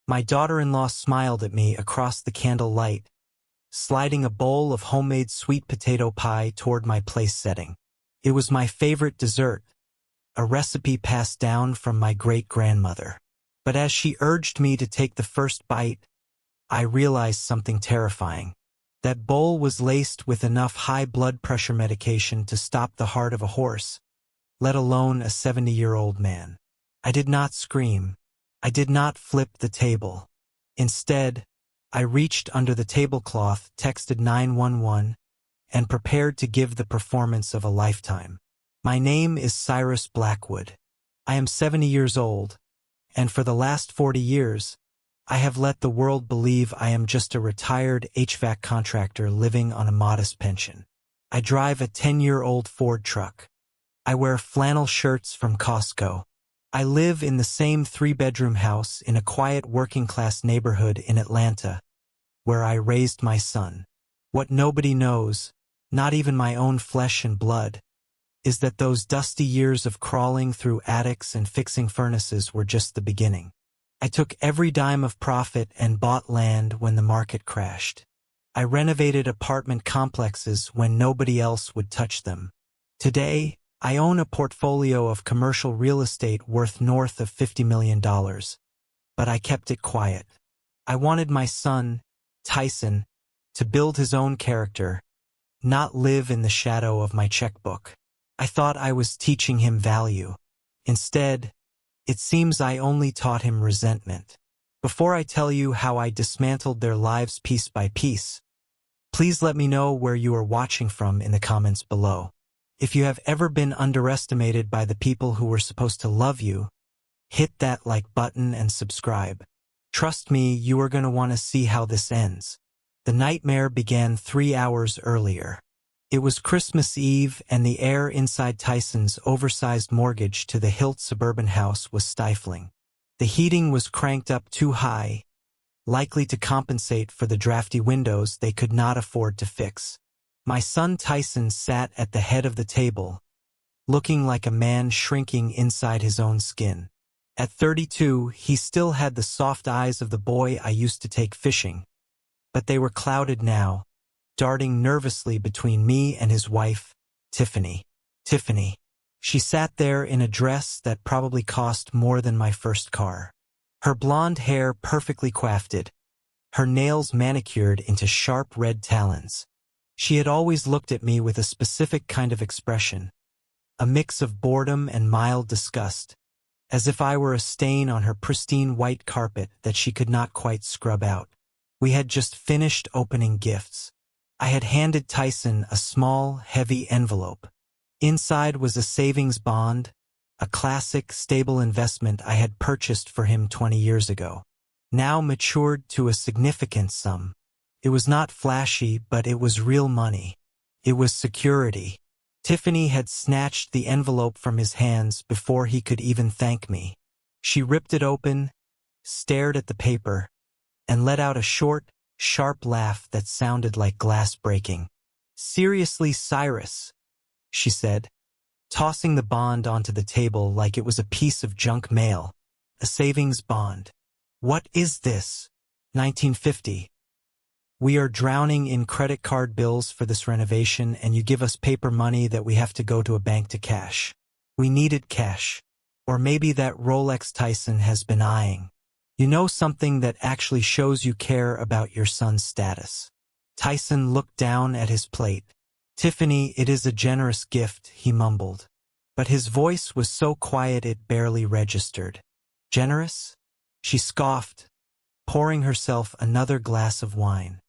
My daughter-in-law smiled at me across the candle light, sliding a bowl of homemade sweet potato pie toward my place setting. It was my favorite dessert, a recipe passed down from my great-grandmother. But as she urged me to take the first bite, I realized something terrifying. That bowl was laced with enough high blood pressure medication to stop the heart of a horse, let alone a 70-year-old man. I did not scream. I did not flip the table. Instead, I reached under the tablecloth, texted 911, and prepared to give the performance of a lifetime. My name is Cyrus Blackwood. I am 70 years old, and for the last 40 years, I have let the world believe I am just a retired HVAC contractor living on a modest pension. I drive a 10-year-old Ford truck. I wear flannel shirts from Costco. I live in the same 3-bedroom house in a quiet working-class neighborhood in Atlanta, where I raised my son. What nobody knows, not even my own flesh and blood, is that those dusty years of crawling through attics and fixing furnaces were just the beginning. I took every dime of profit and bought land when the market crashed. I renovated apartment complexes when nobody else would touch them. Today, I own a portfolio of commercial real estate worth north of $50 million, but I kept it quiet. I wanted my son, Tyson, to build his own character, not live in the shadow of my checkbook. I thought I was teaching him value. Instead, it seems I only taught him resentment. Before I tell you how I dismantled their lives piece by piece, please let me know where you are watching from in the comments below. If you have ever been underestimated by the people who were supposed to love you, hit that like button and subscribe. Trust me, you are going to want to see how this ends. The nightmare began 3 hours earlier. It was Christmas Eve, and the air inside Tyson's oversized mortgage to the Hilt suburban house was stifling. The heating was cranked up too high, likely to compensate for the drafty windows they could not afford to fix. My son Tyson sat at the head of the table, looking like a man shrinking inside his own skin. At 32, he still had the soft eyes of the boy I used to take fishing, but they were clouded now, darting nervously between me and his wife, Tiffany. Tiffany. She sat there in a dress that probably cost more than my first car. Her blonde hair perfectly coiffed, her nails manicured into sharp red talons. She had always looked at me with a specific kind of expression, a mix of boredom and mild disgust, as if I were a stain on her pristine white carpet that she could not quite scrub out. We had just finished opening gifts. I had handed Tyson a small, heavy envelope. Inside was a savings bond, a classic, stable investment I had purchased for him 20 years ago, now matured to a significant sum. It was not flashy, but it was real money. It was security. Tiffany had snatched the envelope from his hands before he could even thank me. She ripped it open, stared at the paper, and let out a short, sharp laugh that sounded like glass breaking. "Seriously, Cyrus," she said, tossing the bond onto the table like it was a piece of junk mail. "A savings bond. What is this? 1950. We are drowning in credit card bills for this renovation, and you give us paper money that we have to go to a bank to cash. We needed cash. Or maybe that Rolex Tyson has been eyeing. You know, something that actually shows you care about your son's status." Tyson looked down at his plate. "Tiffany, it is a generous gift," he mumbled. But his voice was so quiet it barely registered. "Generous?" She scoffed, pouring herself another glass of wine.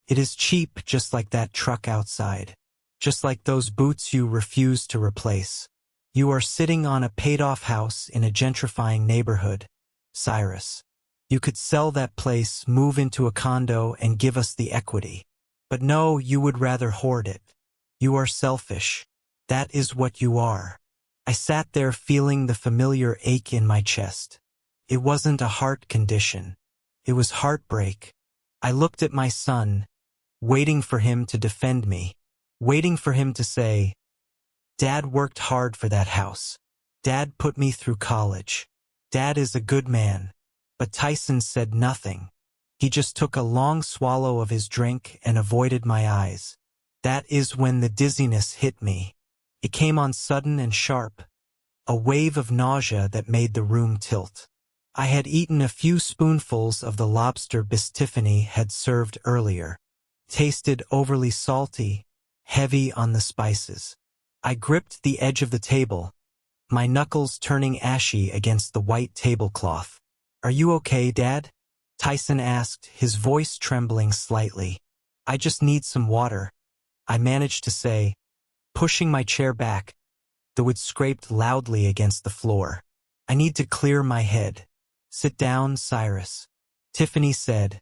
"It is cheap, just like that truck outside. Just like those boots you refuse to replace. You are sitting on a paid-off house in a gentrifying neighborhood, Cyrus. You could sell that place, move into a condo, and give us the equity. But no, you would rather hoard it. You are selfish. That is what you are." I sat there feeling the familiar ache in my chest. It wasn't a heart condition. It was heartbreak. I looked at my son, waiting for him to defend me, waiting for him to say, "Dad worked hard for that house. Dad put me through college. Dad is a good man." But Tyson said nothing. He just took a long swallow of his drink and avoided my eyes. That is when the dizziness hit me. It came on sudden and sharp, a wave of nausea that made the room tilt. I had eaten a few spoonfuls of the lobster bisque Tiffany had served earlier. Tasted overly salty, heavy on the spices. I gripped the edge of the table, my knuckles turning ashy against the white tablecloth. "Are you okay, Dad?" Tyson asked, his voice trembling slightly. "I just need some water," I managed to say, pushing my chair back, though it scraped loudly against the floor. "I need to clear my head." "Sit down, Cyrus," Tiffany said,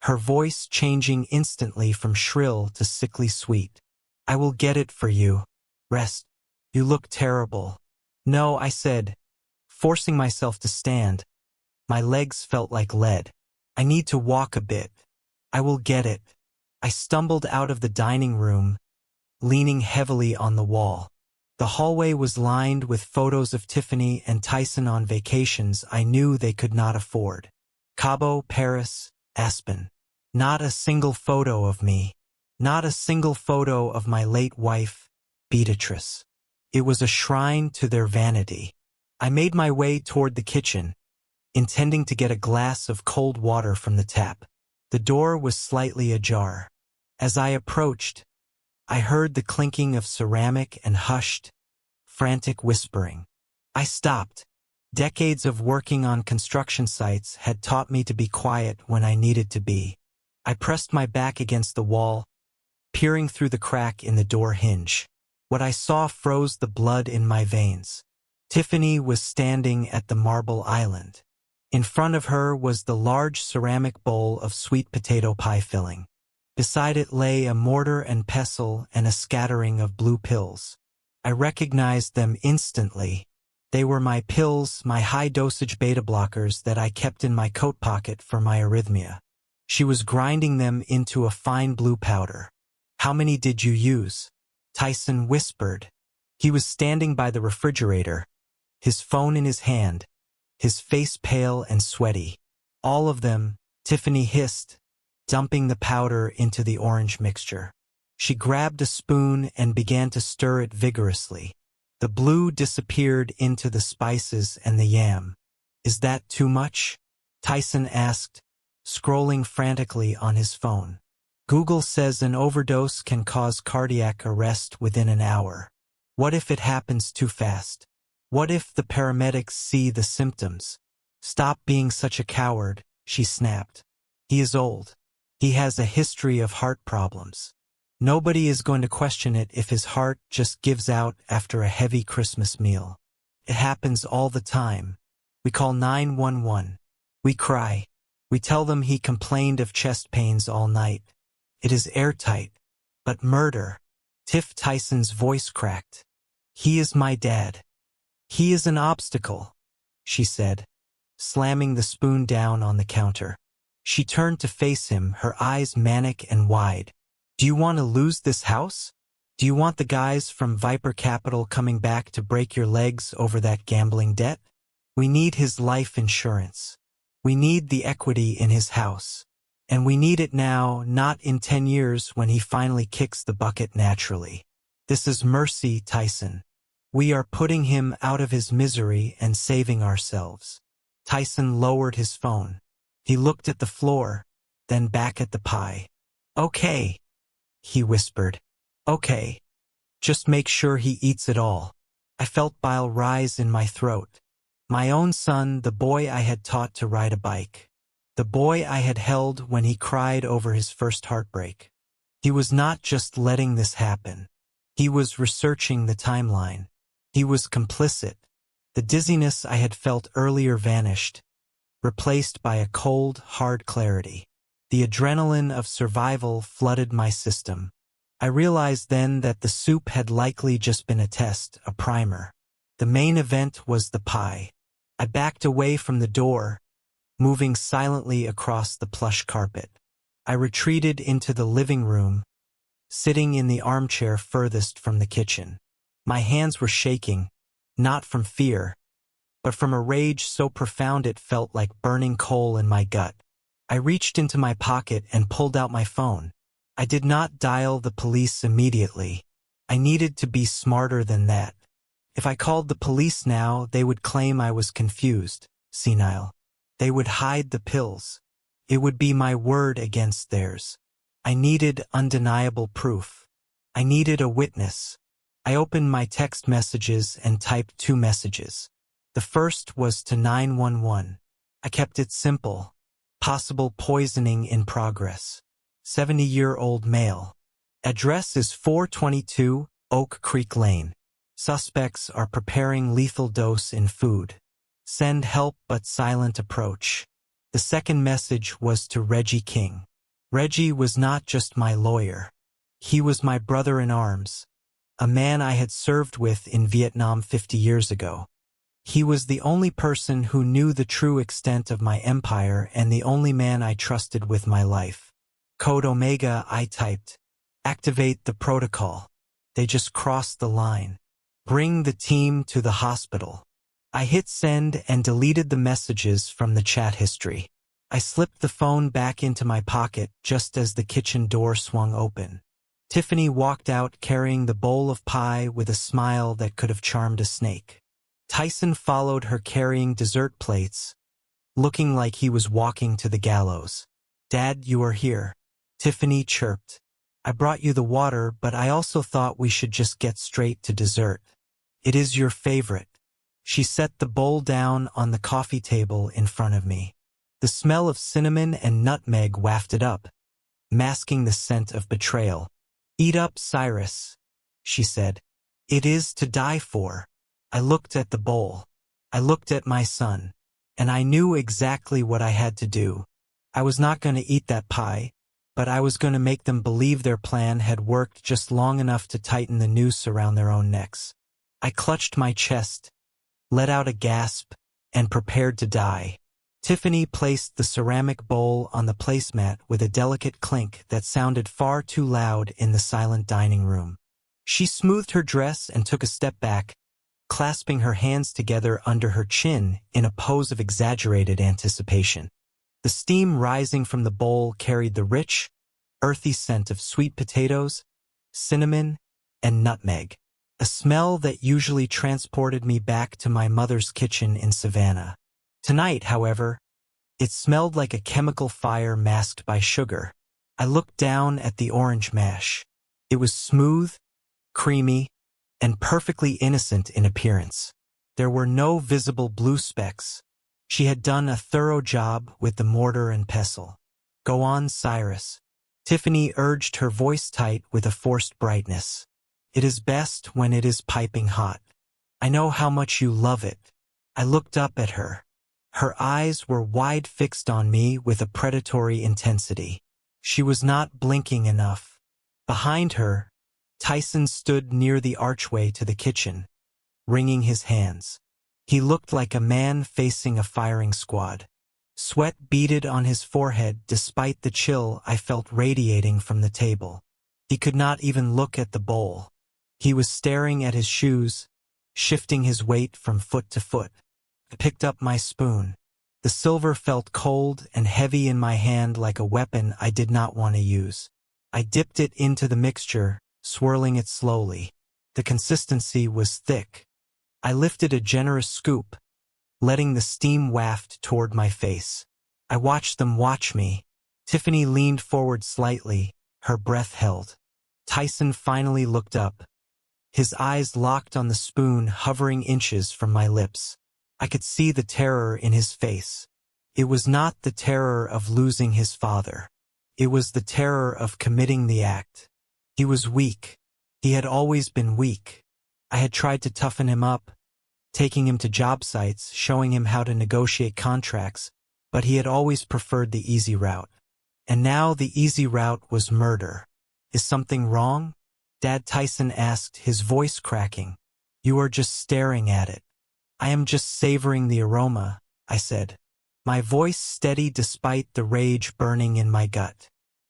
her voice changing instantly from shrill to sickly sweet. "I will get it for you. Rest. You look terrible." "No," I said, forcing myself to stand. My legs felt like lead. "I need to walk a bit." "I will get it." I stumbled out of the dining room, leaning heavily on the wall. The hallway was lined with photos of Tiffany and Tyson on vacations I knew they could not afford. Cabo, Paris, Aspen. Not a single photo of me. Not a single photo of my late wife, Beatrice. It was a shrine to their vanity. I made my way toward the kitchen, intending to get a glass of cold water from the tap. The door was slightly ajar. As I approached, I heard the clinking of ceramic and hushed, frantic whispering. I stopped. Decades of working on construction sites had taught me to be quiet when I needed to be. I pressed my back against the wall, peering through the crack in the door hinge. What I saw froze the blood in my veins. Tiffany was standing at the marble island. In front of her was the large ceramic bowl of sweet potato pie filling. Beside it lay a mortar and pestle and a scattering of blue pills. I recognized them instantly. They were my pills, my high-dosage beta blockers that I kept in my coat pocket for my arrhythmia. She was grinding them into a fine blue powder. "How many did you use?" Tyson whispered. He was standing by the refrigerator, his phone in his hand, his face pale and sweaty. "All of them," Tiffany hissed, dumping the powder into the orange mixture. She grabbed a spoon and began to stir it vigorously. The blue disappeared into the spices and the yam. "Is that too much?" Tyson asked, scrolling frantically on his phone. "Google says an overdose can cause cardiac arrest within an hour. What if it happens too fast? What if the paramedics see the symptoms?" "Stop being such a coward," she snapped. "He is old. He has a history of heart problems. Nobody is going to question it if his heart just gives out after a heavy Christmas meal. It happens all the time. We call 911. We cry. We tell them he complained of chest pains all night. It is airtight. But murder." Tyson's voice cracked. "He is my dad. He is an obstacle," she said, slamming the spoon down on the counter. She turned to face him, her eyes manic and wide. "Do you want to lose this house? Do you want the guys from Viper Capital coming back to break your legs over that gambling debt? We need his life insurance. We need the equity in his house. And we need it now, not in 10 years when he finally kicks the bucket naturally. This is mercy, Tyson. We are putting him out of his misery and saving ourselves." Tyson lowered his phone. He looked at the floor, then back at the pie. "Okay," he whispered. "Okay. Just make sure he eats it all." I felt bile rise in my throat. My own son, the boy I had taught to ride a bike. The boy I had held when he cried over his first heartbreak. He was not just letting this happen. He was researching the timeline. He was complicit. The dizziness I had felt earlier vanished, replaced by a cold, hard clarity. The adrenaline of survival flooded my system. I realized then that the soup had likely just been a test, a primer. The main event was the pie. I backed away from the door, moving silently across the plush carpet. I retreated into the living room, sitting in the armchair furthest from the kitchen. My hands were shaking, not from fear, but from a rage so profound it felt like burning coal in my gut. I reached into my pocket and pulled out my phone. I did not dial the police immediately. I needed to be smarter than that. If I called the police now, they would claim I was confused, senile. They would hide the pills. It would be my word against theirs. I needed undeniable proof. I needed a witness. I opened my text messages and typed 2 messages. The first was to 911. I kept it simple. Possible poisoning in progress. 70-year-old male. Address is 422 Oak Creek Lane. Suspects are preparing lethal dose in food. Send help but silent approach. The second message was to Reggie King. Reggie was not just my lawyer. He was my brother-in-arms, a man I had served with in Vietnam 50 years ago. He was the only person who knew the true extent of my empire and the only man I trusted with my life. Code Omega, I typed. Activate the protocol. They just crossed the line. Bring the team to the hospital. I hit send and deleted the messages from the chat history. I slipped the phone back into my pocket just as the kitchen door swung open. Tiffany walked out carrying the bowl of pie with a smile that could have charmed a snake. Tyson followed her carrying dessert plates, looking like he was walking to the gallows. Dad, you are here. Tiffany chirped. I brought you the water, but I also thought we should just get straight to dessert. It is your favorite. She set the bowl down on the coffee table in front of me. The smell of cinnamon and nutmeg wafted up, masking the scent of betrayal. Eat up, Cyrus, she said. It is to die for. I looked at the bowl. I looked at my son. And I knew exactly what I had to do. I was not going to eat that pie, but I was going to make them believe their plan had worked just long enough to tighten the noose around their own necks. I clutched my chest, let out a gasp, and prepared to die. Tiffany placed the ceramic bowl on the placemat with a delicate clink that sounded far too loud in the silent dining room. She smoothed her dress and took a step back, clasping her hands together under her chin in a pose of exaggerated anticipation. The steam rising from the bowl carried the rich, earthy scent of sweet potatoes, cinnamon, and nutmeg, a smell that usually transported me back to my mother's kitchen in Savannah. Tonight, however, it smelled like a chemical fire masked by sugar. I looked down at the orange mash. It was smooth, creamy, and perfectly innocent in appearance. There were no visible blue specks. She had done a thorough job with the mortar and pestle. Go on, Cyrus. Tiffany urged, her voice tight with a forced brightness. It is best when it is piping hot. I know how much you love it. I looked up at her. Her eyes were wide, fixed on me with a predatory intensity. She was not blinking enough. Behind her, Tyson stood near the archway to the kitchen, wringing his hands. He looked like a man facing a firing squad. Sweat beaded on his forehead despite the chill I felt radiating from the table. He could not even look at the bowl. He was staring at his shoes, shifting his weight from foot to foot. I picked up my spoon. The silver felt cold and heavy in my hand like a weapon I did not want to use. I dipped it into the mixture, swirling it slowly. The consistency was thick. I lifted a generous scoop, letting the steam waft toward my face. I watched them watch me. Tiffany leaned forward slightly, her breath held. Tyson finally looked up. His eyes locked on the spoon hovering inches from my lips. I could see the terror in his face. It was not the terror of losing his father. It was the terror of committing the act. He was weak. He had always been weak. I had tried to toughen him up, taking him to job sites, showing him how to negotiate contracts, but he had always preferred the easy route. And now the easy route was murder. Is something wrong? Dad, Tyson asked, his voice cracking. You are just staring at it. I am just savoring the aroma, I said, my voice steady despite the rage burning in my gut.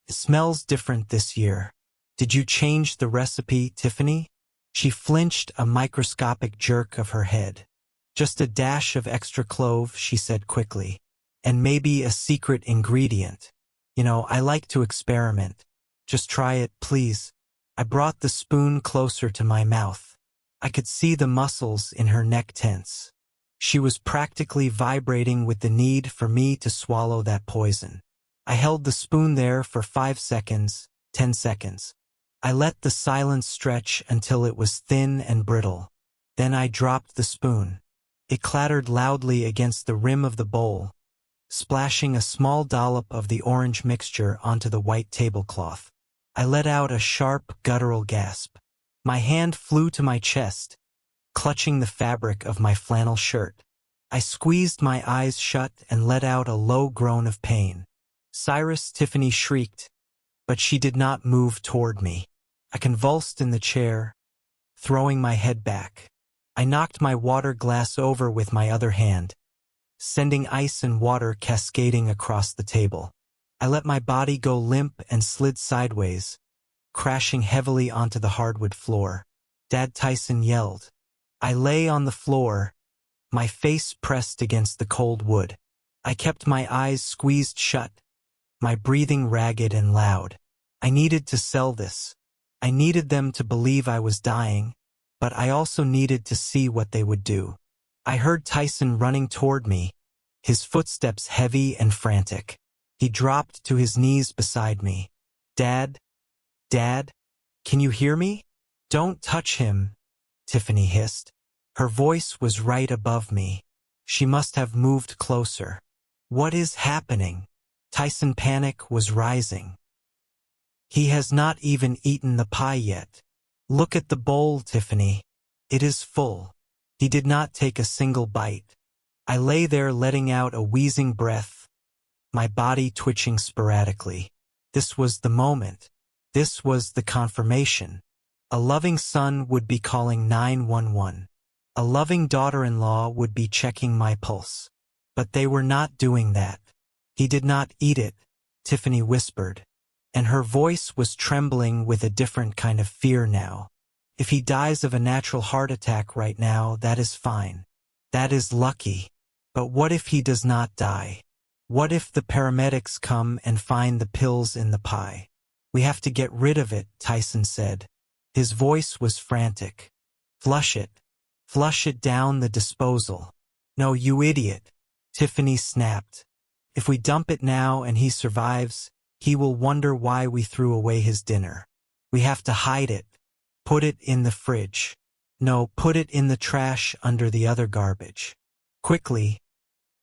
It smells different this year. Did you change the recipe, Tiffany? She flinched, a microscopic jerk of her head. Just a dash of extra clove, she said quickly. And maybe a secret ingredient. You know, I like to experiment. Just try it, please. I brought the spoon closer to my mouth. I could see the muscles in her neck tense. She was practically vibrating with the need for me to swallow that poison. I held the spoon there for 5 seconds, 10 seconds. I let the silence stretch until it was thin and brittle. Then I dropped the spoon. It clattered loudly against the rim of the bowl, splashing a small dollop of the orange mixture onto the white tablecloth. I let out a sharp, guttural gasp. My hand flew to my chest, clutching the fabric of my flannel shirt. I squeezed my eyes shut and let out a low groan of pain. Cyrus, Tiffany shrieked, but she did not move toward me. I convulsed in the chair, throwing my head back. I knocked my water glass over with my other hand, sending ice and water cascading across the table. I let my body go limp and slid sideways, crashing heavily onto the hardwood floor. Dad, Tyson yelled. I lay on the floor, my face pressed against the cold wood. I kept my eyes squeezed shut, my breathing ragged and loud. I needed to sell this. I needed them to believe I was dying, but I also needed to see what they would do. I heard Tyson running toward me, his footsteps heavy and frantic. He dropped to his knees beside me. Dad? Dad? Can you hear me? Don't touch him, Tiffany hissed. Her voice was right above me. She must have moved closer. What is happening? Tyson panic was rising. He has not even eaten the pie yet. Look at the bowl, Tiffany. It is full. He did not take a single bite. I lay there letting out a wheezing breath, my body twitching sporadically. This was the moment. This was the confirmation. A loving son would be calling 911. A loving daughter-in-law would be checking my pulse. But they were not doing that. He did not eat it, Tiffany whispered, and her voice was trembling with a different kind of fear now. If he dies of a natural heart attack right now, that is fine. That is lucky. But what if he does not die? What if the paramedics come and find the pills in the pie? We have to get rid of it, Tyson said. His voice was frantic. Flush it. Flush it down the disposal. No, you idiot, Tiffany snapped. If we dump it now and he survives, he will wonder why we threw away his dinner. We have to hide it. Put it in the fridge. No, put it in the trash under the other garbage. Quickly,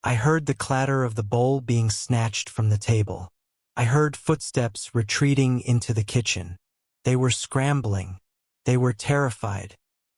I heard the clatter of the bowl being snatched from the table. I heard footsteps retreating into the kitchen. They were scrambling. They were terrified.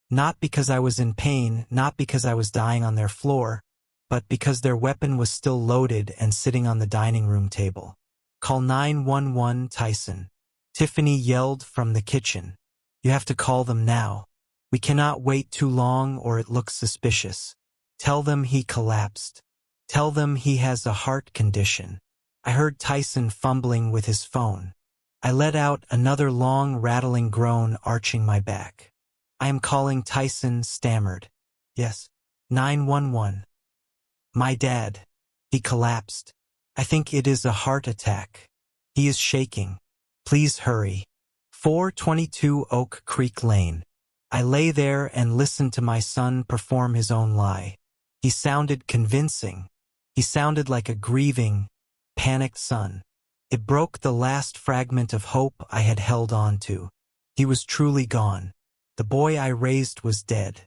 Not because I was in pain, not because I was dying on their floor, but because their weapon was still loaded and sitting on the dining room table. Call 911, Tyson. Tiffany yelled from the kitchen. You have to call them now. We cannot wait too long or it looks suspicious. Tell them he collapsed. Tell them he has a heart condition. I heard Tyson fumbling with his phone. I let out another long, rattling groan, arching my back. I am calling, Tyson stammered. Yes. 911. My dad. He collapsed. I think it is a heart attack. He is shaking. Please hurry. 422 Oak Creek Lane. I lay there and listened to my son perform his own lie. He sounded convincing. He sounded like a grieving, panicked son. It broke the last fragment of hope I had held on to. He was truly gone. The boy I raised was dead.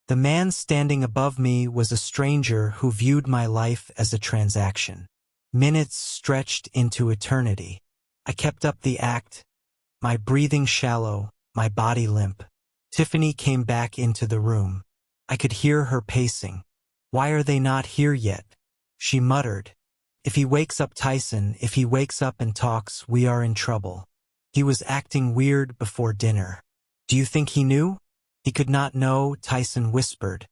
The man standing above me was a stranger who viewed my life as a transaction. Minutes stretched into eternity. I kept up the act, my breathing shallow, my body limp. Tiffany came back into the room. I could hear her pacing. Why are they not here yet? She muttered. If he wakes up Tyson, if he wakes up and talks, we are in trouble. He was acting weird before dinner. Do you think he knew? He could not know, Tyson whispered.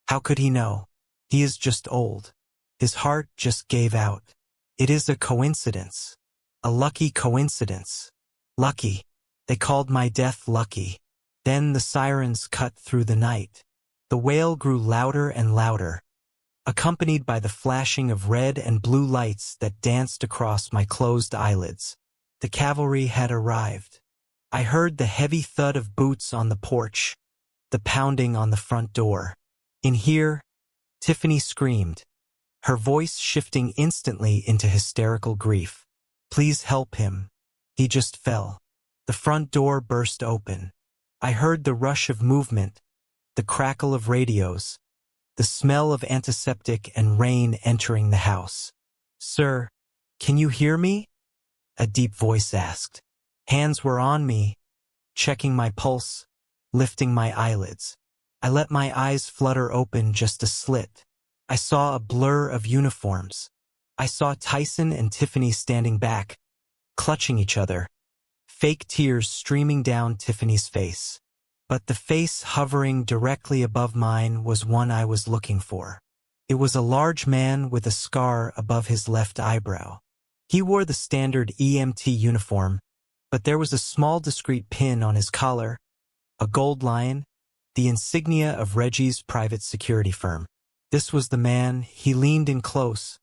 How could he know? He is just old. His heart just gave out. It is a coincidence. A lucky coincidence. Lucky. They called my death lucky. Then the sirens cut through the night. The wail grew louder and louder, accompanied by the flashing of red and blue lights that danced across my closed eyelids. The cavalry had arrived. I heard the heavy thud of boots on the porch, the pounding on the front door. In here, Tiffany screamed, her voice shifting instantly into hysterical grief. "Please help him. He just fell." The front door burst open. I heard the rush of movement, the crackle of radios, the smell of antiseptic and rain entering the house. "Sir, can you hear me?" a deep voice asked. Hands were on me, checking my pulse, lifting my eyelids. I let my eyes flutter open just a slit. I saw a blur of uniforms. I saw Tyson and Tiffany standing back, clutching each other, fake tears streaming down Tiffany's face. But the face hovering directly above mine was one I was looking for. It was a large man with a scar above his left eyebrow. He wore the standard EMT uniform, but there was a small discreet pin on his collar, a gold lion, the insignia of Reggie's private security firm. This was the man. He leaned in close,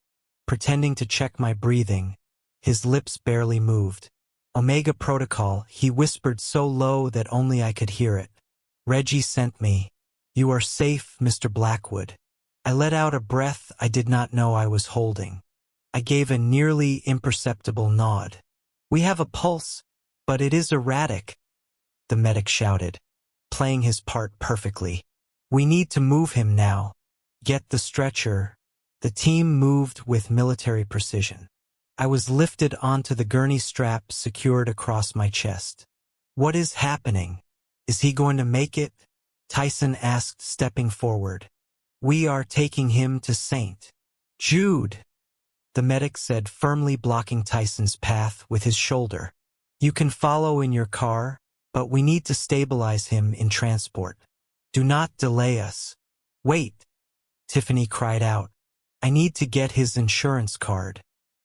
pretending to check my breathing. His lips barely moved. "Omega Protocol," he whispered so low that only I could hear it. "Reggie sent me. You are safe, Mr. Blackwood." I let out a breath I did not know I was holding. I gave a nearly imperceptible nod. "We have a pulse, but it is erratic," the medic shouted, playing his part perfectly. "We need to move him now. Get the stretcher." The team moved with military precision. I was lifted onto the gurney strap secured across my chest. "What is happening? Is he going to make it?" Tyson asked, stepping forward. "We are taking him to St. Jude," the medic said, firmly blocking Tyson's path with his shoulder. "You can follow in your car, but we need to stabilize him in transport. Do not delay us." "Wait," Tiffany cried out. "I need to get his insurance card.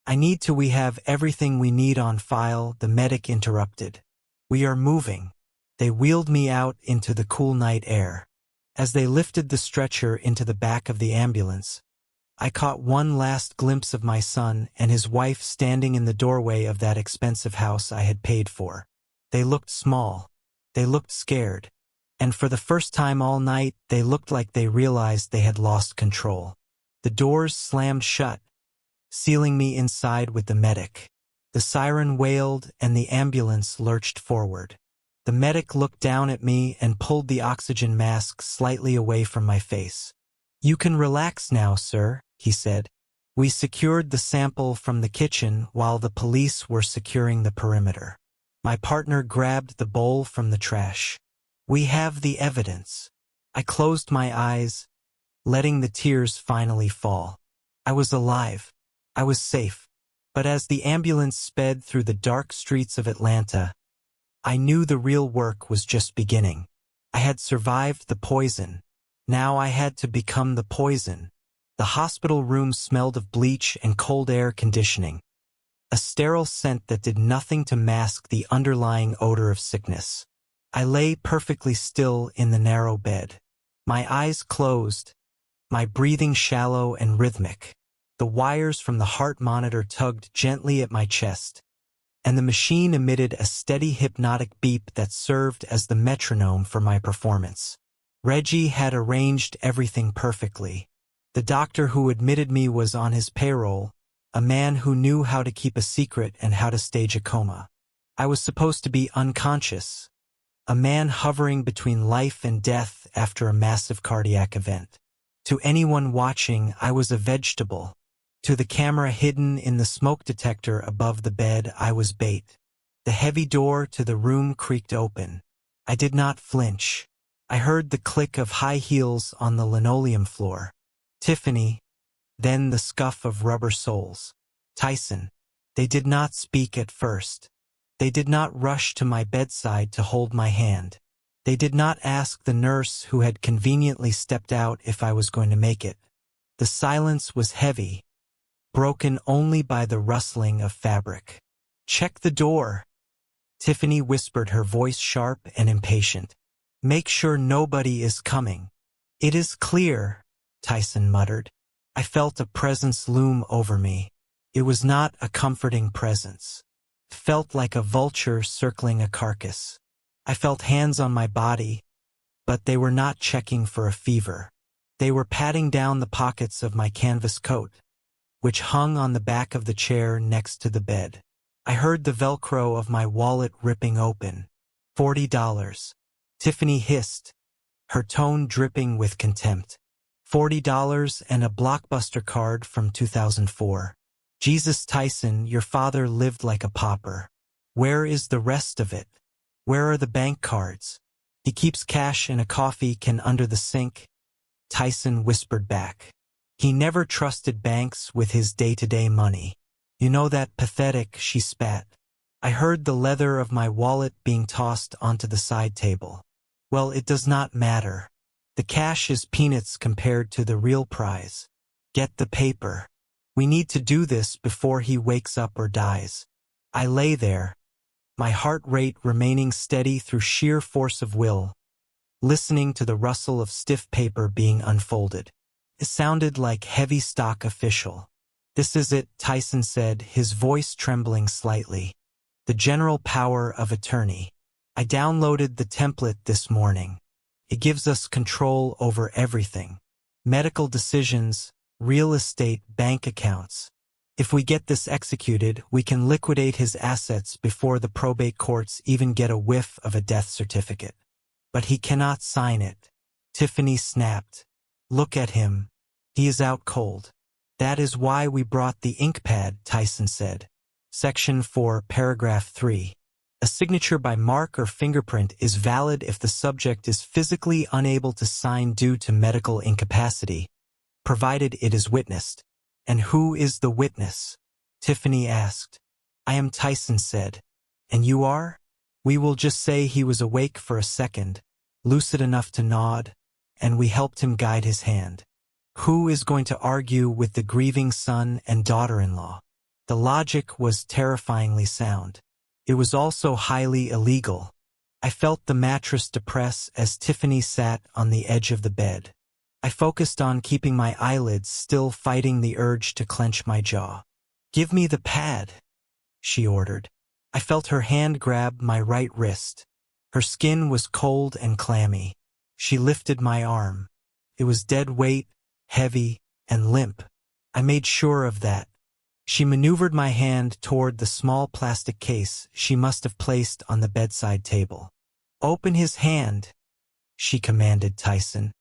We have everything we need on file," the medic interrupted. "We are moving." They wheeled me out into the cool night air. As they lifted the stretcher into the back of the ambulance, I caught one last glimpse of my son and his wife standing in the doorway of that expensive house I had paid for. They looked small. They looked scared. And for the first time all night, they looked like they realized they had lost control. The doors slammed shut, sealing me inside with the medic. The siren wailed and the ambulance lurched forward. The medic looked down at me and pulled the oxygen mask slightly away from my face. "You can relax now, sir," he said. "We secured the sample from the kitchen while the police were securing the perimeter." My partner grabbed the bowl from the trash. "We have the evidence." I closed my eyes, letting the tears finally fall. I was alive. I was safe. But as the ambulance sped through the dark streets of Atlanta, I knew the real work was just beginning. I had survived the poison. Now I had to become the poison. The hospital room smelled of bleach and cold air conditioning, a sterile scent that did nothing to mask the underlying odor of sickness. I lay perfectly still in the narrow bed. My eyes closed, my breathing shallow and rhythmic. The wires from the heart monitor tugged gently at my chest, and the machine emitted a steady hypnotic beep that served as the metronome for my performance. Reggie had arranged everything perfectly. The doctor who admitted me was on his payroll, a man who knew how to keep a secret and how to stage a coma. I was supposed to be unconscious, a man hovering between life and death after a massive cardiac event. To anyone watching, I was a vegetable. To the camera hidden in the smoke detector above the bed, I was bait. The heavy door to the room creaked open. I did not flinch. I heard the click of high heels on the linoleum floor. Tiffany, then the scuff of rubber soles. Tyson. They did not speak at first. They did not rush to my bedside to hold my hand. They did not ask the nurse who had conveniently stepped out if I was going to make it. The silence was heavy, broken only by the rustling of fabric. "Check the door," Tiffany whispered, her voice sharp and impatient. "Make sure nobody is coming." "It is clear," Tyson muttered. I felt a presence loom over me. It was not a comforting presence. It felt like a vulture circling a carcass. I felt hands on my body, but they were not checking for a fever. They were patting down the pockets of my canvas coat, which hung on the back of the chair next to the bed. I heard the Velcro of my wallet ripping open. $40. Tiffany hissed, her tone dripping with contempt. $40 and a Blockbuster card from 2004. Jesus, Tyson, your father lived like a pauper. Where is the rest of it? Where are the bank cards? He keeps cash in a coffee can under the sink, Tyson whispered back. He never trusted banks with his day-to-day money. You know that pathetic, she spat. I heard the leather of my wallet being tossed onto the side table. Well, it does not matter. The cash is peanuts compared to the real prize. Get the paper. We need to do this before he wakes up or dies. I lay there, my heart rate remaining steady through sheer force of will, listening to the rustle of stiff paper being unfolded. It sounded like heavy stock official. This is it, Tyson said, his voice trembling slightly. The general power of attorney. I downloaded the template this morning. It gives us control over everything. Medical decisions, real estate, bank accounts. If we get this executed, we can liquidate his assets before the probate courts even get a whiff of a death certificate. But he cannot sign it. Tiffany snapped. Look at him. He is out cold. That is why we brought the ink pad, Tyson said. Section 4, paragraph 3. A signature by mark or fingerprint is valid if the subject is physically unable to sign due to medical incapacity, provided it is witnessed. And who is the witness? Tiffany asked. I am, Tyson said. And you are? We will just say he was awake for a second, lucid enough to nod, and we helped him guide his hand. Who is going to argue with the grieving son and daughter-in-law? The logic was terrifyingly sound. It was also highly illegal. I felt the mattress depress as Tiffany sat on the edge of the bed. I focused on keeping my eyelids still, fighting the urge to clench my jaw. Give me the pad, she ordered. I felt her hand grab my right wrist. Her skin was cold and clammy. She lifted my arm. It was dead weight, heavy, and limp. I made sure of that. She maneuvered my hand toward the small plastic case she must have placed on the bedside table. Open his hand, she commanded Tyson.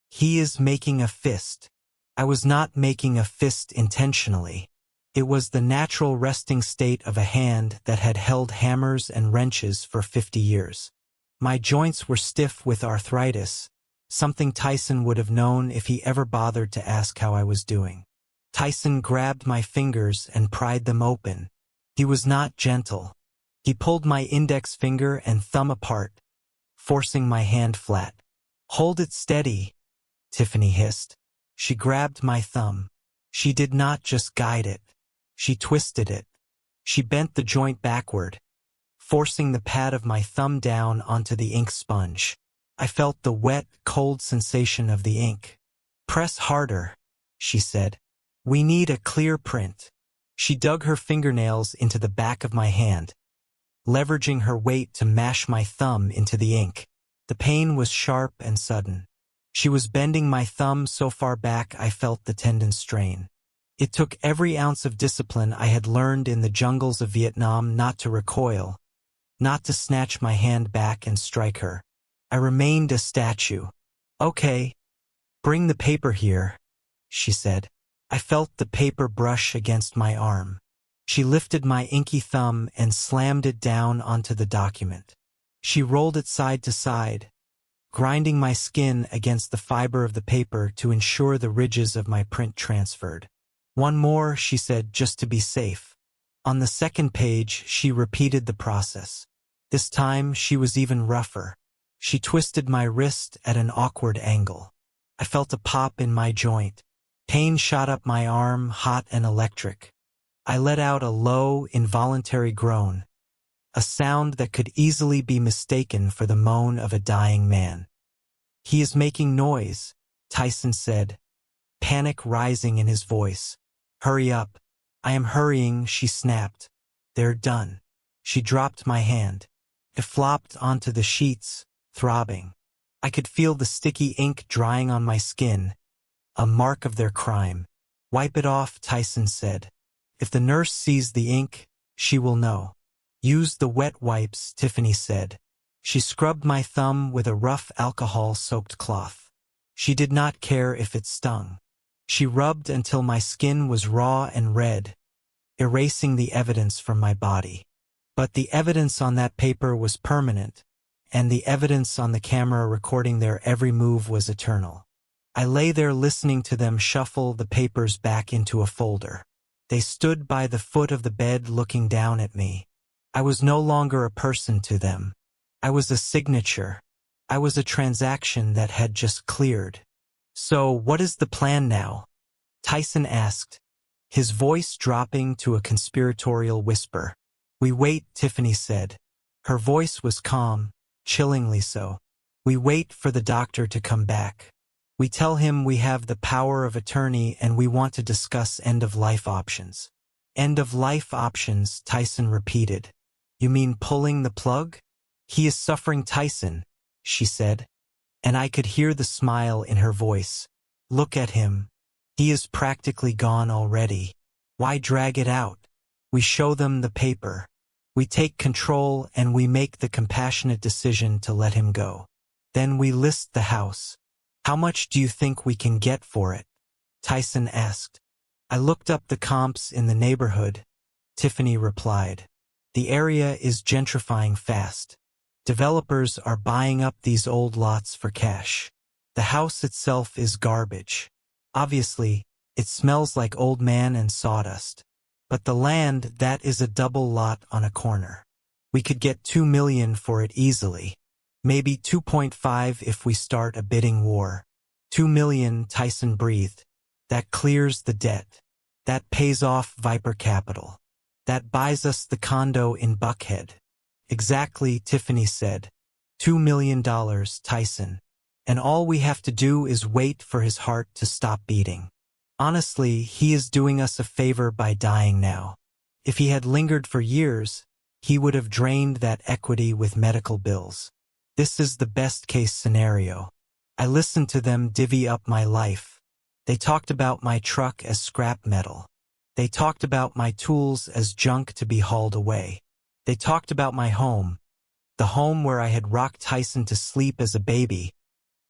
He is making a fist. I was not making a fist intentionally. It was the natural resting state of a hand that had held hammers and wrenches for 50 years. My joints were stiff with arthritis, something Tyson would have known if he ever bothered to ask how I was doing. Tyson grabbed my fingers and pried them open. He was not gentle. He pulled my index finger and thumb apart, forcing my hand flat. Hold it steady, Tiffany hissed. She grabbed my thumb. She did not just guide it. She twisted it. She bent the joint backward, forcing the pad of my thumb down onto the ink sponge. I felt the wet, cold sensation of the ink. Press harder, she said. We need a clear print. She dug her fingernails into the back of my hand, leveraging her weight to mash my thumb into the ink. The pain was sharp and sudden. She was bending my thumb so far back I felt the tendon strain. It took every ounce of discipline I had learned in the jungles of Vietnam not to recoil, not to snatch my hand back and strike her. I remained a statue. Okay, bring the paper here, she said. I felt the paper brush against my arm. She lifted my inky thumb and slammed it down onto the document. She rolled it side to side, grinding my skin against the fiber of the paper to ensure the ridges of my print transferred. One more, she said, just to be safe. On the second page, she repeated the process. This time, she was even rougher. She twisted my wrist at an awkward angle. I felt a pop in my joint. Pain shot up my arm, hot and electric. I let out a low, involuntary groan, a sound that could easily be mistaken for the moan of a dying man. He is making noise, Tyson said, panic rising in his voice. Hurry up. I am hurrying, she snapped. They're done. She dropped my hand. It flopped onto the sheets, throbbing. I could feel the sticky ink drying on my skin, a mark of their crime. Wipe it off, Tyson said. If the nurse sees the ink, she will know. Use the wet wipes, Tiffany said. She scrubbed my thumb with a rough alcohol-soaked cloth. She did not care if it stung. She rubbed until my skin was raw and red, erasing the evidence from my body. But the evidence on that paper was permanent, and the evidence on the camera recording their every move was eternal. I lay there listening to them shuffle the papers back into a folder. They stood by the foot of the bed looking down at me. I was no longer a person to them. I was a signature. I was a transaction that had just cleared. So, what is the plan now? Tyson asked, his voice dropping to a conspiratorial whisper. We wait, Tiffany said. Her voice was calm, chillingly so. We wait for the doctor to come back. We tell him we have the power of attorney and we want to discuss end-of-life options. End-of-life options, Tyson repeated. You mean pulling the plug? He is suffering, Tyson, she said, and I could hear the smile in her voice. Look at him. He is practically gone already. Why drag it out? We show them the paper. We take control and we make the compassionate decision to let him go. Then we list the house. How much do you think we can get for it? Tyson asked. I looked up the comps in the neighborhood. Tiffany replied. The area is gentrifying fast. Developers are buying up these old lots for cash. The house itself is garbage. Obviously, it smells like old man and sawdust. But the land, that is a double lot on a corner. We could get $2 million for it easily. Maybe 2.5 if we start a bidding war. $2 million, Tyson breathed. That clears the debt. That pays off Viper Capital. That buys us the condo in Buckhead. Exactly, Tiffany said. $2 million, Tyson. And all we have to do is wait for his heart to stop beating. Honestly, he is doing us a favor by dying now. If he had lingered for years, he would have drained that equity with medical bills. This is the best-case scenario. I listened to them divvy up my life. They talked about my truck as scrap metal. They talked about my tools as junk to be hauled away. They talked about my home, the home where I had rocked Tyson to sleep as a baby,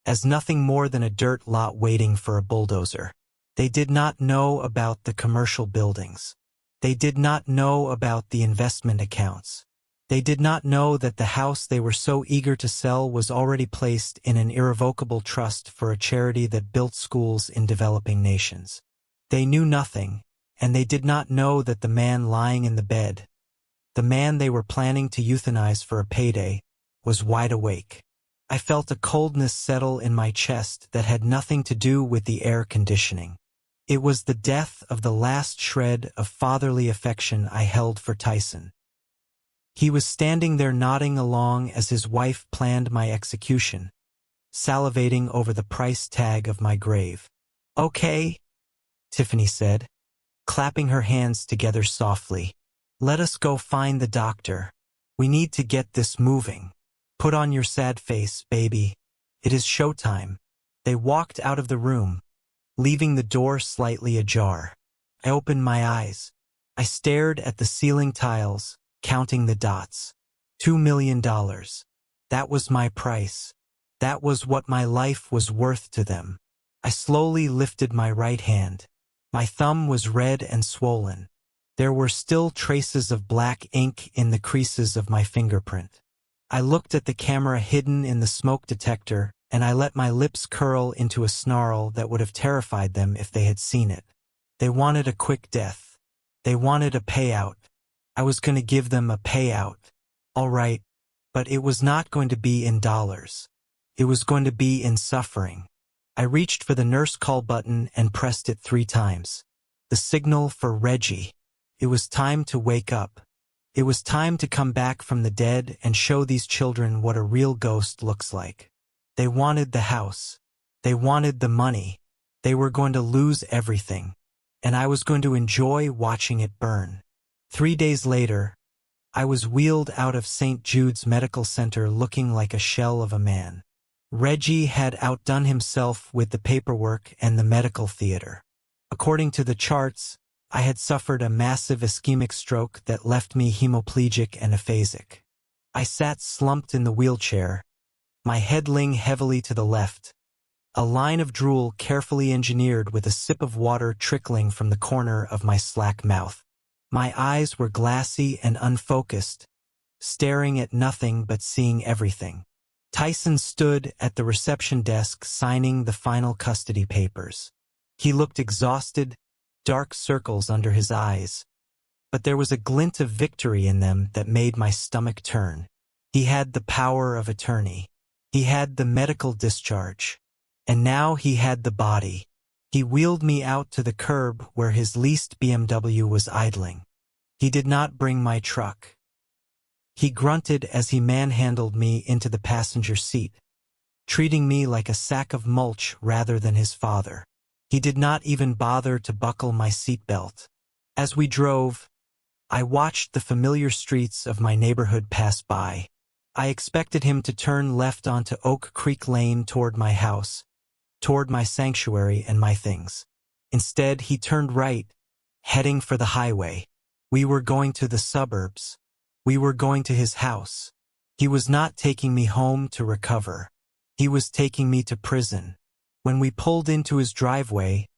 as nothing more than a dirt lot waiting for a bulldozer. They did not know about the commercial buildings. They did not know about the investment accounts. They did not know that the house they were so eager to sell was already placed in an irrevocable trust for a charity that built schools in developing nations. They knew nothing, and they did not know that the man lying in the bed, the man they were planning to euthanize for a payday, was wide awake. I felt a coldness settle in my chest that had nothing to do with the air conditioning. It was the death of the last shred of fatherly affection I held for Tyson. He was standing there nodding along as his wife planned my execution, salivating over the price tag of my grave. Okay, Tiffany said, clapping her hands together softly. Let us go find the doctor. We need to get this moving. Put on your sad face, baby. It is showtime. They walked out of the room, leaving the door slightly ajar. I opened my eyes. I stared at the ceiling tiles, counting the dots. $2 million. That was my price. That was what my life was worth to them. I slowly lifted my right hand. My thumb was red and swollen. There were still traces of black ink in the creases of my fingerprint. I looked at the camera hidden in the smoke detector, and I let my lips curl into a snarl that would have terrified them if they had seen it. They wanted a quick death. They wanted a payout. I was going to give them a payout. All right, but it was not going to be in dollars. It was going to be in suffering. I reached for the nurse call button and pressed it 3 times. The signal for Reggie. It was time to wake up. It was time to come back from the dead and show these children what a real ghost looks like. They wanted the house. They wanted the money. They were going to lose everything. And I was going to enjoy watching it burn. 3 days later, I was wheeled out of St. Jude's Medical Center looking like a shell of a man. Reggie had outdone himself with the paperwork and the medical theater. According to the charts, I had suffered a massive ischemic stroke that left me hemiplegic and aphasic. I sat slumped in the wheelchair, my head leaning heavily to the left, a line of drool carefully engineered with a sip of water trickling from the corner of my slack mouth. My eyes were glassy and unfocused, staring at nothing but seeing everything. Tyson stood at the reception desk signing the final custody papers. He looked exhausted, dark circles under his eyes, but there was a glint of victory in them that made my stomach turn. He had the power of attorney. He had the medical discharge. And now he had the body. He wheeled me out to the curb where his leased BMW was idling. He did not bring my truck. He grunted as he manhandled me into the passenger seat, treating me like a sack of mulch rather than his father. He did not even bother to buckle my seatbelt. As we drove, I watched the familiar streets of my neighborhood pass by. I expected him to turn left onto Oak Creek Lane toward my house, toward my sanctuary and my things. Instead, he turned right, heading for the highway. We were going to the suburbs. We were going to his house. He was not taking me home to recover. He was taking me to prison. When we pulled into his driveway,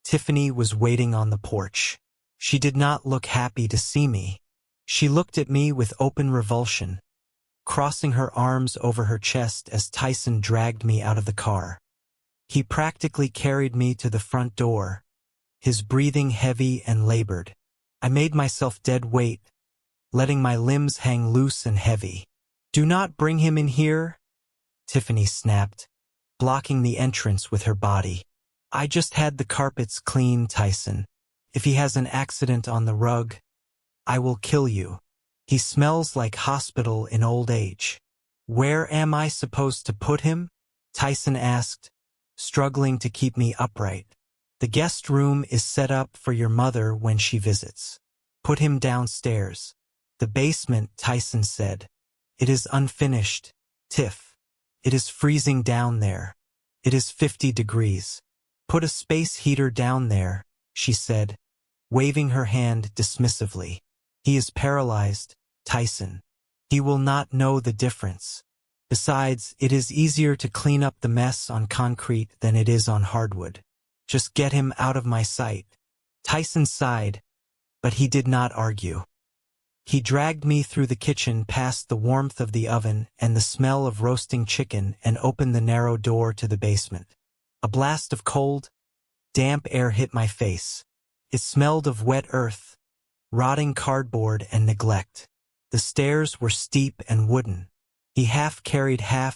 Tiffany was waiting on the porch. She did not look happy to see me. She looked at me with open revulsion, crossing her arms over her chest as Tyson dragged me out of the car. He practically carried me to the front door, his breathing heavy and labored. I made myself dead weight, letting my limbs hang loose and heavy. "Do not bring him in here," Tiffany snapped, blocking the entrance with her body. "I just had the carpets clean, Tyson. If he has an accident on the rug, I will kill you. He smells like hospital in old age." "Where am I supposed to put him?" Tyson asked, struggling to keep me upright. "The guest room is set up for your mother when she visits. Put him downstairs." "The basement," Tyson said. "It is unfinished, Tiff. It is freezing down there. It is 50 degrees. Put a space heater down there," she said, waving her hand dismissively. "He is paralyzed, Tyson. He will not know the difference. Besides, it is easier to clean up the mess on concrete than it is on hardwood. Just get him out of my sight." Tyson sighed, but he did not argue. He dragged me through the kitchen past the warmth of the oven and the smell of roasting chicken and opened the narrow door to the basement. A blast of cold, damp air hit my face. It smelled of wet earth, rotting cardboard and neglect. The stairs were steep and wooden. He half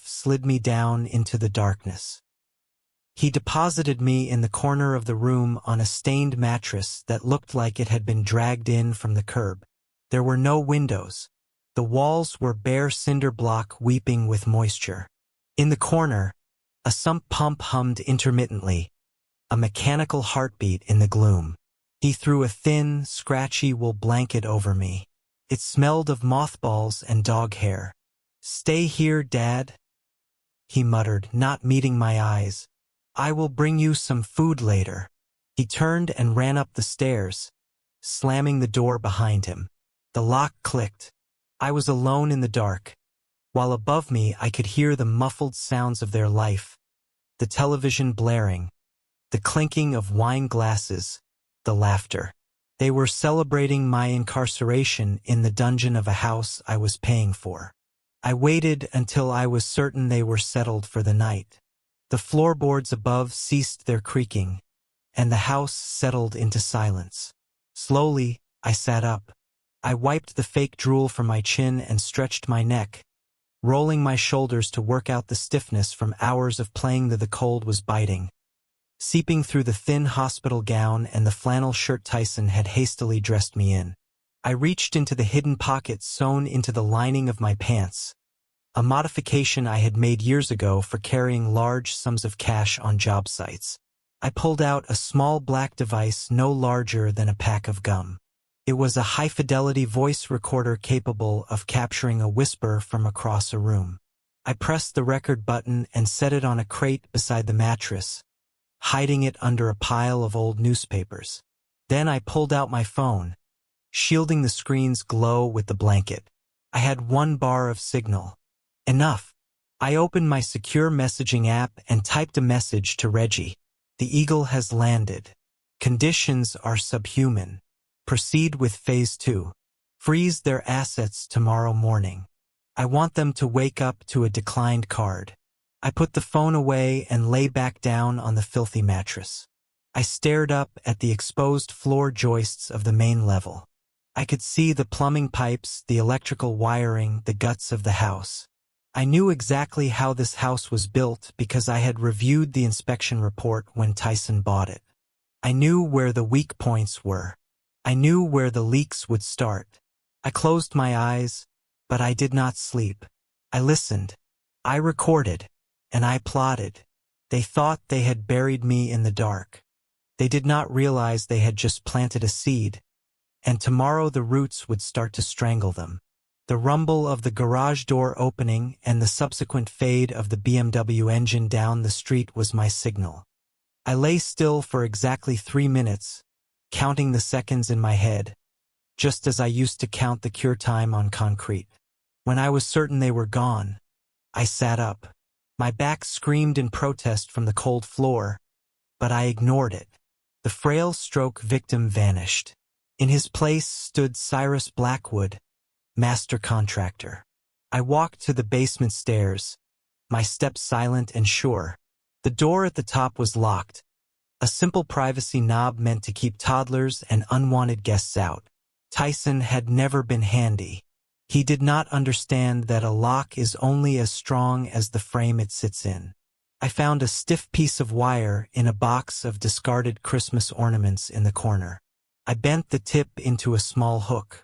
slid me down into the darkness. He deposited me in the corner of the room on a stained mattress that looked like it had been dragged in from the curb. There were no windows. The walls were bare cinder block weeping with moisture. In the corner, a sump pump hummed intermittently, a mechanical heartbeat in the gloom. He threw a thin, scratchy wool blanket over me. It smelled of mothballs and dog hair. "Stay here, Dad," he muttered, not meeting my eyes. "I will bring you some food later." He turned and ran up the stairs, slamming the door behind him. The lock clicked. I was alone in the dark, while above me I could hear the muffled sounds of their life, the television blaring, the clinking of wine glasses, the laughter. They were celebrating my incarceration in the dungeon of a house I was paying for. I waited until I was certain they were settled for the night. The floorboards above ceased their creaking, and the house settled into silence. Slowly, I sat up. I wiped the fake drool from my chin and stretched my neck, rolling my shoulders to work out the stiffness from hours of playing that the cold was biting, seeping through the thin hospital gown and the flannel shirt Tyson had hastily dressed me in. I reached into the hidden pocket sewn into the lining of my pants, a modification I had made years ago for carrying large sums of cash on job sites. I pulled out a small black device no larger than a pack of gum. It was a high-fidelity voice recorder capable of capturing a whisper from across a room. I pressed the record button and set it on a crate beside the mattress, hiding it under a pile of old newspapers. Then I pulled out my phone, shielding the screen's glow with the blanket. I had 1 bar of signal. Enough. I opened my secure messaging app and typed a message to Reggie. The Eagle has landed. Conditions are subhuman. Proceed with Phase 2. Freeze their assets tomorrow morning. I want them to wake up to a declined card. I put the phone away and lay back down on the filthy mattress. I stared up at the exposed floor joists of the main level. I could see the plumbing pipes, the electrical wiring, the guts of the house. I knew exactly how this house was built because I had reviewed the inspection report when Tyson bought it. I knew where the weak points were. I knew where the leaks would start. I closed my eyes, but I did not sleep. I listened. I recorded. And I plotted. They thought they had buried me in the dark. They did not realize they had just planted a seed, and tomorrow the roots would start to strangle them. The rumble of the garage door opening and the subsequent fade of the BMW engine down the street was my signal. I lay still for exactly 3 minutes, counting the seconds in my head, just as I used to count the cure time on concrete. When I was certain they were gone, I sat up. My back screamed in protest from the cold floor, but I ignored it. The frail stroke victim vanished. In his place stood Cyrus Blackwood, master contractor. I walked to the basement stairs, my steps silent and sure. The door at the top was locked. A simple privacy knob meant to keep toddlers and unwanted guests out. Tyson had never been handy. He did not understand that a lock is only as strong as the frame it sits in. I found a stiff piece of wire in a box of discarded Christmas ornaments in the corner. I bent the tip into a small hook.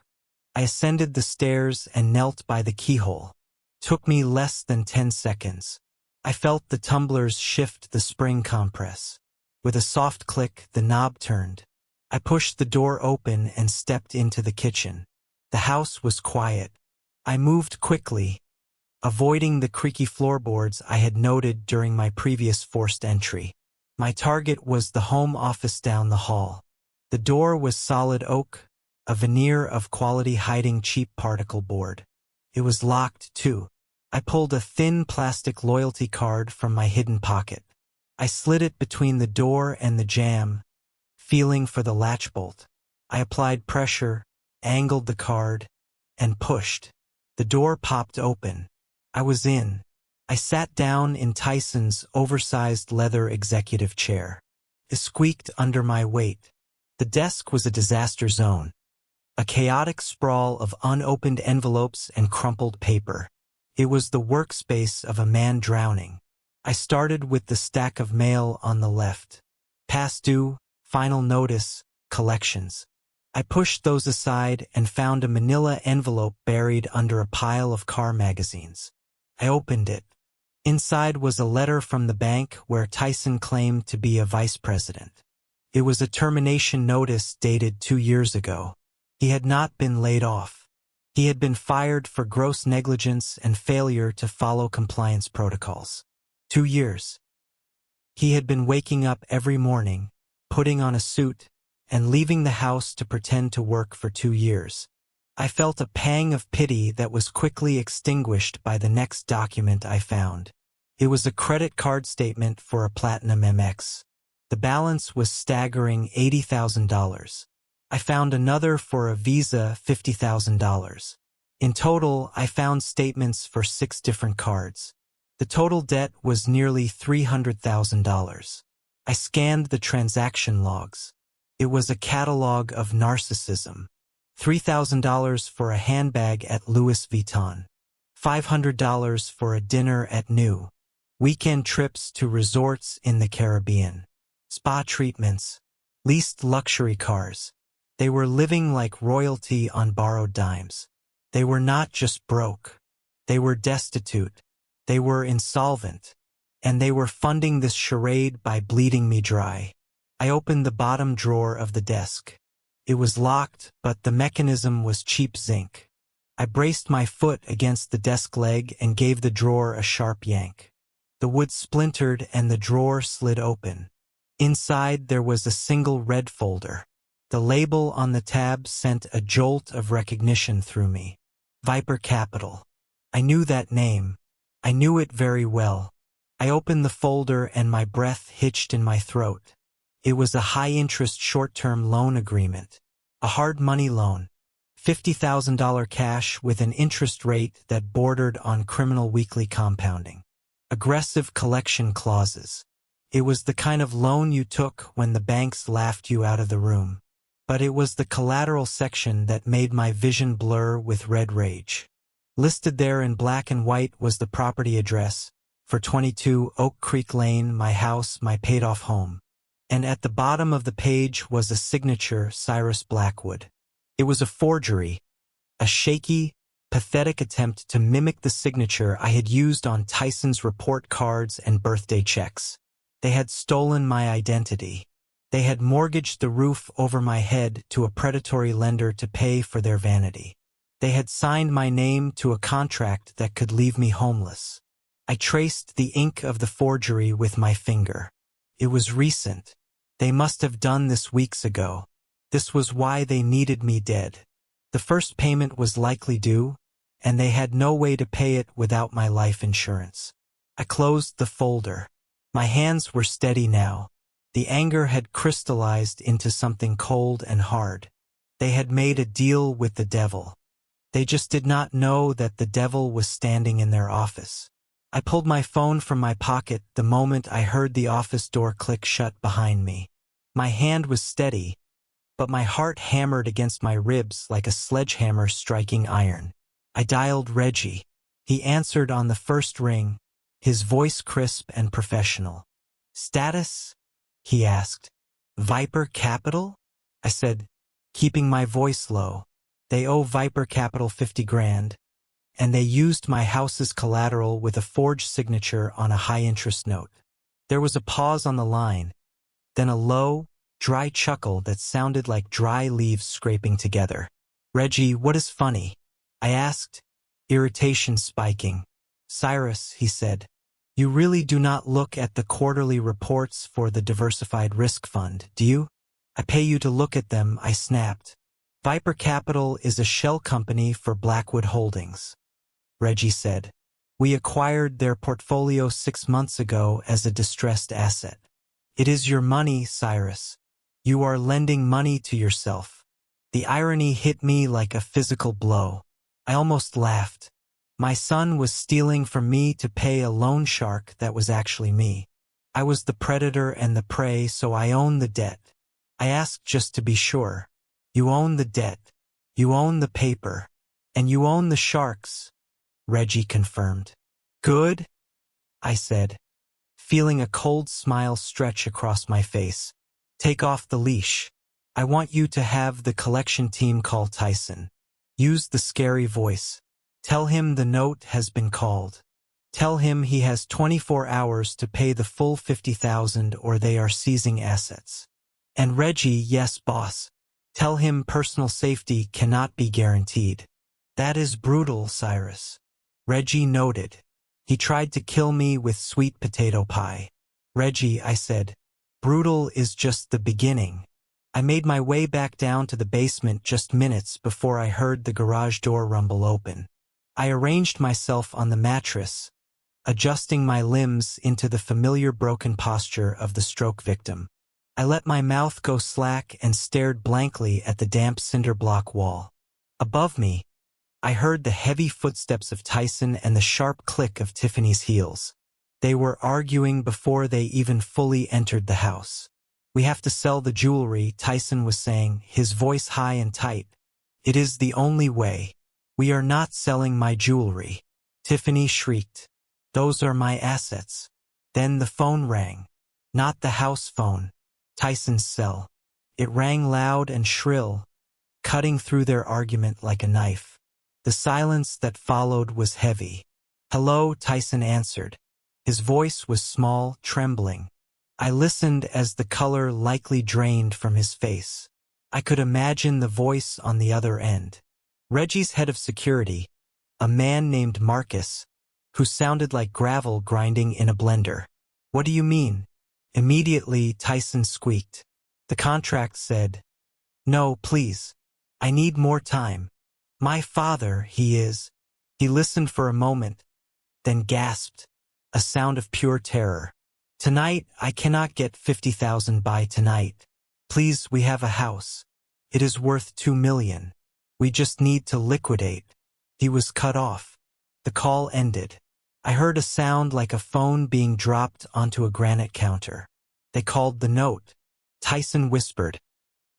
I ascended the stairs and knelt by the keyhole. Took me less than 10 seconds. I felt the tumblers shift the spring compress. With a soft click, the knob turned. I pushed the door open and stepped into the kitchen. The house was quiet. I moved quickly, avoiding the creaky floorboards I had noted during my previous forced entry. My target was the home office down the hall. The door was solid oak, a veneer of quality hiding cheap particle board. It was locked, too. I pulled a thin plastic loyalty card from my hidden pocket. I slid it between the door and the jamb, feeling for the latch bolt. I applied pressure, angled the card, and pushed. The door popped open. I was in. I sat down in Tyson's oversized leather executive chair. It squeaked under my weight. The desk was a disaster zone, a chaotic sprawl of unopened envelopes and crumpled paper. It was the workspace of a man drowning. I started with the stack of mail on the left. Past due, final notice, collections. I pushed those aside and found a manila envelope buried under a pile of car magazines. I opened it. Inside was a letter from the bank where Tyson claimed to be a vice president. It was a termination notice dated 2 years ago. He had not been laid off. He had been fired for gross negligence and failure to follow compliance protocols. 2 years. He had been waking up every morning, putting on a suit, and leaving the house to pretend to work for 2 years. I felt a pang of pity that was quickly extinguished by the next document I found. It was a credit card statement for a Platinum MX. The balance was staggering $80,000. I found another for a Visa $50,000. In total, I found statements for 6 different cards. The total debt was nearly $300,000. I scanned the transaction logs. It was a catalog of narcissism. $3,000 for a handbag at Louis Vuitton. $500 for a dinner at New. Weekend trips to resorts in the Caribbean. Spa treatments. Leased luxury cars. They were living like royalty on borrowed dimes. They were not just broke. They were destitute. They were insolvent. And they were funding this charade by bleeding me dry. I opened the bottom drawer of the desk. It was locked, but the mechanism was cheap zinc. I braced my foot against the desk leg and gave the drawer a sharp yank. The wood splintered and the drawer slid open. Inside there was a single red folder. The label on the tab sent a jolt of recognition through me. Viper Capital. I knew that name. I knew it very well. I opened the folder and my breath hitched in my throat. It was a high-interest short-term loan agreement. A hard money loan. $50,000 cash with an interest rate that bordered on criminal weekly compounding. Aggressive collection clauses. It was the kind of loan you took when the banks laughed you out of the room. But it was the collateral section that made my vision blur with red rage. Listed there in black and white was the property address, for 22 Oak Creek Lane, my house, my paid-off home. And at the bottom of the page was a signature, Cyrus Blackwood. It was a forgery, a shaky, pathetic attempt to mimic the signature I had used on Tyson's report cards and birthday checks. They had stolen my identity. They had mortgaged the roof over my head to a predatory lender to pay for their vanity. They had signed my name to a contract that could leave me homeless. I traced the ink of the forgery with my finger. It was recent. They must have done this weeks ago. This was why they needed me dead. The first payment was likely due, and they had no way to pay it without my life insurance. I closed the folder. My hands were steady now. The anger had crystallized into something cold and hard. They had made a deal with the devil. They just did not know that the devil was standing in their office. I pulled my phone from my pocket the moment I heard the office door click shut behind me. My hand was steady, but my heart hammered against my ribs like a sledgehammer striking iron. I dialed Reggie. He answered on the first ring, his voice crisp and professional. "Status?" he asked. "Viper Capital?" I said, keeping my voice low. "They owe Viper Capital 50 grand, and they used my house's collateral with a forged signature on a high-interest note." There was a pause on the line, then a low, dry chuckle that sounded like dry leaves scraping together. "Reggie, what is funny?" I asked, irritation spiking. "Cyrus," he said, "you really do not look at the quarterly reports for the Diversified Risk Fund, do you?" "I pay you to look at them," I snapped. "Viper Capital is a shell company for Blackwood Holdings," Reggie said. "We acquired their portfolio 6 months ago as a distressed asset. It is your money, Cyrus. You are lending money to yourself." The irony hit me like a physical blow. I almost laughed. My son was stealing from me to pay a loan shark that was actually me. I was the predator and the prey, so I own the debt. I asked just to be sure. "You own the debt, you own the paper, and you own the sharks," Reggie confirmed. "Good," I said, feeling a cold smile stretch across my face. "Take off the leash. I want you to have the collection team call Tyson. Use the scary voice. Tell him the note has been called. Tell him he has 24 hours to pay the full 50,000 or they are seizing assets. And Reggie, yes boss. Tell him personal safety cannot be guaranteed." "That is brutal, Cyrus." Reggie noted. "He tried to kill me with sweet potato pie." "Reggie," I said, "brutal is just the beginning." I made my way back down to the basement just minutes before I heard the garage door rumble open. I arranged myself on the mattress, adjusting my limbs into the familiar broken posture of the stroke victim. I let my mouth go slack and stared blankly at the damp cinder block wall. Above me, I heard the heavy footsteps of Tyson and the sharp click of Tiffany's heels. They were arguing before they even fully entered the house. "We have to sell the jewelry," Tyson was saying, his voice high and tight. "It is the only way." "We are not selling my jewelry," Tiffany shrieked. "Those are my assets." Then the phone rang. Not the house phone. Tyson's cell. It rang loud and shrill, cutting through their argument like a knife. The silence that followed was heavy. "Hello," Tyson answered. His voice was small, trembling. I listened as the color likely drained from his face. I could imagine the voice on the other end. Reggie's head of security, a man named Marcus, who sounded like gravel grinding in a blender. "What do you mean?" Immediately, Tyson squeaked. The contract said, "No, please. I need more time. My father, he is." He listened for a moment, then gasped, a sound of pure terror. "Tonight, I cannot get 50,000 by tonight. Please, we have a house. It is worth 2 million. We just need to liquidate." He was cut off. The call ended. I heard a sound like a phone being dropped onto a granite counter. "They called the note," Tyson whispered.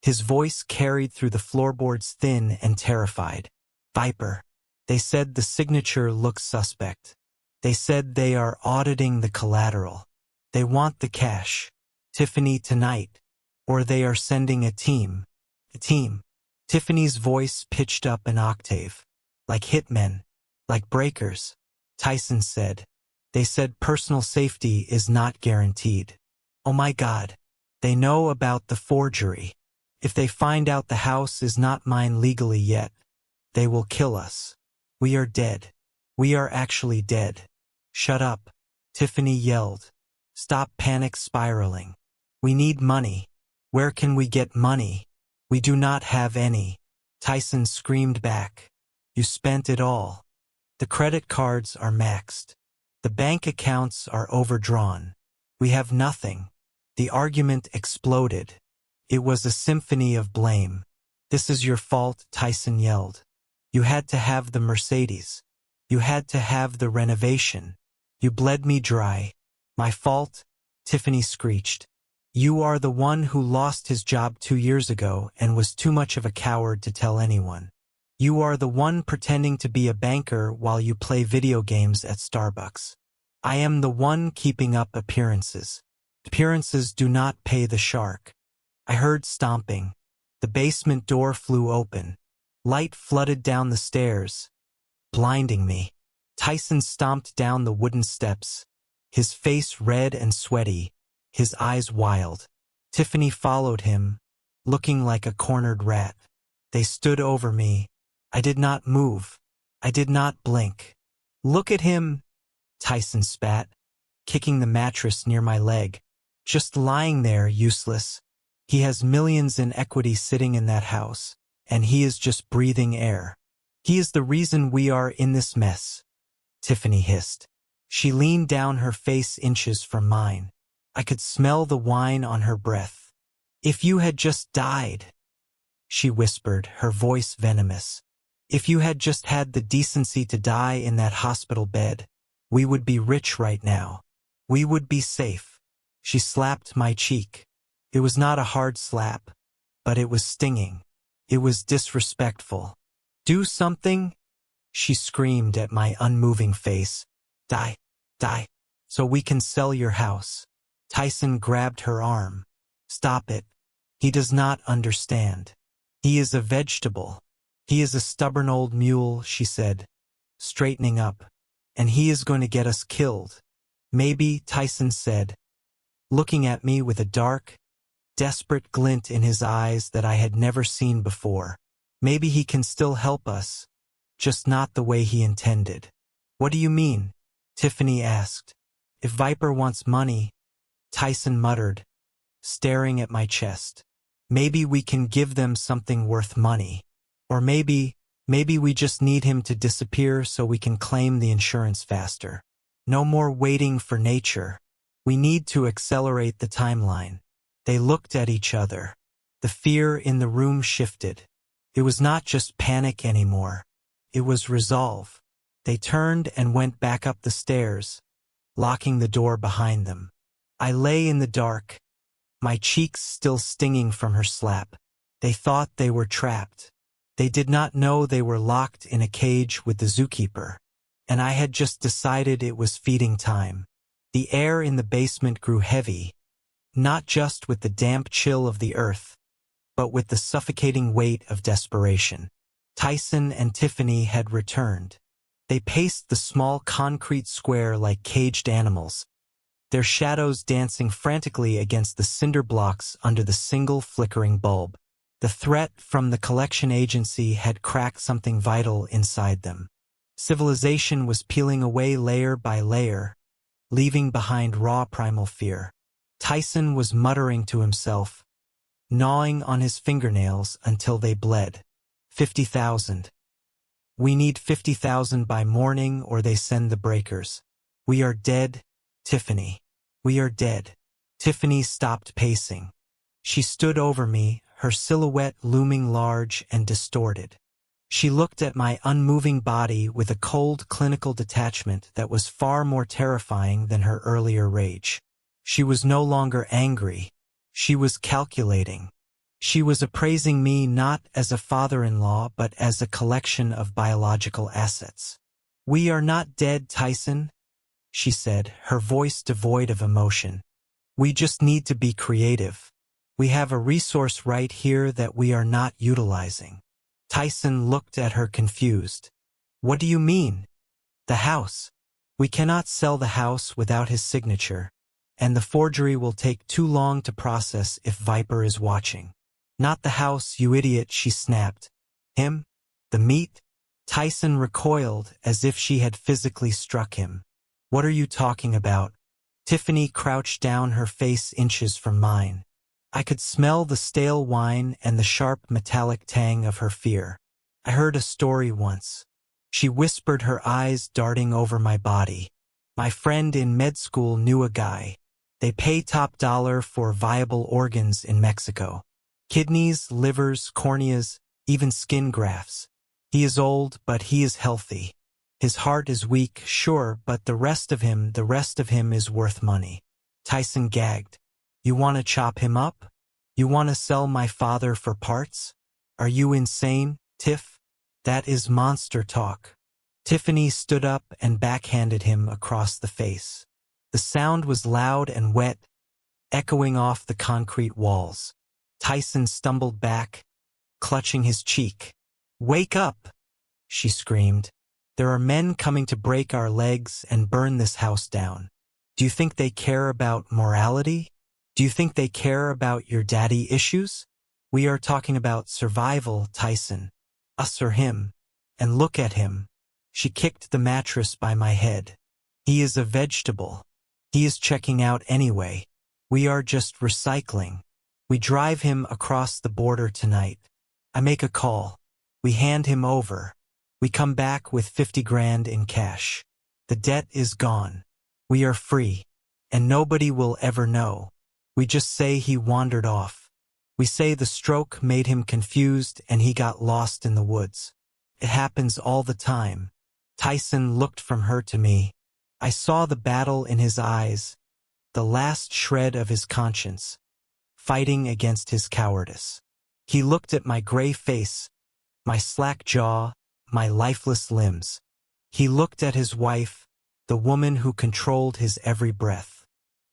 His voice carried through the floorboards, thin and terrified. "Viper. They said the signature looks suspect. They said they are auditing the collateral. They want the cash. Tiffany tonight. Or they are sending a team." "A team." Tiffany's voice pitched up an octave. "Like hitmen. Like breakers." Tyson said. "They said personal safety is not guaranteed." "Oh my God. They know about the forgery. If they find out the house is not mine legally yet, they will kill us. We are dead. We are actually dead." "Shut up," Tiffany yelled. "Stop panic spiraling. We need money. Where can we get money? We do not have any." Tyson screamed back. "You spent it all. The credit cards are maxed. The bank accounts are overdrawn. We have nothing." The argument exploded. It was a symphony of blame. "This is your fault," Tyson yelled. "You had to have the Mercedes. You had to have the renovation. You bled me dry." "My fault?" Tiffany screeched. "You are the one who lost his job 2 years ago and was too much of a coward to tell anyone. You are the one pretending to be a banker while you play video games at Starbucks. I am the one keeping up appearances. Appearances do not pay the shark." I heard stomping. The basement door flew open. Light flooded down the stairs, blinding me. Tyson stomped down the wooden steps, his face red and sweaty, his eyes wild. Tiffany followed him, looking like a cornered rat. They stood over me. I did not move. I did not blink. "Look at him," Tyson spat, kicking the mattress near my leg. "Just lying there, useless. He has millions in equity sitting in that house, and he is just breathing air. He is the reason we are in this mess," Tiffany hissed. She leaned down, her face inches from mine. I could smell the wine on her breath. "If you had just died," she whispered, her voice venomous. "If you had just had the decency to die in that hospital bed, we would be rich right now. We would be safe." She slapped my cheek. It was not a hard slap, but it was stinging. It was disrespectful. "Do something," she screamed at my unmoving face. "Die, die, so we can sell your house." Tyson grabbed her arm. "Stop it. He does not understand. He is a vegetable. He is a stubborn old mule," she said, straightening up. "And he is going to get us killed." "Maybe," Tyson said, looking at me with a dark, desperate glint in his eyes that I had never seen before. "Maybe he can still help us, just not the way he intended." "What do you mean?" Tiffany asked. "If Viper wants money," Tyson muttered, staring at my chest. "Maybe we can give them something worth money. Or maybe we just need him to disappear so we can claim the insurance faster. No more waiting for nature. We need to accelerate the timeline." They looked at each other. The fear in the room shifted. It was not just panic anymore. It was resolve. They turned and went back up the stairs, locking the door behind them. I lay in the dark, my cheeks still stinging from her slap. They thought they were trapped. They did not know they were locked in a cage with the zookeeper. And I had just decided it was feeding time. The air in the basement grew heavy, not just with the damp chill of the earth, but with the suffocating weight of desperation. Tyson and Tiffany had returned. They paced the small concrete square like caged animals, their shadows dancing frantically against the cinder blocks under the single flickering bulb. The threat from the collection agency had cracked something vital inside them. Civilization was peeling away layer by layer, leaving behind raw primal fear. Tyson was muttering to himself, gnawing on his fingernails until they bled. 50,000. We need 50,000 by morning or they send the breakers. We are dead, Tiffany. We are dead. Tiffany stopped pacing. She stood over me, her silhouette looming large and distorted. She looked at my unmoving body with a cold clinical detachment that was far more terrifying than her earlier rage. She was no longer angry. She was calculating. She was appraising me not as a father-in-law but as a collection of biological assets. We are not dead, Tyson, she said, her voice devoid of emotion. We just need to be creative. We have a resource right here that we are not utilizing. Tyson looked at her confused. What do you mean? The house. We cannot sell the house without his signature, and the forgery will take too long to process if Viper is watching. Not the house, you idiot, she snapped. Him? The meat? Tyson recoiled as if she had physically struck him. What are you talking about? Tiffany crouched down, her face inches from mine. I could smell the stale wine and the sharp metallic tang of her fear. I heard a story once. She whispered, her eyes darting over my body. My friend in med school knew a guy. They pay top dollar for viable organs in Mexico. Kidneys, livers, corneas, even skin grafts. He is old, but he is healthy. His heart is weak, sure, but the rest of him is worth money. Tyson gagged. You want to chop him up? You want to sell my father for parts? Are you insane, Tiff? That is monster talk. Tiffany stood up and backhanded him across the face. The sound was loud and wet, echoing off the concrete walls. Tyson stumbled back, clutching his cheek. Wake up, she screamed. There are men coming to break our legs and burn this house down. Do you think they care about morality? Do you think they care about your daddy issues? We are talking about survival, Tyson. Us or him. And look at him. She kicked the mattress by my head. He is a vegetable. He is checking out anyway. We are just recycling. We drive him across the border tonight. I make a call. We hand him over. We come back with 50 grand in cash. The debt is gone. We are free. And nobody will ever know. We just say he wandered off. We say the stroke made him confused and he got lost in the woods. It happens all the time. Tyson looked from her to me. I saw the battle in his eyes, the last shred of his conscience, fighting against his cowardice. He looked at my gray face, my slack jaw, my lifeless limbs. He looked at his wife, the woman who controlled his every breath.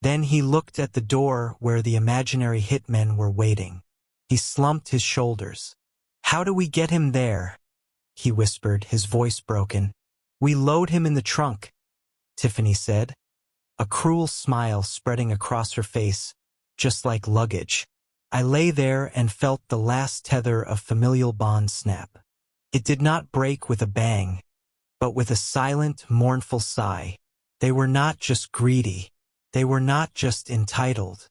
Then he looked at the door where the imaginary hitmen were waiting. He slumped his shoulders. How do we get him there? He whispered, his voice broken. We load him in the trunk, Tiffany said, a cruel smile spreading across her face, just like luggage. I lay there and felt the last tether of familial bond snap. It did not break with a bang, but with a silent, mournful sigh. They were not just greedy. They were not just entitled.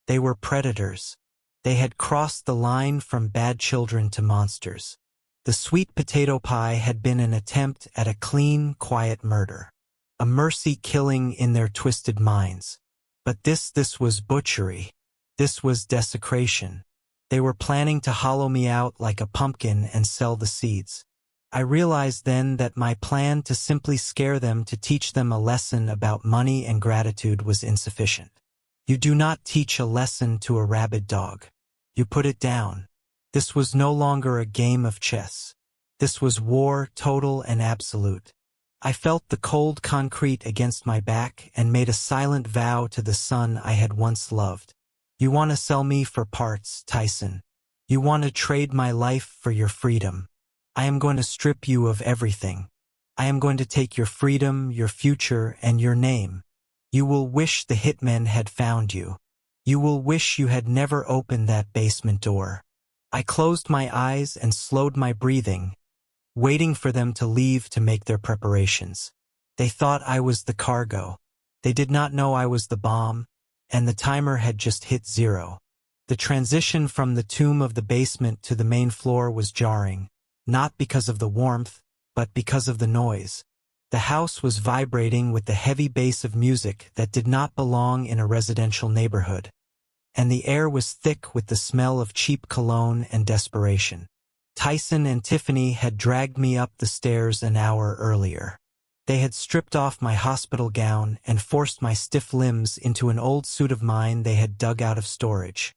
They were predators. They had crossed the line from bad children to monsters. The sweet potato pie had been an attempt at a clean, quiet murder. A mercy killing in their twisted minds. But this was butchery. This was desecration. They were planning to hollow me out like a pumpkin and sell the seeds. I realized then that my plan to simply scare them to teach them a lesson about money and gratitude was insufficient. You do not teach a lesson to a rabid dog. You put it down. This was no longer a game of chess. This was war, total and absolute. I felt the cold concrete against my back and made a silent vow to the son I had once loved. You want to sell me for parts, Tyson. You want to trade my life for your freedom. I am going to strip you of everything. I am going to take your freedom, your future, and your name. You will wish the hitmen had found you. You will wish you had never opened that basement door. I closed my eyes and slowed my breathing, waiting for them to leave to make their preparations. They thought I was the cargo. They did not know I was the bomb, and the timer had just hit 0. The transition from the tomb of the basement to the main floor was jarring, not because of the warmth, but because of the noise. The house was vibrating with the heavy bass of music that did not belong in a residential neighborhood, and the air was thick with the smell of cheap cologne and desperation. Tyson and Tiffany had dragged me up the stairs an hour earlier. They had stripped off my hospital gown and forced my stiff limbs into an old suit of mine they had dug out of storage.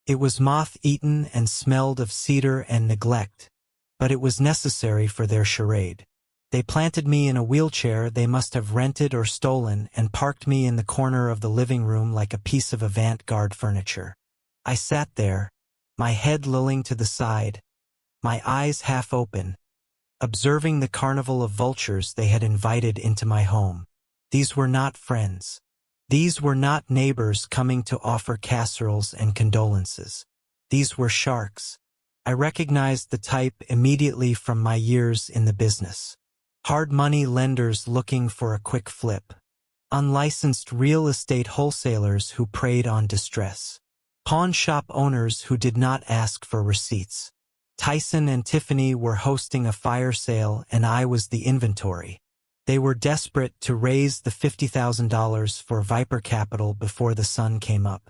It was moth-eaten and smelled of cedar and neglect, but it was necessary for their charade. They planted me in a wheelchair they must have rented or stolen and parked me in the corner of the living room like a piece of avant-garde furniture. I sat there, my head lolling to the side, my eyes half open, observing the carnival of vultures they had invited into my home. These were not friends. These were not neighbors coming to offer casseroles and condolences. These were sharks. I recognized the type immediately from my years in the business. Hard money lenders looking for a quick flip. Unlicensed real estate wholesalers who preyed on distress. Pawn shop owners who did not ask for receipts. Tyson and Tiffany were hosting a fire sale and I was the inventory. They were desperate to raise the $50,000 for Viper Capital before the sun came up.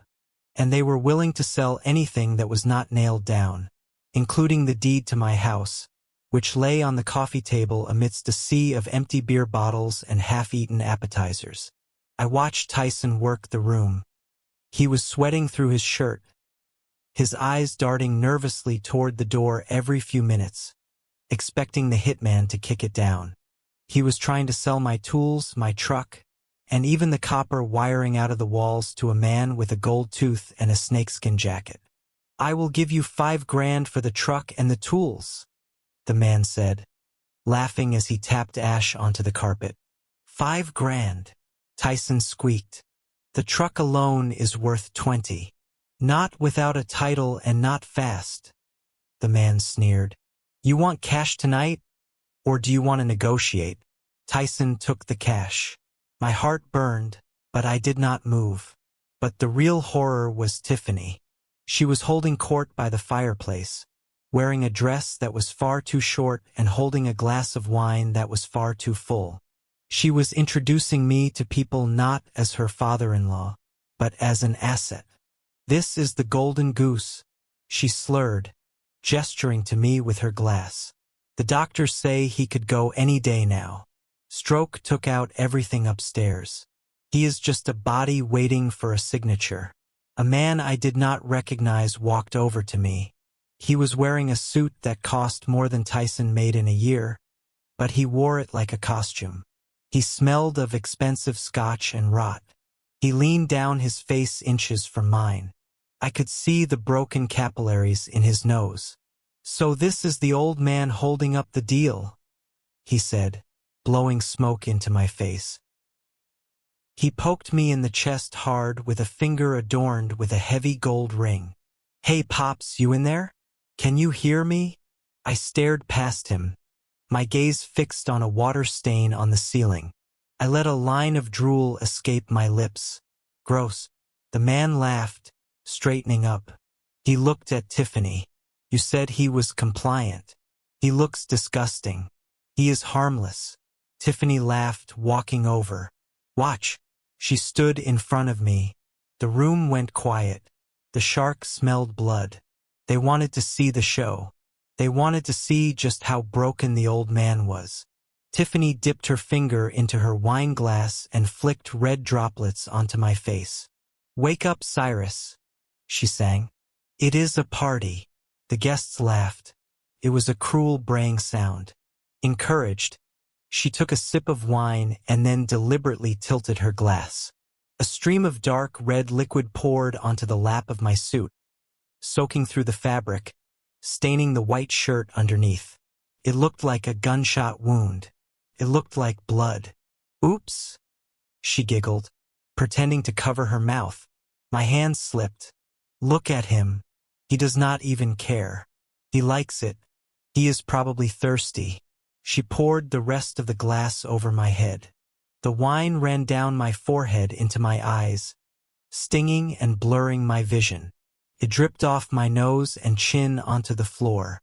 And they were willing to sell anything that was not nailed down, including the deed to my house, which lay on the coffee table amidst a sea of empty beer bottles and half-eaten appetizers. I watched Tyson work the room. He was sweating through his shirt, his eyes darting nervously toward the door every few minutes, expecting the hitman to kick it down. He was trying to sell my tools, my truck, and even the copper wiring out of the walls to a man with a gold tooth and a snakeskin jacket. "I will give you $5,000 for the truck and the tools," the man said, laughing as he tapped ash onto the carpet. $5,000, Tyson squeaked. "The truck alone is worth 20. Not without a title and not fast," the man sneered. "You want cash tonight? Or do you want to negotiate?" Tyson took the cash. My heart burned, but I did not move. But the real horror was Tiffany. She was holding court by the fireplace, wearing a dress that was far too short and holding a glass of wine that was far too full. She was introducing me to people not as her father-in-law, but as an asset. "This is the golden goose," she slurred, gesturing to me with her glass. "The doctors say he could go any day now. Stroke took out everything upstairs. He is just a body waiting for a signature." A man I did not recognize walked over to me. He was wearing a suit that cost more than Tyson made in a year, but he wore it like a costume. He smelled of expensive scotch and rot. He leaned down, his face inches from mine. I could see the broken capillaries in his nose. "So this is the old man holding up the deal," he said, blowing smoke into my face. He poked me in the chest hard with a finger adorned with a heavy gold ring. "Hey Pops, you in there? Can you hear me?" I stared past him, my gaze fixed on a water stain on the ceiling. I let a line of drool escape my lips. "Gross." The man laughed, straightening up. He looked at Tiffany. "You said he was compliant. He looks disgusting. He is harmless." Tiffany laughed, walking over. "Watch." She stood in front of me. The room went quiet. The shark smelled blood. They wanted to see the show. They wanted to see just how broken the old man was. Tiffany dipped her finger into her wine glass and flicked red droplets onto my face. "Wake up, Cyrus," she sang. "It is a party." The guests laughed. It was a cruel braying sound. Encouraged, she took a sip of wine and then deliberately tilted her glass. A stream of dark red liquid poured onto the lap of my suit, soaking through the fabric, staining the white shirt underneath. It looked like a gunshot wound. It looked like blood. Oops, she giggled, pretending to cover her mouth. My hand slipped. Look at him. He does not even care. He likes it. He is probably thirsty. She poured the rest of the glass over my head. The wine ran down my forehead into my eyes, stinging and blurring my vision. It dripped off my nose and chin onto the floor.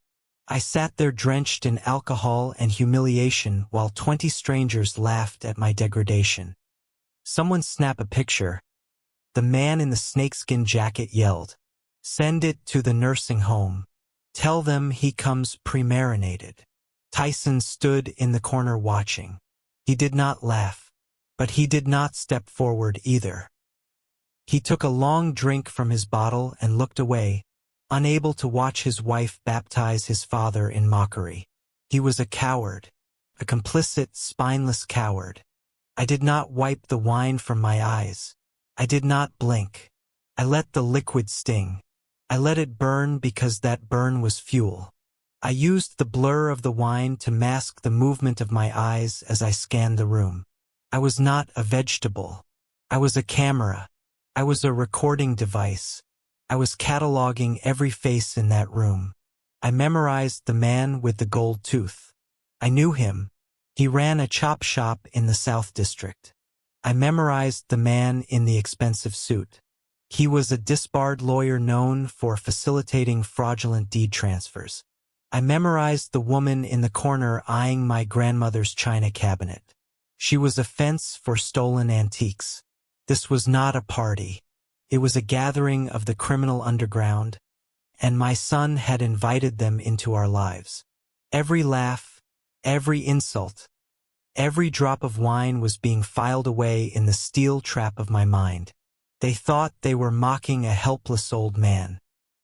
I sat there drenched in alcohol and humiliation while 20 strangers laughed at my degradation. Someone snap a picture. The man in the snakeskin jacket yelled, "Send it to the nursing home. Tell them he comes pre-marinated." Tyson stood in the corner watching. He did not laugh, but he did not step forward either. He took a long drink from his bottle and looked away, unable to watch his wife baptize his father in mockery. He was a coward, a complicit, spineless coward. I did not wipe the wine from my eyes. I did not blink. I let the liquid sting. I let it burn because that burn was fuel. I used the blur of the wine to mask the movement of my eyes as I scanned the room. I was not a vegetable. I was a camera. I was a recording device. I was cataloging every face in that room. I memorized the man with the gold tooth. I knew him. He ran a chop shop in the South District. I memorized the man in the expensive suit. He was a disbarred lawyer known for facilitating fraudulent deed transfers. I memorized the woman in the corner eyeing my grandmother's china cabinet. She was a fence for stolen antiques. This was not a party. It was a gathering of the criminal underground, and my son had invited them into our lives. Every laugh, every insult, every drop of wine was being filed away in the steel trap of my mind. They thought they were mocking a helpless old man.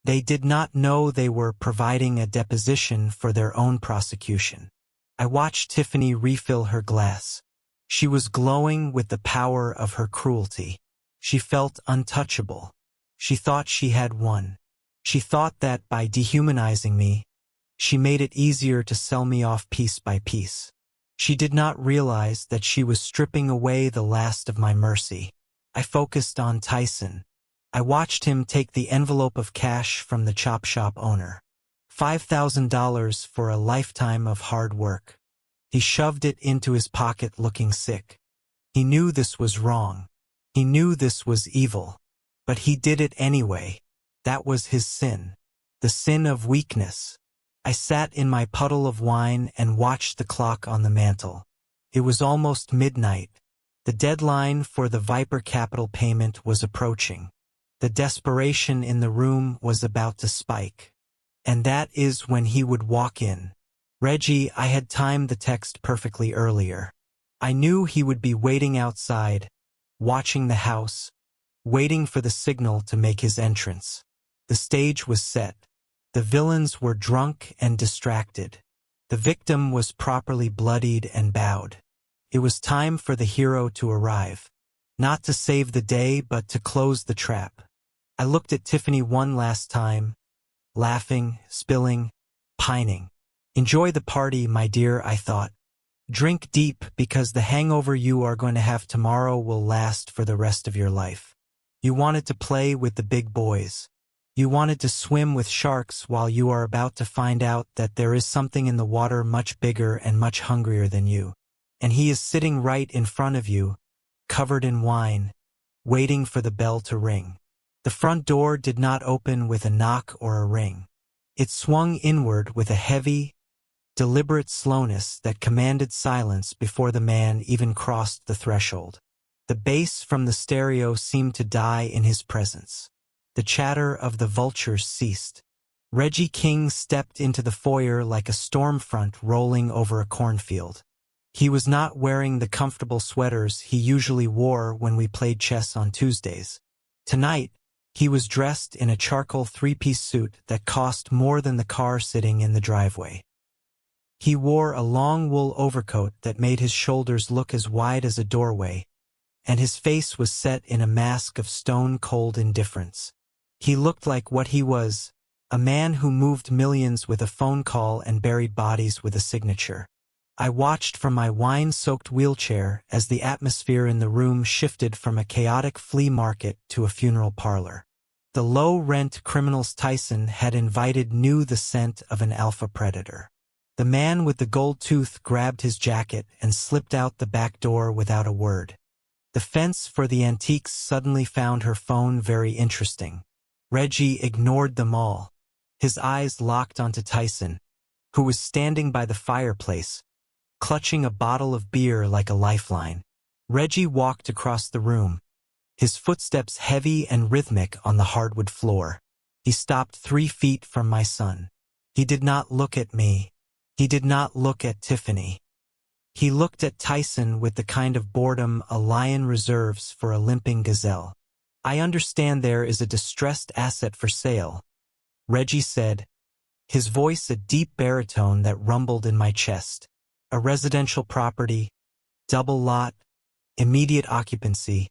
They did not know they were providing a deposition for their own prosecution. I watched Tiffany refill her glass. She was glowing with the power of her cruelty. She felt untouchable. She thought she had won. She thought that by dehumanizing me, she made it easier to sell me off piece by piece. She did not realize that she was stripping away the last of my mercy. I focused on Tyson. I watched him take the envelope of cash from the chop shop owner. $5,000 for a lifetime of hard work. He shoved it into his pocket looking sick. He knew this was wrong. He knew this was evil. But he did it anyway. That was his sin. The sin of weakness. I sat in my puddle of wine and watched the clock on the mantel. It was almost midnight. The deadline for the Viper Capital payment was approaching. The desperation in the room was about to spike. And that is when he would walk in. Reggie, I had timed the text perfectly earlier. I knew he would be waiting outside, watching the house, waiting for the signal to make his entrance. The stage was set. The villains were drunk and distracted. The victim was properly bloodied and bowed. It was time for the hero to arrive. Not to save the day, but to close the trap. I looked at Tiffany one last time, laughing, spilling, pining. Enjoy the party, my dear, I thought. Drink deep because the hangover you are going to have tomorrow will last for the rest of your life. You wanted to play with the big boys. You wanted to swim with sharks while you are about to find out that there is something in the water much bigger and much hungrier than you. And he is sitting right in front of you, covered in wine, waiting for the bell to ring. The front door did not open with a knock or a ring. It swung inward with a heavy, deliberate slowness that commanded silence before the man even crossed the threshold. The bass from the stereo seemed to die in his presence. The chatter of the vultures ceased. Reggie King stepped into the foyer like a storm front rolling over a cornfield. He was not wearing the comfortable sweaters he usually wore when we played chess on Tuesdays. Tonight, he was dressed in a charcoal three-piece suit that cost more than the car sitting in the driveway. He wore a long wool overcoat that made his shoulders look as wide as a doorway, and his face was set in a mask of stone-cold indifference. He looked like what he was, A man who moved millions with a phone call and buried bodies with a signature. I watched from my wine-soaked wheelchair as the atmosphere in the room shifted from a chaotic flea market to a funeral parlor. The low-rent criminals Tyson had invited knew the scent of an alpha predator. The man with the gold tooth grabbed his jacket and slipped out the back door without a word. The fence for the antiques suddenly found her phone very interesting. Reggie ignored them all. His eyes locked onto Tyson, who was standing by the fireplace, clutching a bottle of beer like a lifeline. Reggie walked across the room, his footsteps heavy and rhythmic on the hardwood floor. He stopped 3 feet from my son. He did not look at me. He did not look at Tiffany. He looked at Tyson with the kind of boredom a lion reserves for a limping gazelle. I understand there is a distressed asset for sale, Reggie said, his voice a deep baritone that rumbled in my chest. A residential property, double lot, immediate occupancy,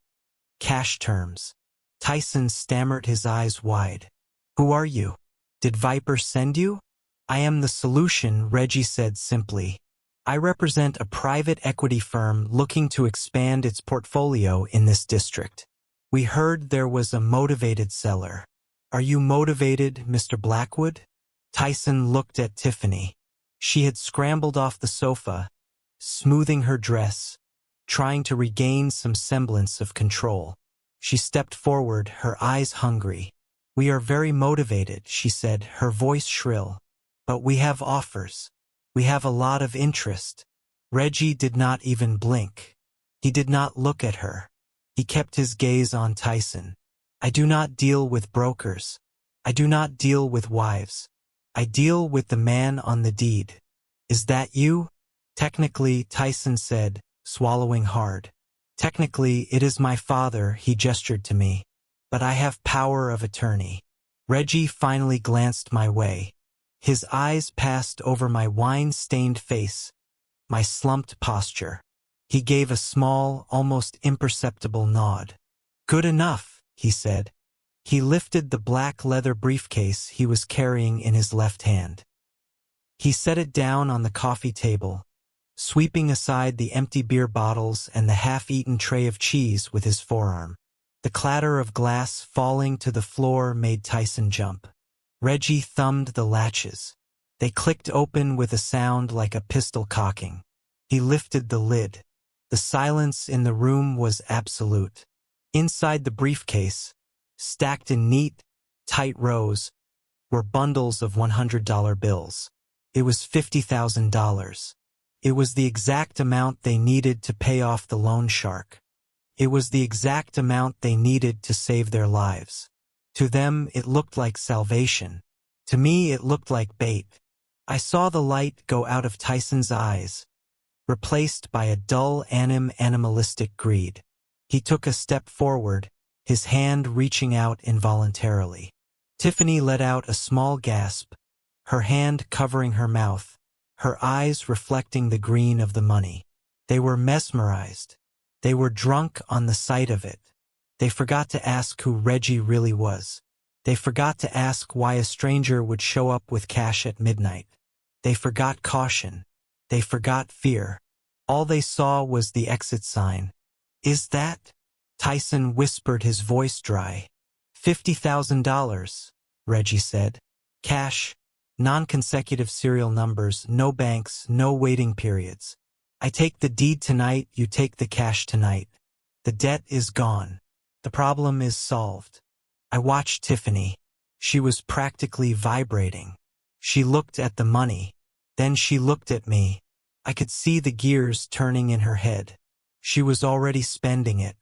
cash terms. Tyson stammered, his eyes wide. Who are you? Did Viper send you? I am the solution, Reggie said simply. I represent a private equity firm looking to expand its portfolio in this district. We heard there was a motivated seller. Are you motivated, Mr. Blackwood? Tyson looked at Tiffany. She had scrambled off the sofa, smoothing her dress, trying to regain some semblance of control. She stepped forward, her eyes hungry. We are very motivated, she said, her voice shrill. But we have offers. We have a lot of interest. Reggie did not even blink. He did not look at her. He kept his gaze on Tyson. I do not deal with brokers. I do not deal with wives. I deal with the man on the deed. Is that you? Technically, Tyson said, swallowing hard. Technically, it is my father, he gestured to me. But I have power of attorney. Reggie finally glanced my way. His eyes passed over my wine-stained face, my slumped posture. He gave a small, almost imperceptible nod. Good enough, he said. He lifted the black leather briefcase he was carrying in his left hand. He set it down on the coffee table, sweeping aside the empty beer bottles and the half-eaten tray of cheese with his forearm. The clatter of glass falling to the floor made Tyson jump. Reggie thumbed the latches. They clicked open with a sound like a pistol cocking. He lifted the lid. The silence in the room was absolute. Inside the briefcase, stacked in neat, tight rows, were bundles of $100 bills. It was $50,000. It was the exact amount they needed to pay off the loan shark. It was the exact amount they needed to save their lives. To them, it looked like salvation. To me, it looked like bait. I saw the light go out of Tyson's eyes, replaced by a dull animalistic greed. He took a step forward, his hand reaching out involuntarily. Tiffany let out a small gasp, her hand covering her mouth, her eyes reflecting the green of the money. They were mesmerized. They were drunk on the sight of it. They forgot to ask who Reggie really was. They forgot to ask why a stranger would show up with cash at midnight. They forgot caution. They forgot fear. All they saw was the exit sign. Is that? Tyson whispered, his voice dry. $50,000, Reggie said. Cash, non-consecutive serial numbers, no banks, no waiting periods. I take the deed tonight, you take the cash tonight. The debt is gone. The problem is solved. I watched Tiffany. She was practically vibrating. She looked at the money. Then she looked at me. I could see the gears turning in her head. She was already spending it.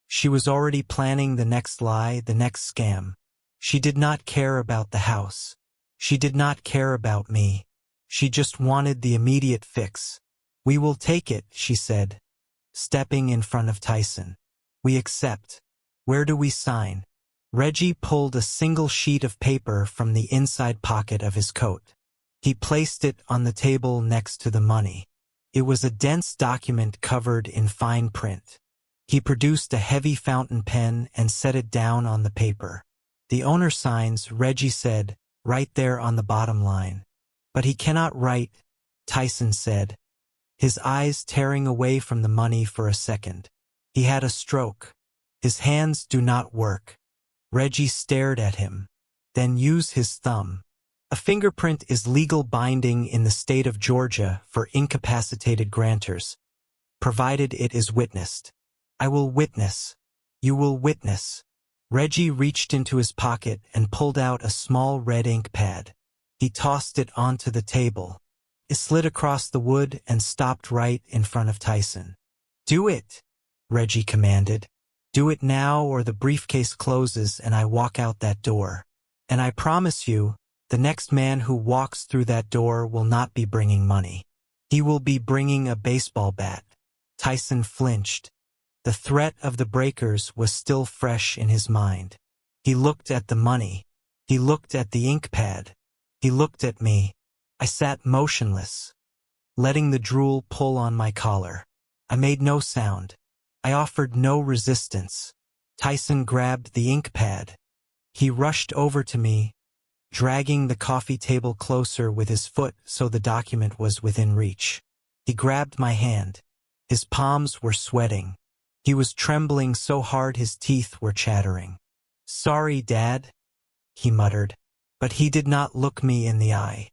She was already planning the next lie, the next scam. She did not care about the house. She did not care about me. She just wanted the immediate fix. We will take it, she said, stepping in front of Tyson. We accept. Where do we sign? Reggie pulled a single sheet of paper from the inside pocket of his coat. He placed it on the table next to the money. It was a dense document covered in fine print. He produced a heavy fountain pen and set it down on the paper. The owner signs, Reggie said, right there on the bottom line. But he cannot write, Tyson said, his eyes tearing away from the money for a second. He had a stroke. His hands do not work. Reggie stared at him. Then use his thumb. A fingerprint is legal binding in the state of Georgia for incapacitated grantors, provided it is witnessed. I will witness. You will witness. Reggie reached into his pocket and pulled out a small red ink pad. He tossed it onto the table. It slid across the wood and stopped right in front of Tyson. Do it, Reggie commanded. Do it now or the briefcase closes and I walk out that door. And I promise you, the next man who walks through that door will not be bringing money. He will be bringing a baseball bat. Tyson flinched. The threat of the breakers was still fresh in his mind. He looked at the money. He looked at the ink pad. He looked at me. I sat motionless, letting the drool pull on my collar. I made no sound. I offered no resistance. Tyson grabbed the ink pad. He rushed over to me, dragging the coffee table closer with his foot so the document was within reach. He grabbed my hand. His palms were sweating. He was trembling so hard his teeth were chattering. Sorry, Dad, he muttered, but he did not look me in the eye.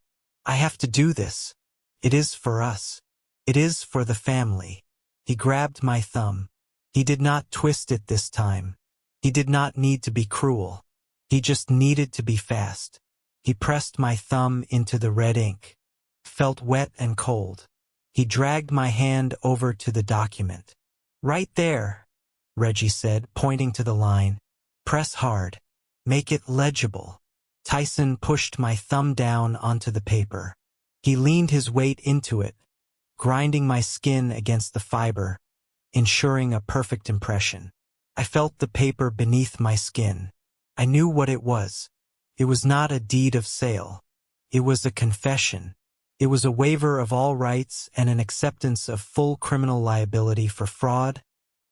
I have to do this. It is for us. It is for the family. He grabbed my thumb. He did not twist it this time. He did not need to be cruel. He just needed to be fast. He pressed my thumb into the red ink. Felt wet and cold. He dragged my hand over to the document. Right there, Reggie said, pointing to the line. Press hard. Make it legible. Tyson pushed my thumb down onto the paper. He leaned his weight into it, grinding my skin against the fiber, ensuring a perfect impression. I felt the paper beneath my skin. I knew what it was. It was not a deed of sale. It was a confession. It was a waiver of all rights and an acceptance of full criminal liability for fraud,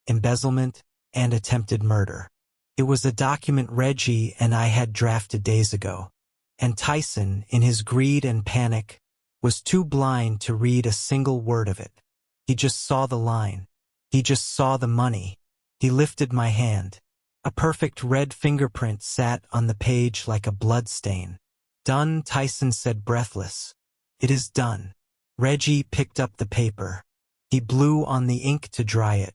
embezzlement, and attempted murder. It was a document Reggie and I had drafted days ago. And Tyson, in his greed and panic, was too blind to read a single word of it. He just saw the line. He just saw the money. He lifted my hand. A perfect red fingerprint sat on the page like a blood stain. Done, Tyson said, breathless. It is done. Reggie picked up the paper. He blew on the ink to dry it.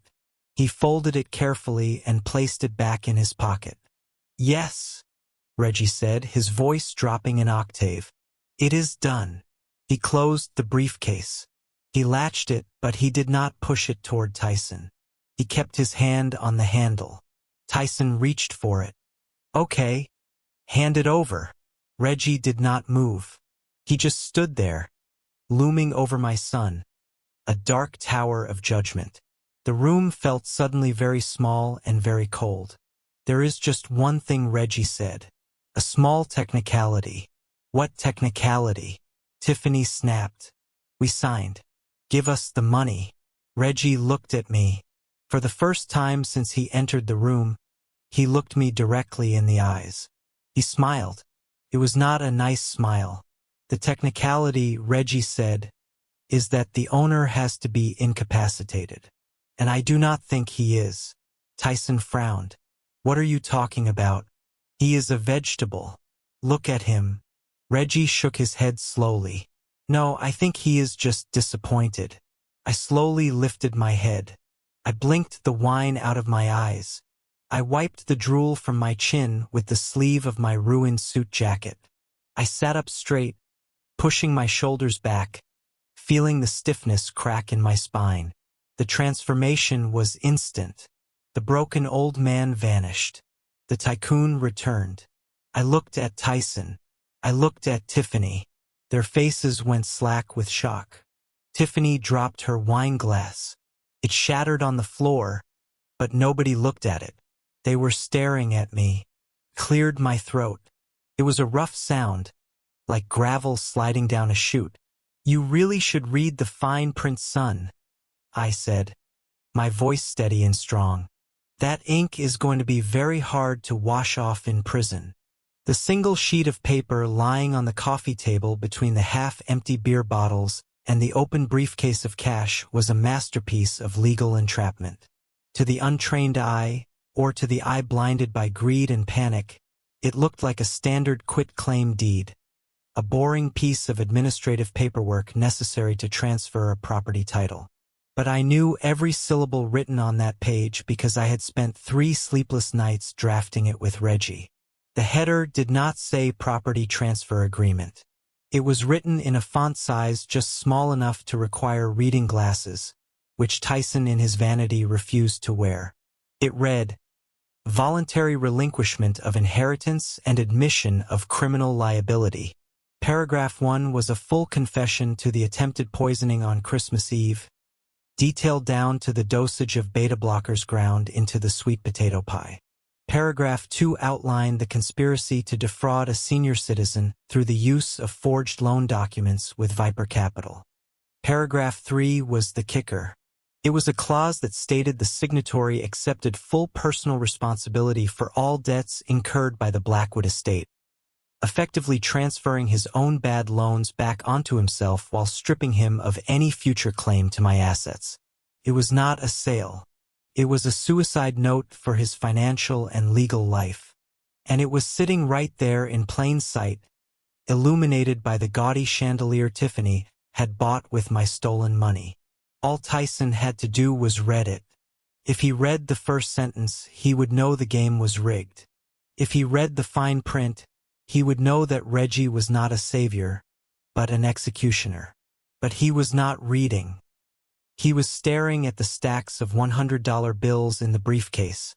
He folded it carefully and placed it back in his pocket. Yes, Reggie said, his voice dropping an octave. It is done. He closed the briefcase. He latched it, but he did not push it toward Tyson. He kept his hand on the handle. Tyson reached for it. Okay. Hand it over. Reggie did not move. He just stood there, looming over my son, a dark tower of judgment. The room felt suddenly very small and very cold. There is just one thing, Reggie said. A small technicality. What technicality? Tiffany snapped. We signed. Give us the money. Reggie looked at me. For the first time since he entered the room, he looked me directly in the eyes. He smiled. It was not a nice smile. The technicality, Reggie said, is that the owner has to be incapacitated. And I do not think he is. Tyson frowned. What are you talking about? He is a vegetable. Look at him. Reggie shook his head slowly. No, I think he is just disappointed. I slowly lifted my head. I blinked the wine out of my eyes. I wiped the drool from my chin with the sleeve of my ruined suit jacket. I sat up straight, pushing my shoulders back, feeling the stiffness crack in my spine. The transformation was instant. The broken old man vanished. The tycoon returned. I looked at Tyson. I looked at Tiffany. Their faces went slack with shock. Tiffany dropped her wine glass. It shattered on the floor, but nobody looked at it. They were staring at me. Cleared my throat. It was a rough sound, like gravel sliding down a chute. You really should read the fine print, son, I said, my voice steady and strong. That ink is going to be very hard to wash off in prison. The single sheet of paper lying on the coffee table between the half-empty beer bottles and the open briefcase of cash was a masterpiece of legal entrapment. To the untrained eye, or to the eye blinded by greed and panic, it looked like a standard quit-claim deed, a boring piece of administrative paperwork necessary to transfer a property title. But I knew every syllable written on that page because I had spent 3 sleepless nights drafting it with Reggie. The header did not say property transfer agreement. It was written in a font size just small enough to require reading glasses, which Tyson in his vanity refused to wear. It read, "Voluntary relinquishment of inheritance and admission of criminal liability." Paragraph 1 was a full confession to the attempted poisoning on Christmas Eve, detailed down to the dosage of beta blockers ground into the sweet potato pie. Paragraph 2 outlined the conspiracy to defraud a senior citizen through the use of forged loan documents with Viper Capital. Paragraph 3 was the kicker. It was a clause that stated the signatory accepted full personal responsibility for all debts incurred by the Blackwood estate, effectively transferring his own bad loans back onto himself while stripping him of any future claim to my assets. It was not a sale. It was a suicide note for his financial and legal life. And it was sitting right there in plain sight, illuminated by the gaudy chandelier Tiffany had bought with my stolen money. All Tyson had to do was read it. If he read the first sentence, he would know the game was rigged. If he read the fine print, he would know that Reggie was not a savior, but an executioner. But he was not reading. He was staring at the stacks of $100 bills in the briefcase.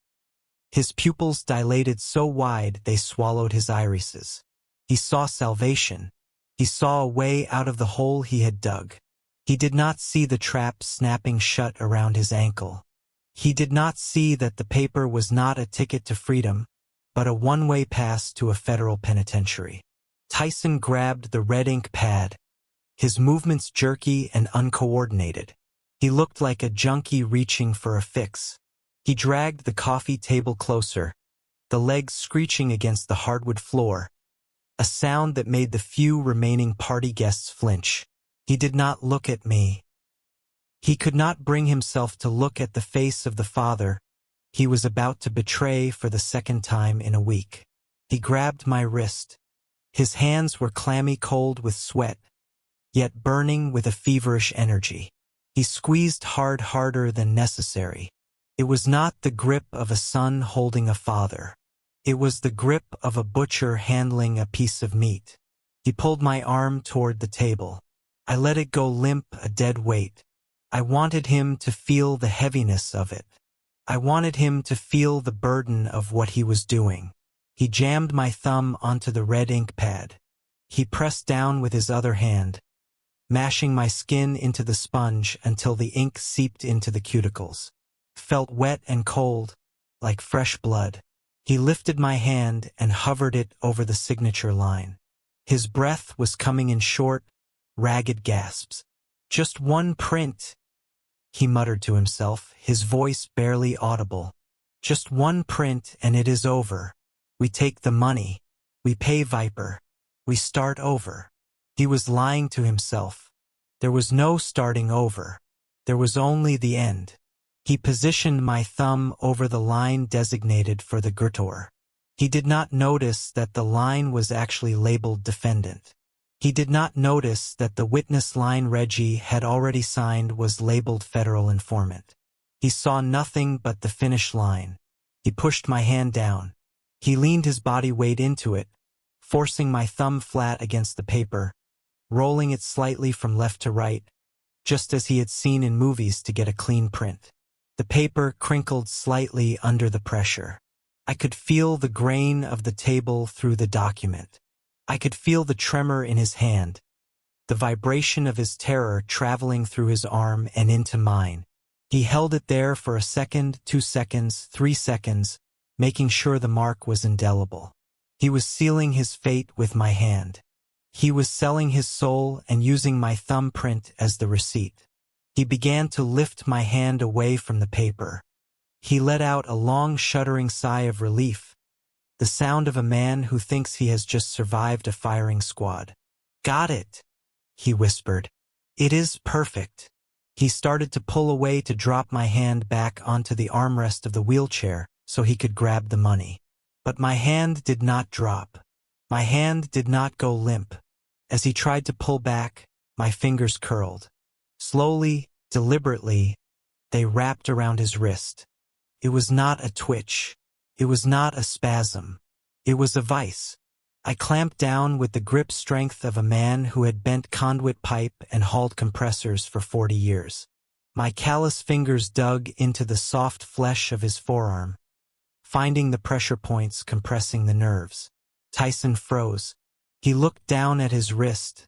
His pupils dilated so wide they swallowed his irises. He saw salvation. He saw a way out of the hole he had dug. He did not see the trap snapping shut around his ankle. He did not see that the paper was not a ticket to freedom, but a one-way pass to a federal penitentiary. Tyson grabbed the red ink pad, his movements jerky and uncoordinated. He looked like a junkie reaching for a fix. He dragged the coffee table closer, the legs screeching against the hardwood floor, a sound that made the few remaining party guests flinch. He did not look at me. He could not bring himself to look at the face of the father he was about to betray for the second time in a week. He grabbed my wrist. His hands were clammy cold with sweat, yet burning with a feverish energy. He squeezed harder than necessary. It was not the grip of a son holding a father. It was the grip of a butcher handling a piece of meat. He pulled my arm toward the table. I let it go limp, a dead weight. I wanted him to feel the heaviness of it. I wanted him to feel the burden of what he was doing. He jammed my thumb onto the red ink pad. He pressed down with his other hand, mashing my skin into the sponge until the ink seeped into the cuticles. Felt wet and cold, like fresh blood. He lifted my hand and hovered it over the signature line. His breath was coming in short, ragged gasps. "Just one print," he muttered to himself, his voice barely audible. "Just one print and it is over. We take the money. We pay Viper. We start over." He was lying to himself. There was no starting over. There was only the end. He positioned my thumb over the line designated for the gurtor. He did not notice that the line was actually labeled defendant. He did not notice that the witness line Reggie had already signed was labeled federal informant. He saw nothing but the finish line. He pushed my hand down. He leaned his body weight into it, forcing my thumb flat against the paper, rolling it slightly from left to right, just as he had seen in movies to get a clean print. The paper crinkled slightly under the pressure. I could feel the grain of the table through the document. I could feel the tremor in his hand, the vibration of his terror traveling through his arm and into mine. He held it there for a second, 2 seconds, 3 seconds, making sure the mark was indelible. He was sealing his fate with my hand. He was selling his soul and using my thumbprint as the receipt. He began to lift my hand away from the paper. He let out a long, shuddering sigh of relief, the the sound of a man who thinks he has just survived a firing squad. "Got it," he whispered. "It is perfect." He started to pull away to drop my hand back onto the armrest of the wheelchair so he could grab the money. But my hand did not drop. My hand did not go limp. As he tried to pull back, my fingers curled. Slowly, deliberately, they wrapped around his wrist. It was not a twitch. It was not a spasm. It was a vice. I clamped down with the grip strength of a man who had bent conduit pipe and hauled compressors for 40 years. My callous fingers dug into the soft flesh of his forearm, finding the pressure points compressing the nerves. Tyson froze. He looked down at his wrist,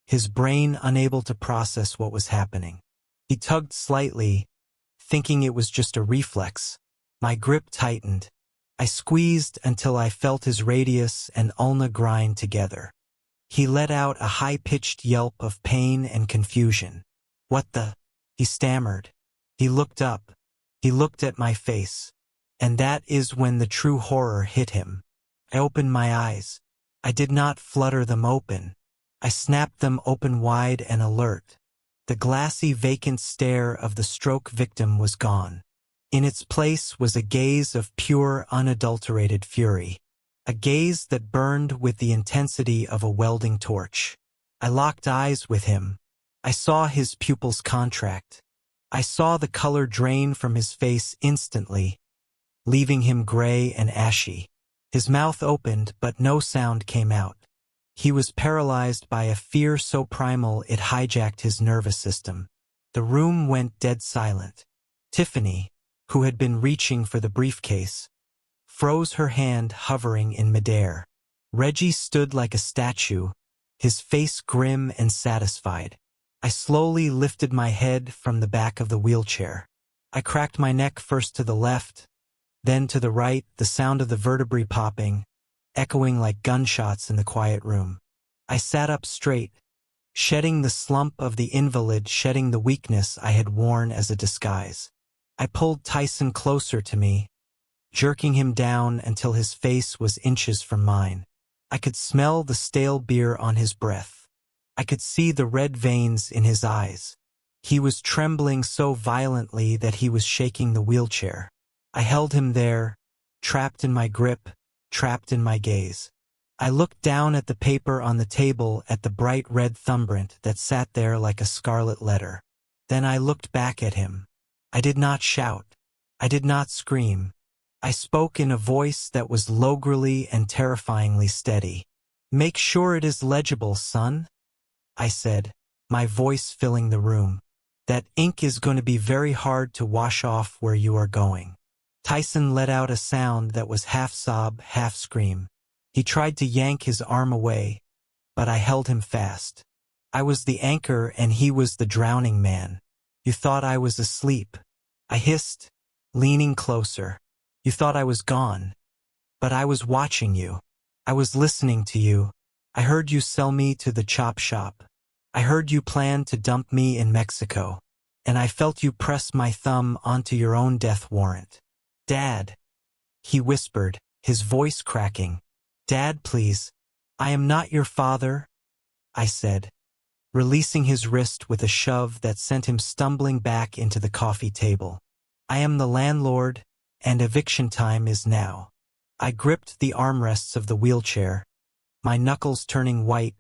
his brain unable to process what was happening. He tugged slightly, thinking it was just a reflex. My grip tightened. I squeezed until I felt his radius and ulna grind together. He let out a high-pitched yelp of pain and confusion. "What the?" he stammered. He looked up. He looked at my face. And that is when the true horror hit him. I opened my eyes. I did not flutter them open. I snapped them open wide and alert. The glassy, vacant stare of the stroke victim was gone. In its place was a gaze of pure, unadulterated fury. A gaze that burned with the intensity of a welding torch. I locked eyes with him. I saw his pupils contract. I saw the color drain from his face instantly, leaving him gray and ashy. His mouth opened, but no sound came out. He was paralyzed by a fear so primal it hijacked his nervous system. The room went dead silent. Tiffany, who had been reaching for the briefcase, froze, her hand hovering in midair. Reggie stood like a statue, his face grim and satisfied. I slowly lifted my head from the back of the wheelchair. I cracked my neck first to the left, then to the right, the sound of the vertebrae popping, echoing like gunshots in the quiet room. I sat up straight, shedding the slump of the invalid, shedding the weakness I had worn as a disguise. I pulled Tyson closer to me, jerking him down until his face was inches from mine. I could smell the stale beer on his breath. I could see the red veins in his eyes. He was trembling so violently that he was shaking the wheelchair. I held him there, trapped in my grip, trapped in my gaze. I looked down at the paper on the table, at the bright red thumbprint that sat there like a scarlet letter. Then I looked back at him. I did not shout. I did not scream. I spoke in a voice that was logrally and terrifyingly steady. "Make sure it is legible, son," I said, my voice filling the room. "That ink is going to be very hard to wash off where you are going." Tyson let out a sound that was half sob, half scream. He tried to yank his arm away, but I held him fast. I was the anchor and he was the drowning man. "You thought I was asleep," I hissed, leaning closer. "You thought I was gone. But I was watching you. I was listening to you. I heard you sell me to the chop shop. I heard you plan to dump me in Mexico. And I felt you press my thumb onto your own death warrant. Dad," he whispered, his voice cracking. "Dad, please. I am not your father," I said, releasing his wrist with a shove that sent him stumbling back into the coffee table. "I am the landlord, and eviction time is now." I gripped the armrests of the wheelchair, my knuckles turning white,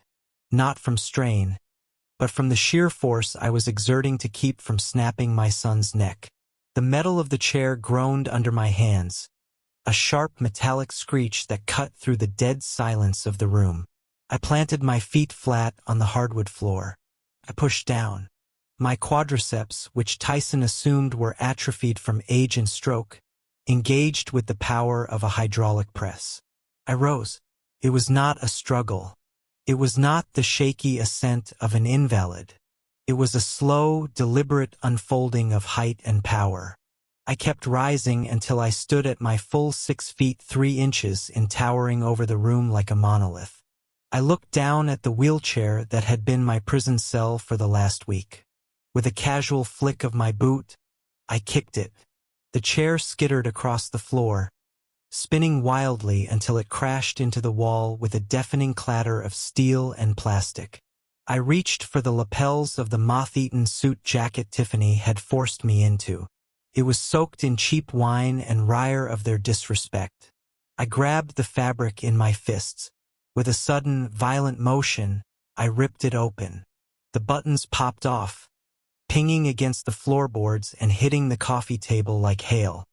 not from strain, but from the sheer force I was exerting to keep from snapping my son's neck. The metal of the chair groaned under my hands, a sharp metallic screech that cut through the dead silence of the room. I planted my feet flat on the hardwood floor. I pushed down. My quadriceps, which Tyson assumed were atrophied from age and stroke, engaged with the power of a hydraulic press. I rose. It was not a struggle. It was not the shaky ascent of an invalid. It was a slow, deliberate unfolding of height and power. I kept rising until I stood at my full 6 feet 3 inches in towering over the room like a monolith. I looked down at the wheelchair that had been my prison cell for the last week. With a casual flick of my boot, I kicked it. The chair skittered across the floor, spinning wildly until it crashed into the wall with a deafening clatter of steel and plastic. I reached for the lapels of the moth-eaten suit jacket Tiffany had forced me into. It was soaked in cheap wine and mire of their disrespect. I grabbed the fabric in my fists. With a sudden, violent motion, I ripped it open. The buttons popped off, pinging against the floorboards and hitting the coffee table like hail.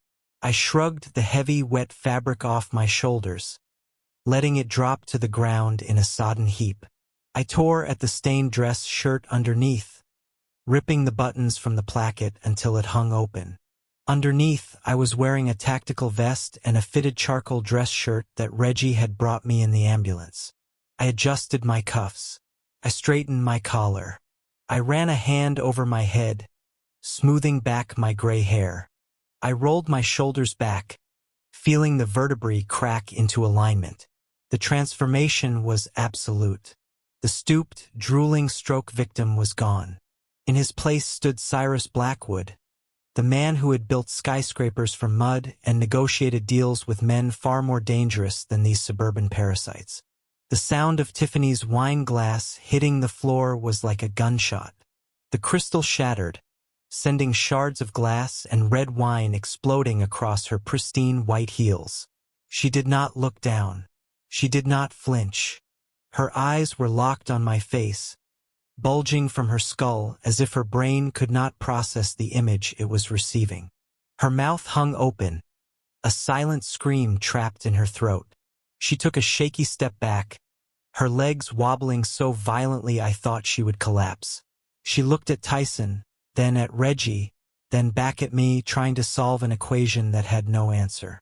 I shrugged the heavy, wet fabric off my shoulders, letting it drop to the ground in a sodden heap. I tore at the stained dress shirt underneath, ripping the buttons from the placket until it hung open. Underneath, I was wearing a tactical vest and a fitted charcoal dress shirt that Reggie had brought me in the ambulance. I adjusted my cuffs. I straightened my collar. I ran a hand over my head, smoothing back my gray hair. I rolled my shoulders back, feeling the vertebrae crack into alignment. The transformation was absolute. The stooped, drooling stroke victim was gone. In his place stood Cyrus Blackwood, the man who had built skyscrapers from mud and negotiated deals with men far more dangerous than these suburban parasites. The sound of Tiffany's wine glass hitting the floor was like a gunshot. The crystal shattered, sending shards of glass and red wine exploding across her pristine white heels. She did not look down. She did not flinch. Her eyes were locked on my face, bulging from her skull as if her brain could not process the image it was receiving. Her mouth hung open, a silent scream trapped in her throat. She took a shaky step back, her legs wobbling so violently I thought she would collapse. She looked at Tyson, then at Reggie, then back at me, trying to solve an equation that had no answer.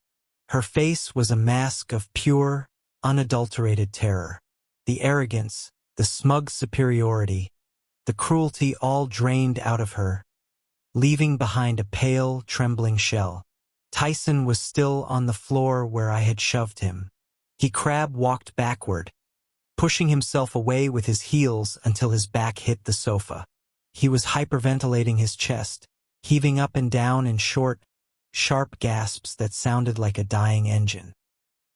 Her face was a mask of pure, unadulterated terror. The arrogance, the smug superiority, the cruelty all drained out of her, leaving behind a pale, trembling shell. Tyson was still on the floor where I had shoved him. He crab-walked backward, pushing himself away with his heels until his back hit the sofa. He was hyperventilating his chest, heaving up and down in short, sharp gasps that sounded like a dying engine.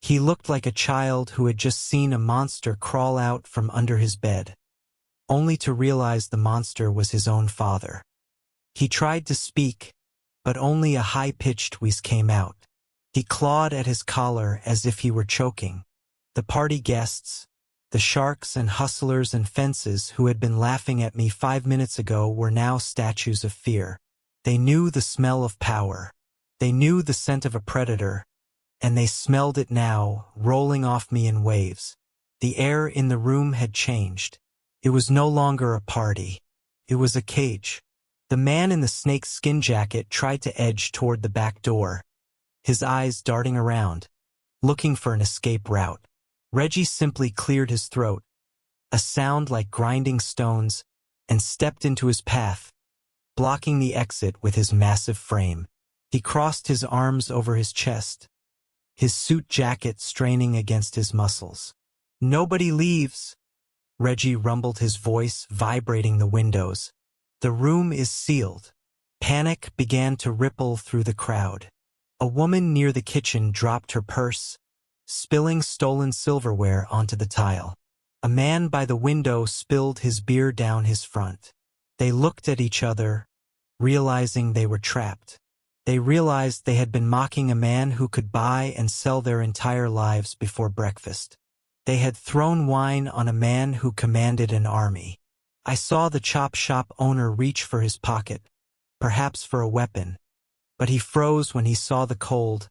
He looked like a child who had just seen a monster crawl out from under his bed, only to realize the monster was his own father. He tried to speak, but only a high-pitched wheeze came out. He clawed at his collar as if he were choking. The party guests, the sharks and hustlers and fences who had been laughing at me 5 minutes ago were now statues of fear. They knew the smell of power. They knew the scent of a predator, and they smelled it now, rolling off me in waves. The air in the room had changed. It was no longer a party. It was a cage. The man in the snake skin jacket tried to edge toward the back door, his eyes darting around, looking for an escape route. Reggie simply cleared his throat, a sound like grinding stones, and stepped into his path, blocking the exit with his massive frame. He crossed his arms over his chest, his suit jacket straining against his muscles. "Nobody leaves," Reggie rumbled, his voice vibrating the windows. "The room is sealed." Panic began to ripple through the crowd. A woman near the kitchen dropped her purse, spilling stolen silverware onto the tile. A man by the window spilled his beer down his front. They looked at each other, realizing they were trapped. They realized they had been mocking a man who could buy and sell their entire lives before breakfast. They had thrown wine on a man who commanded an army. I saw the chop shop owner reach for his pocket, perhaps for a weapon, but he froze when he saw the cold,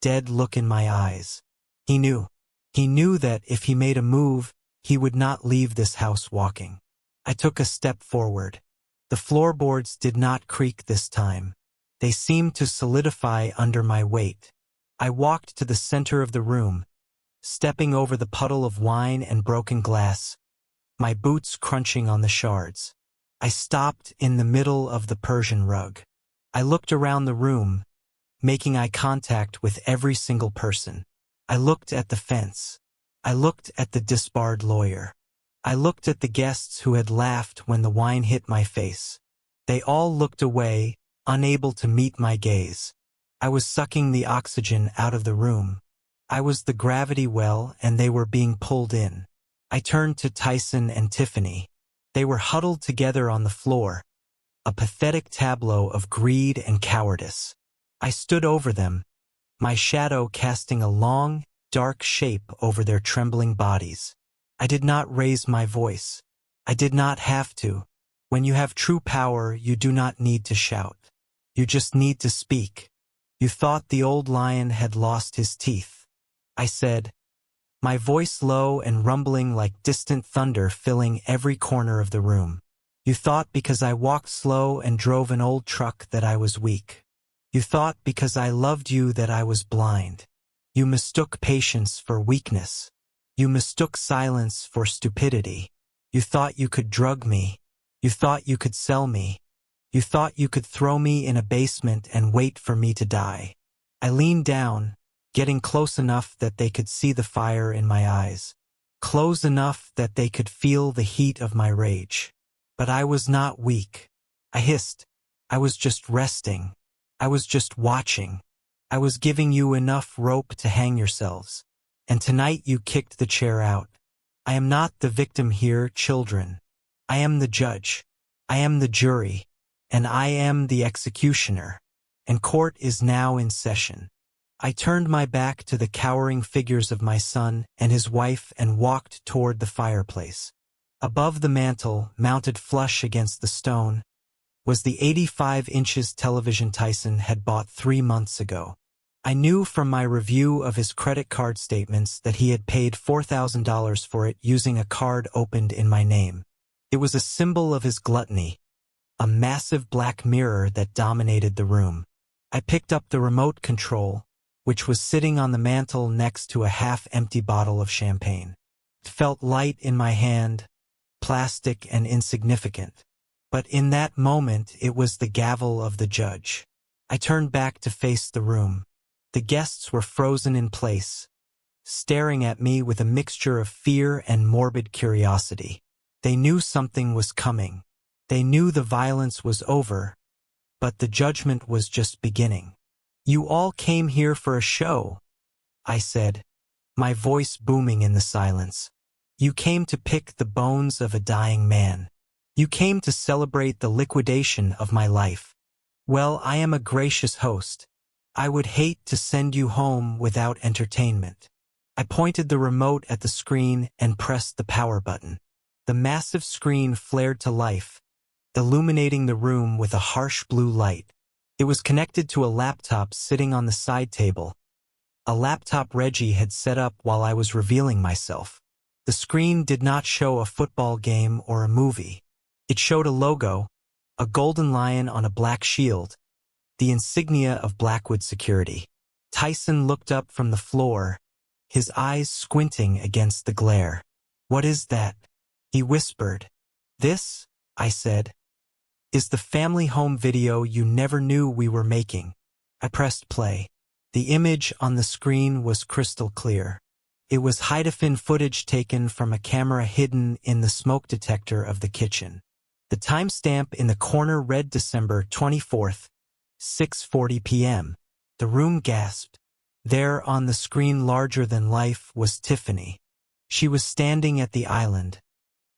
dead look in my eyes. He knew. He knew that if he made a move, he would not leave this house walking. I took a step forward. The floorboards did not creak this time. They seemed to solidify under my weight. I walked to the center of the room, stepping over the puddle of wine and broken glass, my boots crunching on the shards. I stopped in the middle of the Persian rug. I looked around the room, making eye contact with every single person. I looked at the fence. I looked at the disbarred lawyer. I looked at the guests who had laughed when the wine hit my face. They all looked away, unable to meet my gaze. I was sucking the oxygen out of the room, I was the gravity well and they were being pulled in. I turned to Tyson and Tiffany. They were huddled together on the floor, a pathetic tableau of greed and cowardice. I stood over them, my shadow casting a long, dark shape over their trembling bodies. I did not raise my voice. I did not have to. When you have true power, you do not need to shout. You just need to speak. You thought the old lion had lost his teeth. I said, my voice low and rumbling like distant thunder filling every corner of the room. You thought because I walked slow and drove an old truck that I was weak. You thought because I loved you that I was blind. You mistook patience for weakness. You mistook silence for stupidity. You thought you could drug me. You thought you could sell me. You thought you could throw me in a basement and wait for me to die. I leaned down, getting close enough that they could see the fire in my eyes, close enough that they could feel the heat of my rage. But I was not weak. I hissed. I was just resting. I was just watching. I was giving you enough rope to hang yourselves. And tonight you kicked the chair out. I am not the victim here, children. I am the judge. I am the jury. And I am the executioner. And court is now in session. I turned my back to the cowering figures of my son and his wife and walked toward the fireplace. Above the mantel, mounted flush against the stone, was the 85 inches television Tyson had bought 3 months ago. I knew from my review of his credit card statements that he had paid $4,000 for it using a card opened in my name. It was a symbol of his gluttony, a massive black mirror that dominated the room. I picked up the remote control, which was sitting on the mantel next to a half-empty bottle of champagne. It felt light in my hand, plastic and insignificant. But in that moment, it was the gavel of the judge. I turned back to face the room. The guests were frozen in place, staring at me with a mixture of fear and morbid curiosity. They knew something was coming. They knew the violence was over, but the judgment was just beginning. You all came here for a show, I said, my voice booming in the silence. You came to pick the bones of a dying man. You came to celebrate the liquidation of my life. Well, I am a gracious host. I would hate to send you home without entertainment. I pointed the remote at the screen and pressed the power button. The massive screen flared to life, illuminating the room with a harsh blue light. It was connected to a laptop sitting on the side table, a laptop Reggie had set up while I was revealing myself. The screen did not show a football game or a movie. It showed a logo, a golden lion on a black shield, the insignia of Blackwood Security. Tyson looked up from the floor, his eyes squinting against the glare. What is that? He whispered. This, I said, is the family home video you never knew we were making. I pressed play. The image on the screen was crystal clear. It was high-definition footage taken from a camera hidden in the smoke detector of the kitchen. The timestamp in the corner read December 24th, 6:40 p.m. The room gasped. There on the screen larger than life was Tiffany. She was standing at the island,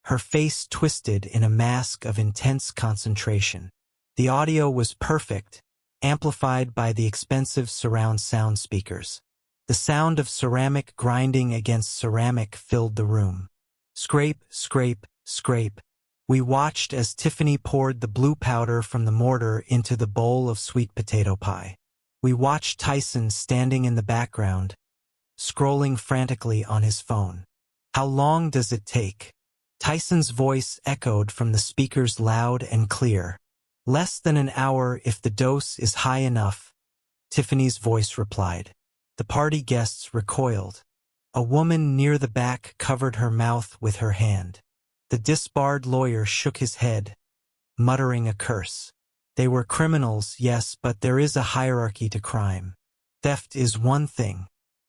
her face twisted in a mask of intense concentration. The audio was perfect, amplified by the expensive surround sound speakers. The sound of ceramic grinding against ceramic filled the room. Scrape, scrape, scrape. We watched as Tiffany poured the blue powder from the mortar into the bowl of sweet potato pie. We watched Tyson standing in the background, scrolling frantically on his phone. How long does it take? Tyson's voice echoed from the speakers loud and clear. Less than an hour if the dose is high enough, Tiffany's voice replied. The party guests recoiled. A woman near the back covered her mouth with her hand. The disbarred lawyer shook his head, muttering a curse. They were criminals, yes, but there is a hierarchy to crime. Theft is one thing.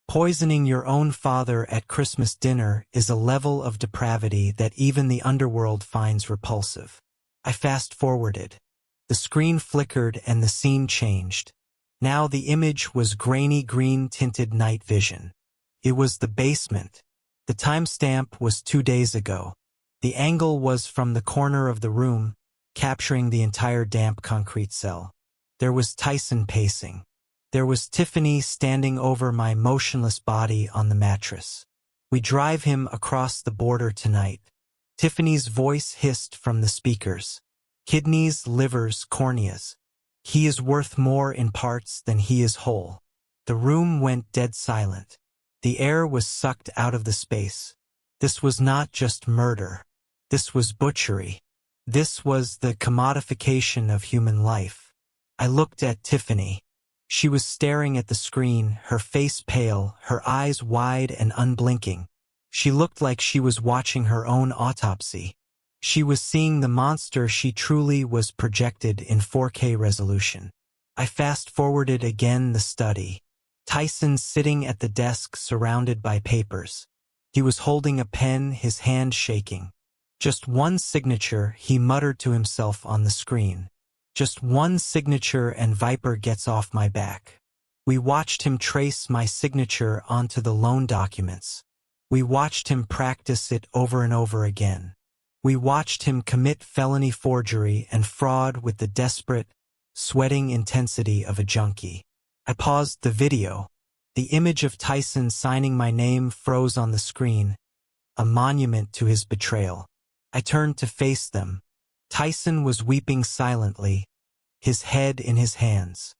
Poisoning your own father at Christmas dinner is a level of depravity that even the underworld finds repulsive. I fast-forwarded. The screen flickered and the scene changed. Now the image was grainy green-tinted night vision. It was the basement. The timestamp was 2 days ago. The angle was from the corner of the room, capturing the entire damp concrete cell. There was Tyson pacing. There was Tiffany standing over my motionless body on the mattress. We drive him across the border tonight. Tiffany's voice hissed from the speakers. Kidneys, livers, corneas. He is worth more in parts than he is whole. The room went dead silent. The air was sucked out of the space. This was not just murder. This was butchery. This was the commodification of human life. I looked at Tiffany. She was staring at the screen, her face pale, her eyes wide and unblinking. She looked like she was watching her own autopsy. She was seeing the monster she truly was projected in 4K resolution. I fast-forwarded again the study. Tyson sitting at the desk surrounded by papers. He was holding a pen, his hand shaking. Just one signature, he muttered to himself on the screen. Just one signature and Viper gets off my back. We watched him trace my signature onto the loan documents. We watched him practice it over and over again. We watched him commit felony forgery and fraud with the desperate, sweating intensity of a junkie. I paused the video. The image of Tyson signing my name froze on the screen, a monument to his betrayal. I turned to face them. Tyson was weeping silently, his head in his hands.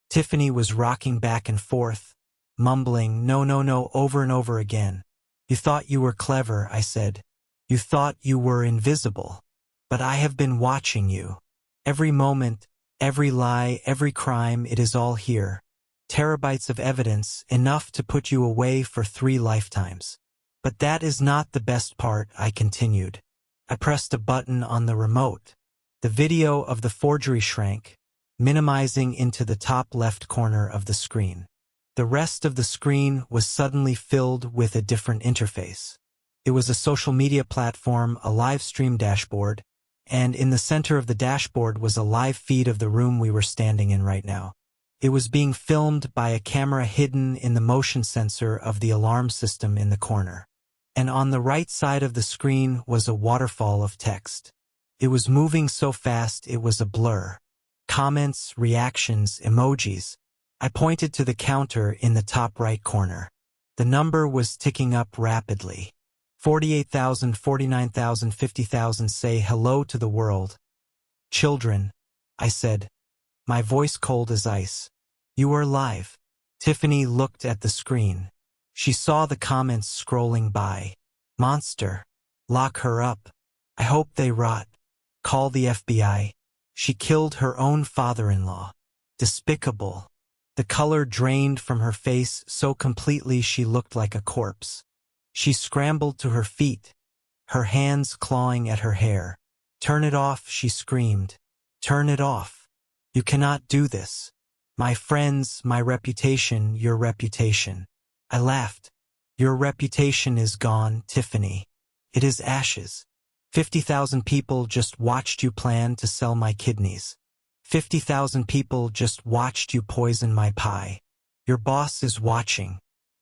Tiffany was rocking back and forth, mumbling, "No, no, no," over and over again. "You thought you were clever," I said. "You thought you were invisible. But I have been watching you. Every moment, every lie, every crime, it is all here. Terabytes of evidence, enough to put you away for 3 lifetimes. But that is not the best part," I continued. I pressed a button on the remote. The video of the forgery shrank, minimizing into the top left corner of the screen. The rest of the screen was suddenly filled with a different interface. It was a social media platform, a live stream dashboard, and in the center of the dashboard was a live feed of the room we were standing in right now. It was being filmed by a camera hidden in the motion sensor of the alarm system in the corner. And on the right side of the screen was a waterfall of text. It was moving so fast it was a blur. Comments, reactions, emojis. I pointed to the counter in the top right corner. The number was ticking up rapidly. 48,000, 49,000, 50,000. Say hello to the world. "Children," I said, my voice cold as ice. "You are live." Tiffany looked at the screen. She saw the comments scrolling by. "Monster. Lock her up. I hope they rot. Call the FBI. She killed her own father-in-law. Despicable." The color drained from her face so completely she looked like a corpse. She scrambled to her feet, her hands clawing at her hair. "Turn it off," she screamed. "Turn it off. You cannot do this. My friends, my reputation, your reputation." I laughed. "Your reputation is gone, Tiffany. It is ashes. 50,000 people just watched you plan to sell my kidneys. 50,000 people just watched you poison my pie. Your boss is watching.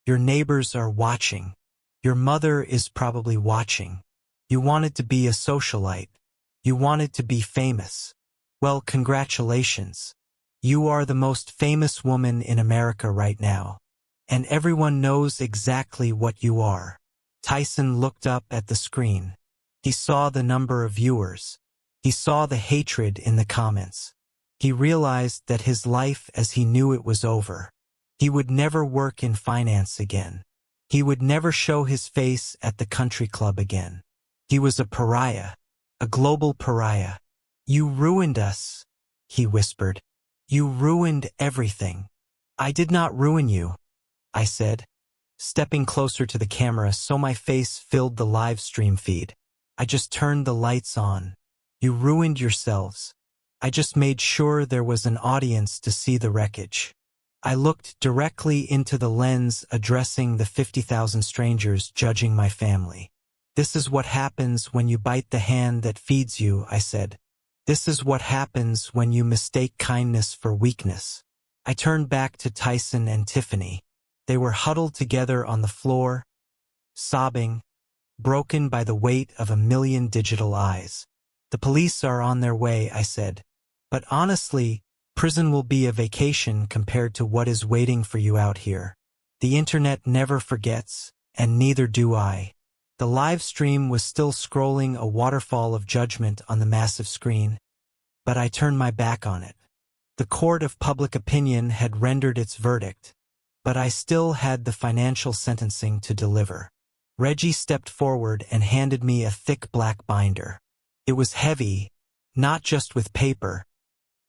Your neighbors are watching. Your mother is probably watching. You wanted to be a socialite. You wanted to be famous. Well, congratulations. You are the most famous woman in America right now. And everyone knows exactly what you are." Tyson looked up at the screen. He saw the number of viewers. He saw the hatred in the comments. He realized that his life as he knew it was over. He would never work in finance again. He would never show his face at the country club again. He was a pariah, a global pariah. "You ruined us," he whispered. "You ruined everything." "I did not ruin you," I said, stepping closer to the camera so my face filled the live stream feed. "I just turned the lights on. You ruined yourselves. I just made sure there was an audience to see the wreckage." I looked directly into the lens addressing the 50,000 strangers judging my family. "This is what happens when you bite the hand that feeds you," I said. "This is what happens when you mistake kindness for weakness." I turned back to Tyson and Tiffany. They were huddled together on the floor, sobbing, broken by the weight of a million digital eyes. The police are on their way, I said. But honestly, prison will be a vacation compared to what is waiting for you out here. The internet never forgets, and neither do I. The live stream was still scrolling a waterfall of judgment on the massive screen, but I turned my back on it. The court of public opinion had rendered its verdict, but I still had the financial sentencing to deliver. Reggie stepped forward and handed me a thick black binder. It was heavy, not just with paper,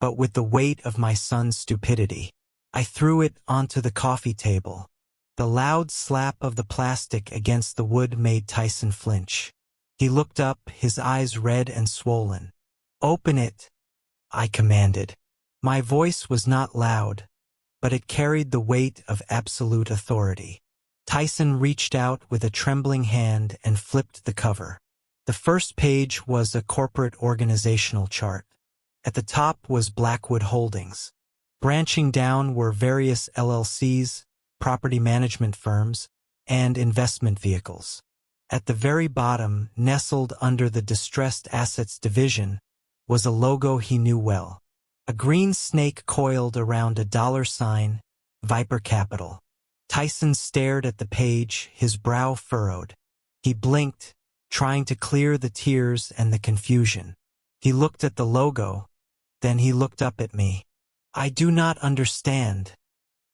but with the weight of my son's stupidity. I threw it onto the coffee table. The loud slap of the plastic against the wood made Tyson flinch. He looked up, his eyes red and swollen. "Open it," I commanded. My voice was not loud, but it carried the weight of absolute authority. Tyson reached out with a trembling hand and flipped the cover. The first page was a corporate organizational chart. At the top was Blackwood Holdings. Branching down were various LLCs, property management firms, and investment vehicles. At the very bottom, nestled under the Distressed Assets division, was a logo he knew well. A green snake coiled around a $sign, Viper Capital. Tyson stared at the page, his brow furrowed. He blinked, trying to clear the tears and the confusion. He looked at the logo, then he looked up at me. "I do not understand,"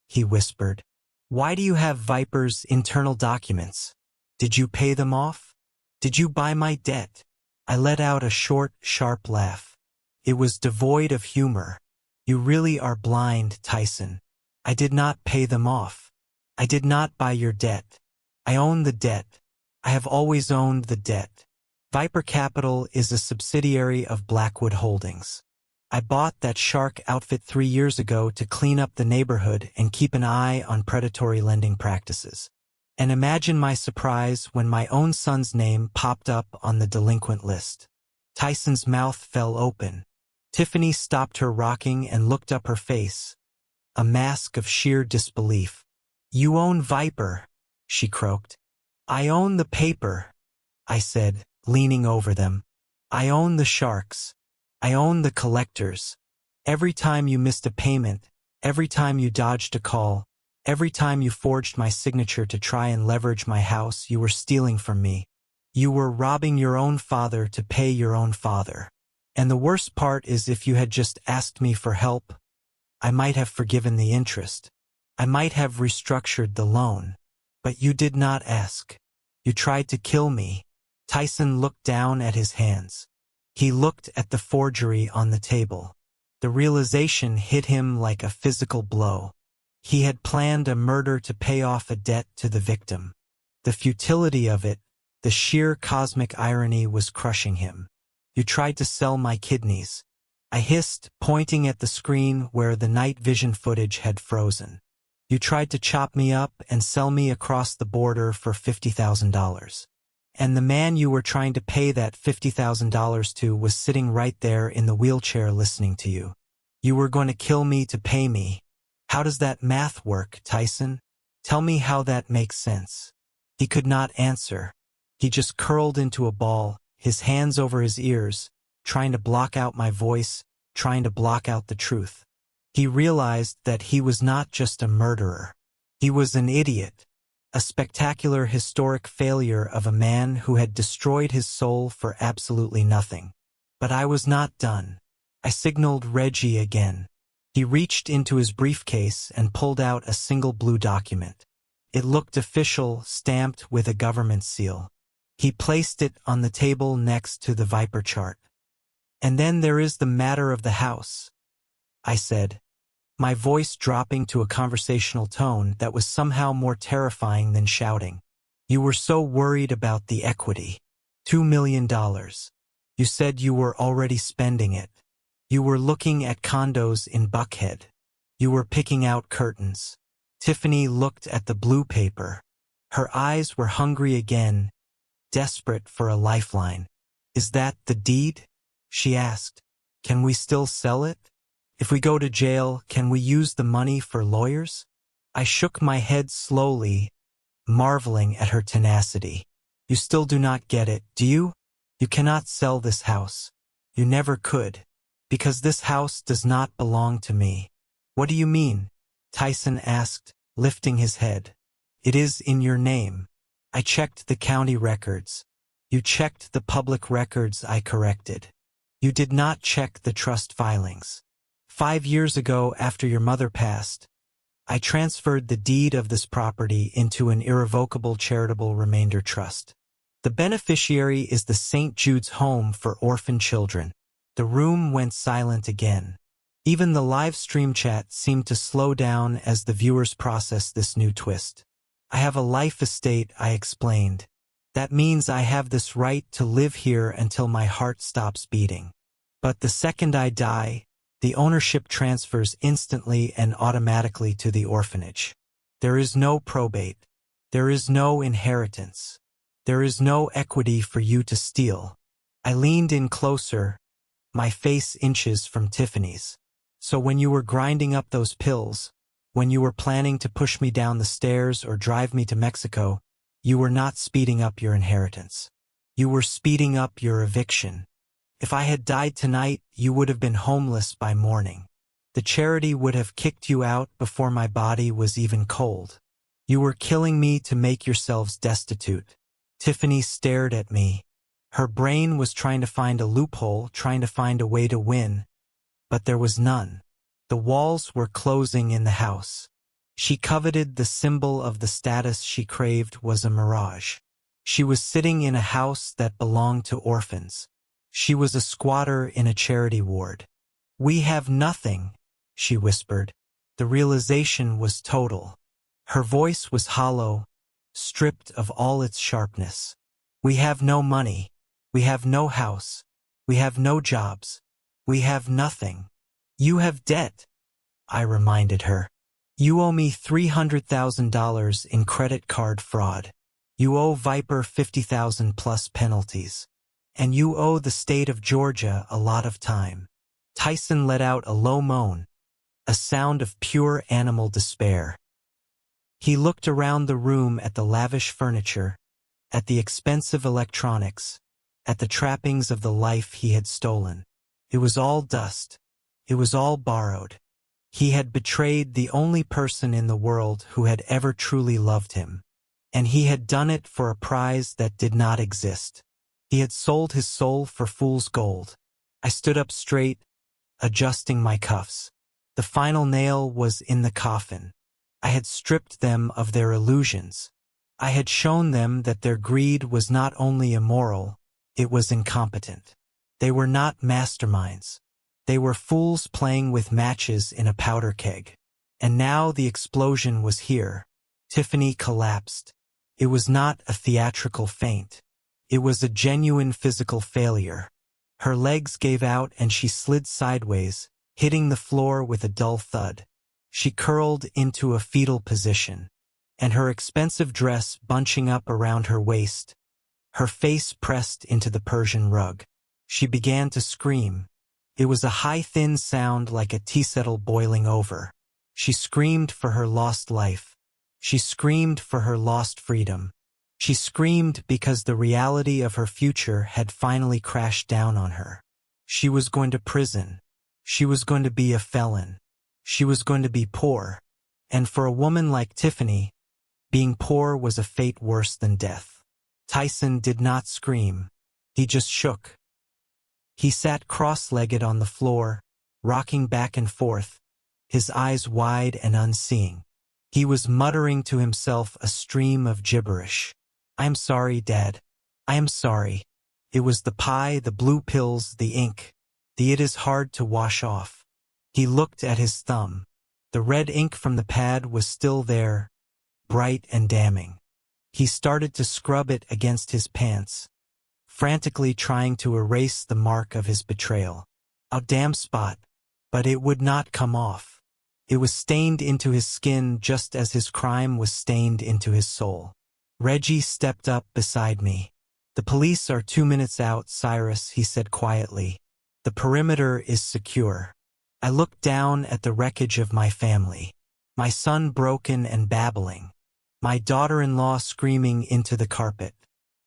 he whispered. "Why do you have Viper's internal documents? Did you pay them off? Did you buy my debt?" I let out a short, sharp laugh. It was devoid of humor. "You really are blind, Tyson. I did not pay them off. I did not buy your debt. I own the debt. I have always owned the debt. Viper Capital is a subsidiary of Blackwood Holdings. I bought that shark outfit 3 years ago to clean up the neighborhood and keep an eye on predatory lending practices. And imagine my surprise when my own son's name popped up on the delinquent list." Tyson's mouth fell open. Tiffany stopped her rocking and looked up her face, a mask of sheer disbelief. "You own Viper," she croaked. "I own the paper," I said, leaning over them. "I own the sharks. I own the collectors. Every time you missed a payment, every time you dodged a call, every time you forged my signature to try and leverage my house, you were stealing from me. You were robbing your own father to pay your own father. And the worst part is if you had just asked me for help, I might have forgiven the interest. I might have restructured the loan. But you did not ask. You tried to kill me." Tyson looked down at his hands. He looked at the forgery on the table. The realization hit him like a physical blow. He had planned a murder to pay off a debt to the victim. The futility of it, the sheer cosmic irony was crushing him. "You tried to sell my kidneys," I hissed, pointing at the screen where the night vision footage had frozen. "You tried to chop me up and sell me across the border for $50,000. And the man you were trying to pay that $50,000 to was sitting right there in the wheelchair listening to you. You were going to kill me to pay me. How does that math work, Tyson? Tell me how that makes sense." He could not answer. He just curled into a ball, his hands over his ears, trying to block out my voice, trying to block out the truth. He realized that he was not just a murderer. He was an idiot, a spectacular historic failure of a man who had destroyed his soul for absolutely nothing. But I was not done. I signaled Reggie again. He reached into his briefcase and pulled out a single blue document. It looked official, stamped with a government seal. He placed it on the table next to the Viper chart. "And then there is the matter of the house," I said, my voice dropping to a conversational tone that was somehow more terrifying than shouting. "You were so worried about the equity. $2 million. You said you were already spending it. You were looking at condos in Buckhead. You were picking out curtains." Tiffany looked at the blue paper. Her eyes were hungry again, desperate for a lifeline. "Is that the deed?" she asked. "Can we still sell it? If we go to jail, can we use the money for lawyers?" I shook my head slowly, marveling at her tenacity. You still do not get it, do you? You cannot sell this house. You never could. Because this house does not belong to me. What do you mean? Tyson asked, lifting his head. It is in your name. I checked the county records. You checked the public records I corrected. You did not check the trust filings. 5 years ago, after your mother passed, I transferred the deed of this property into an irrevocable charitable remainder trust. The beneficiary is the St. Jude's Home for Orphan Children. The room went silent again. Even the live stream chat seemed to slow down as the viewers processed this new twist. I have a life estate, I explained. That means I have this right to live here until my heart stops beating. But the second I die, the ownership transfers instantly and automatically to the orphanage. There is no probate. There is no inheritance. There is no equity for you to steal. I leaned in closer, my face inches from Tiffany's. So when you were grinding up those pills, when you were planning to push me down the stairs or drive me to Mexico, you were not speeding up your inheritance. You were speeding up your eviction. If I had died tonight, you would have been homeless by morning. The charity would have kicked you out before my body was even cold. You were killing me to make yourselves destitute. Tiffany stared at me. Her brain was trying to find a loophole, trying to find a way to win, but there was none. The walls were closing in the house. She coveted the symbol of the status she craved was a mirage. She was sitting in a house that belonged to orphans. She was a squatter in a charity ward. We have nothing, she whispered. The realization was total. Her voice was hollow, stripped of all its sharpness. We have no money. We have no house. We have no jobs. We have nothing. You have debt, I reminded her. You owe me $300,000 in credit card fraud. You owe Viper $50,000 plus penalties. And you owe the state of Georgia a lot of time. Tyson let out a low moan, a sound of pure animal despair. He looked around the room at the lavish furniture, at the expensive electronics, at the trappings of the life he had stolen. It was all dust. It was all borrowed. He had betrayed the only person in the world who had ever truly loved him. And he had done it for a prize that did not exist. He had sold his soul for fool's gold. I stood up straight, adjusting my cuffs. The final nail was in the coffin. I had stripped them of their illusions. I had shown them that their greed was not only immoral, it was incompetent. They were not masterminds. They were fools playing with matches in a powder keg. And now the explosion was here. Tiffany collapsed. It was not a theatrical faint. It was a genuine physical failure. Her legs gave out and she slid sideways, hitting the floor with a dull thud. She curled into a fetal position, and her expensive dress bunching up around her waist, her face pressed into the Persian rug. She began to scream. It was a high, thin sound like a tea kettle boiling over. She screamed for her lost life. She screamed for her lost freedom. She screamed because the reality of her future had finally crashed down on her. She was going to prison. She was going to be a felon. She was going to be poor. And for a woman like Tiffany, being poor was a fate worse than death. Tyson did not scream. He just shook. He sat cross-legged on the floor, rocking back and forth, his eyes wide and unseeing. He was muttering to himself a stream of gibberish. I am sorry, Dad. I am sorry. It was the pie, the blue pills, the ink. It is hard to wash off. He looked at his thumb. The red ink from the pad was still there, bright and damning. He started to scrub it against his pants, frantically trying to erase the mark of his betrayal. A damn spot, but it would not come off. It was stained into his skin just as his crime was stained into his soul. Reggie stepped up beside me. The police are 2 minutes out, Cyrus, he said quietly. The perimeter is secure. I looked down at the wreckage of my family. My son broken and babbling. My daughter-in-law screaming into the carpet.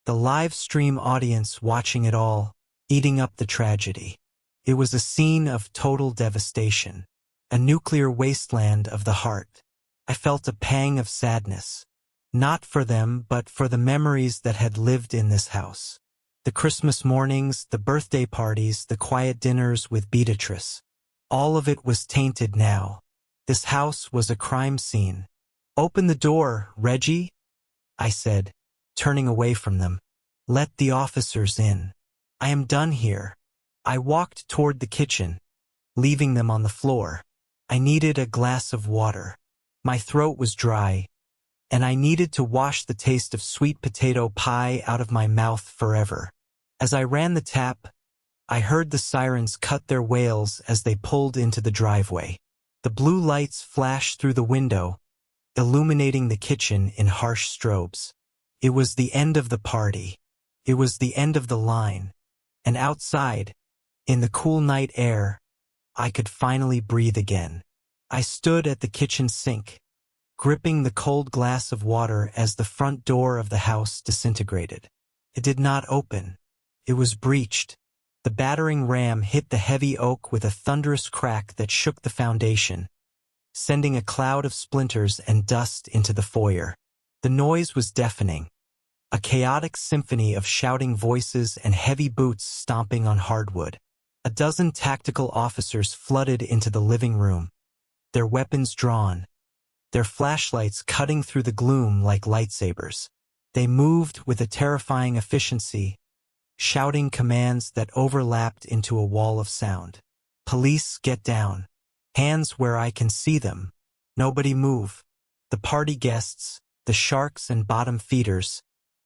The live stream audience watching it all, eating up the tragedy. It was a scene of total devastation. A nuclear wasteland of the heart. I felt a pang of sadness. Not for them, but for the memories that had lived in this house. The Christmas mornings, the birthday parties, the quiet dinners with Beatrice. All of it was tainted now. This house was a crime scene. "Open the door, Reggie," I said, turning away from them. "Let the officers in. I am done here." I walked toward the kitchen, leaving them on the floor. I needed a glass of water. My throat was dry, and I needed to wash the taste of sweet potato pie out of my mouth forever. As I ran the tap, I heard the sirens cut their wails as they pulled into the driveway. The blue lights flashed through the window, illuminating the kitchen in harsh strobes. It was the end of the party. It was the end of the line. And outside, in the cool night air, I could finally breathe again. I stood at the kitchen sink, gripping the cold glass of water as the front door of the house disintegrated. It did not open. It was breached. The battering ram hit the heavy oak with a thunderous crack that shook the foundation, sending a cloud of splinters and dust into the foyer. The noise was deafening, a chaotic symphony of shouting voices and heavy boots stomping on hardwood. A dozen tactical officers flooded into the living room, their weapons drawn, their flashlights cutting through the gloom like lightsabers. They moved with a terrifying efficiency, shouting commands that overlapped into a wall of sound. "Police, get down. Hands where I can see them. Nobody move." The party guests, the sharks and bottom feeders,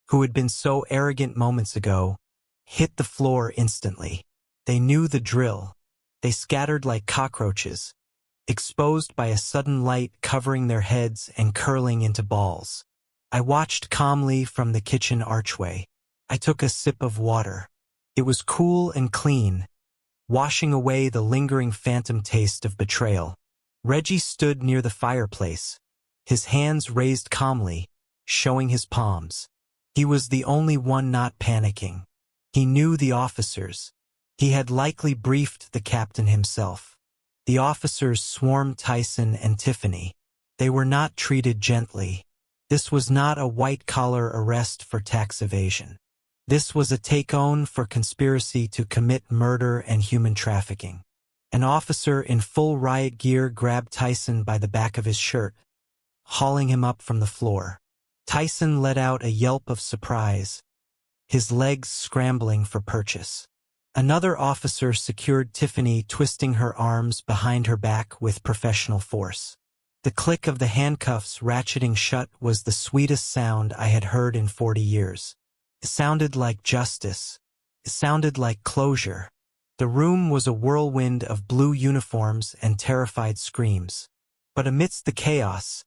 who had been so arrogant moments ago, hit the floor instantly. They knew the drill. They scattered like cockroaches, exposed by a sudden light covering their heads and curling into balls. I watched calmly from the kitchen archway. I took a sip of water. It was cool and clean, washing away the lingering phantom taste of betrayal. Reggie stood near the fireplace, his hands raised calmly, showing his palms. He was the only one not panicking. He knew the officers. He had likely briefed the captain himself. The officers swarmed Tyson and Tiffany. They were not treated gently. This was not a white-collar arrest for tax evasion. This was a take-on for conspiracy to commit murder and human trafficking. An officer in full riot gear grabbed Tyson by the back of his shirt, hauling him up from the floor. Tyson let out a yelp of surprise, his legs scrambling for purchase. Another officer secured Tiffany, twisting her arms behind her back with professional force. The click of the handcuffs ratcheting shut was the sweetest sound I had heard in 40 years. It sounded like justice. It sounded like closure. The room was a whirlwind of blue uniforms and terrified screams. But amidst the chaos,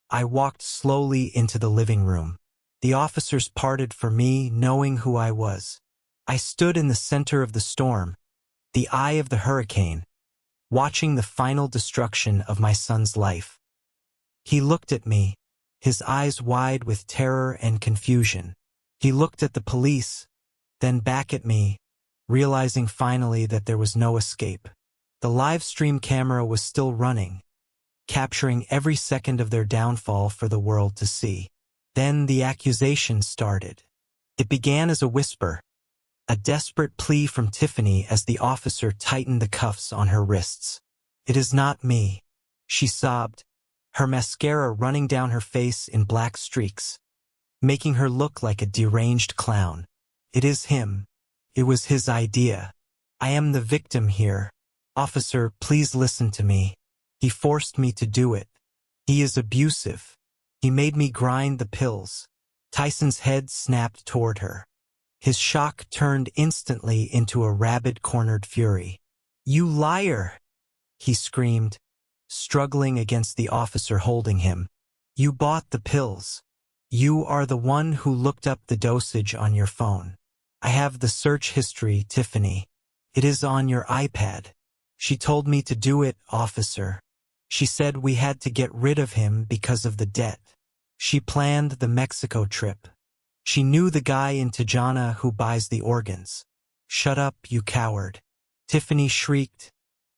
I walked slowly into the living room. The officers parted for me, knowing who I was. I stood in the center of the storm, the eye of the hurricane, watching the final destruction of my son's life. He looked at me, his eyes wide with terror and confusion. He looked at the police, then back at me, realizing finally that there was no escape. The live stream camera was still running, capturing every second of their downfall for the world to see. Then the accusation started. It began as a whisper, a desperate plea from Tiffany as the officer tightened the cuffs on her wrists. "It is not me," she sobbed, her mascara running down her face in black streaks, making her look like a deranged clown. "It is him. It was his idea. I am the victim here. Officer, please listen to me. He forced me to do it. He is abusive. He made me grind the pills." Tyson's head snapped toward her. His shock turned instantly into a rabid, cornered fury. "You liar!" he screamed, struggling against the officer holding him. "You bought the pills. You are the one who looked up the dosage on your phone. I have the search history, Tiffany. It is on your iPad. She told me to do it, officer. She said we had to get rid of him because of the debt. She planned the Mexico trip. She knew the guy in Tajana who buys the organs. "Shut up, you coward," Tiffany shrieked,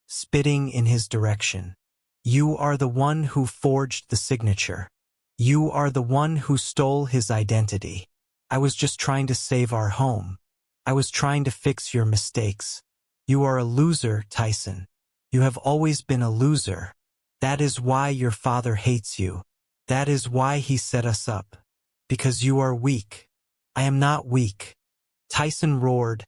spitting in his direction. "You are the one who forged the signature. You are the one who stole his identity. I was just trying to save our home. I was trying to fix your mistakes. You are a loser, Tyson. You have always been a loser. That is why your father hates you. That is why he set us up. Because you are weak." "I am not weak," Tyson roared,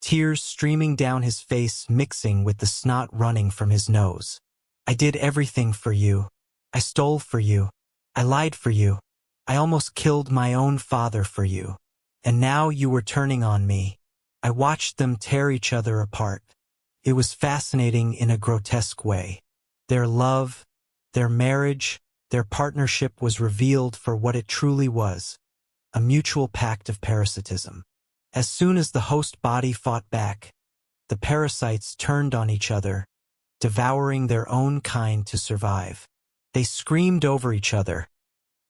tears streaming down his face mixing with the snot running from his nose. "I did everything for you. I stole for you. I lied for you. I almost killed my own father for you. And now you were turning on me." I watched them tear each other apart. It was fascinating in a grotesque way. Their love, their marriage, their partnership was revealed for what it truly was, a mutual pact of parasitism. As soon as the host body fought back, the parasites turned on each other, devouring their own kind to survive. They screamed over each other,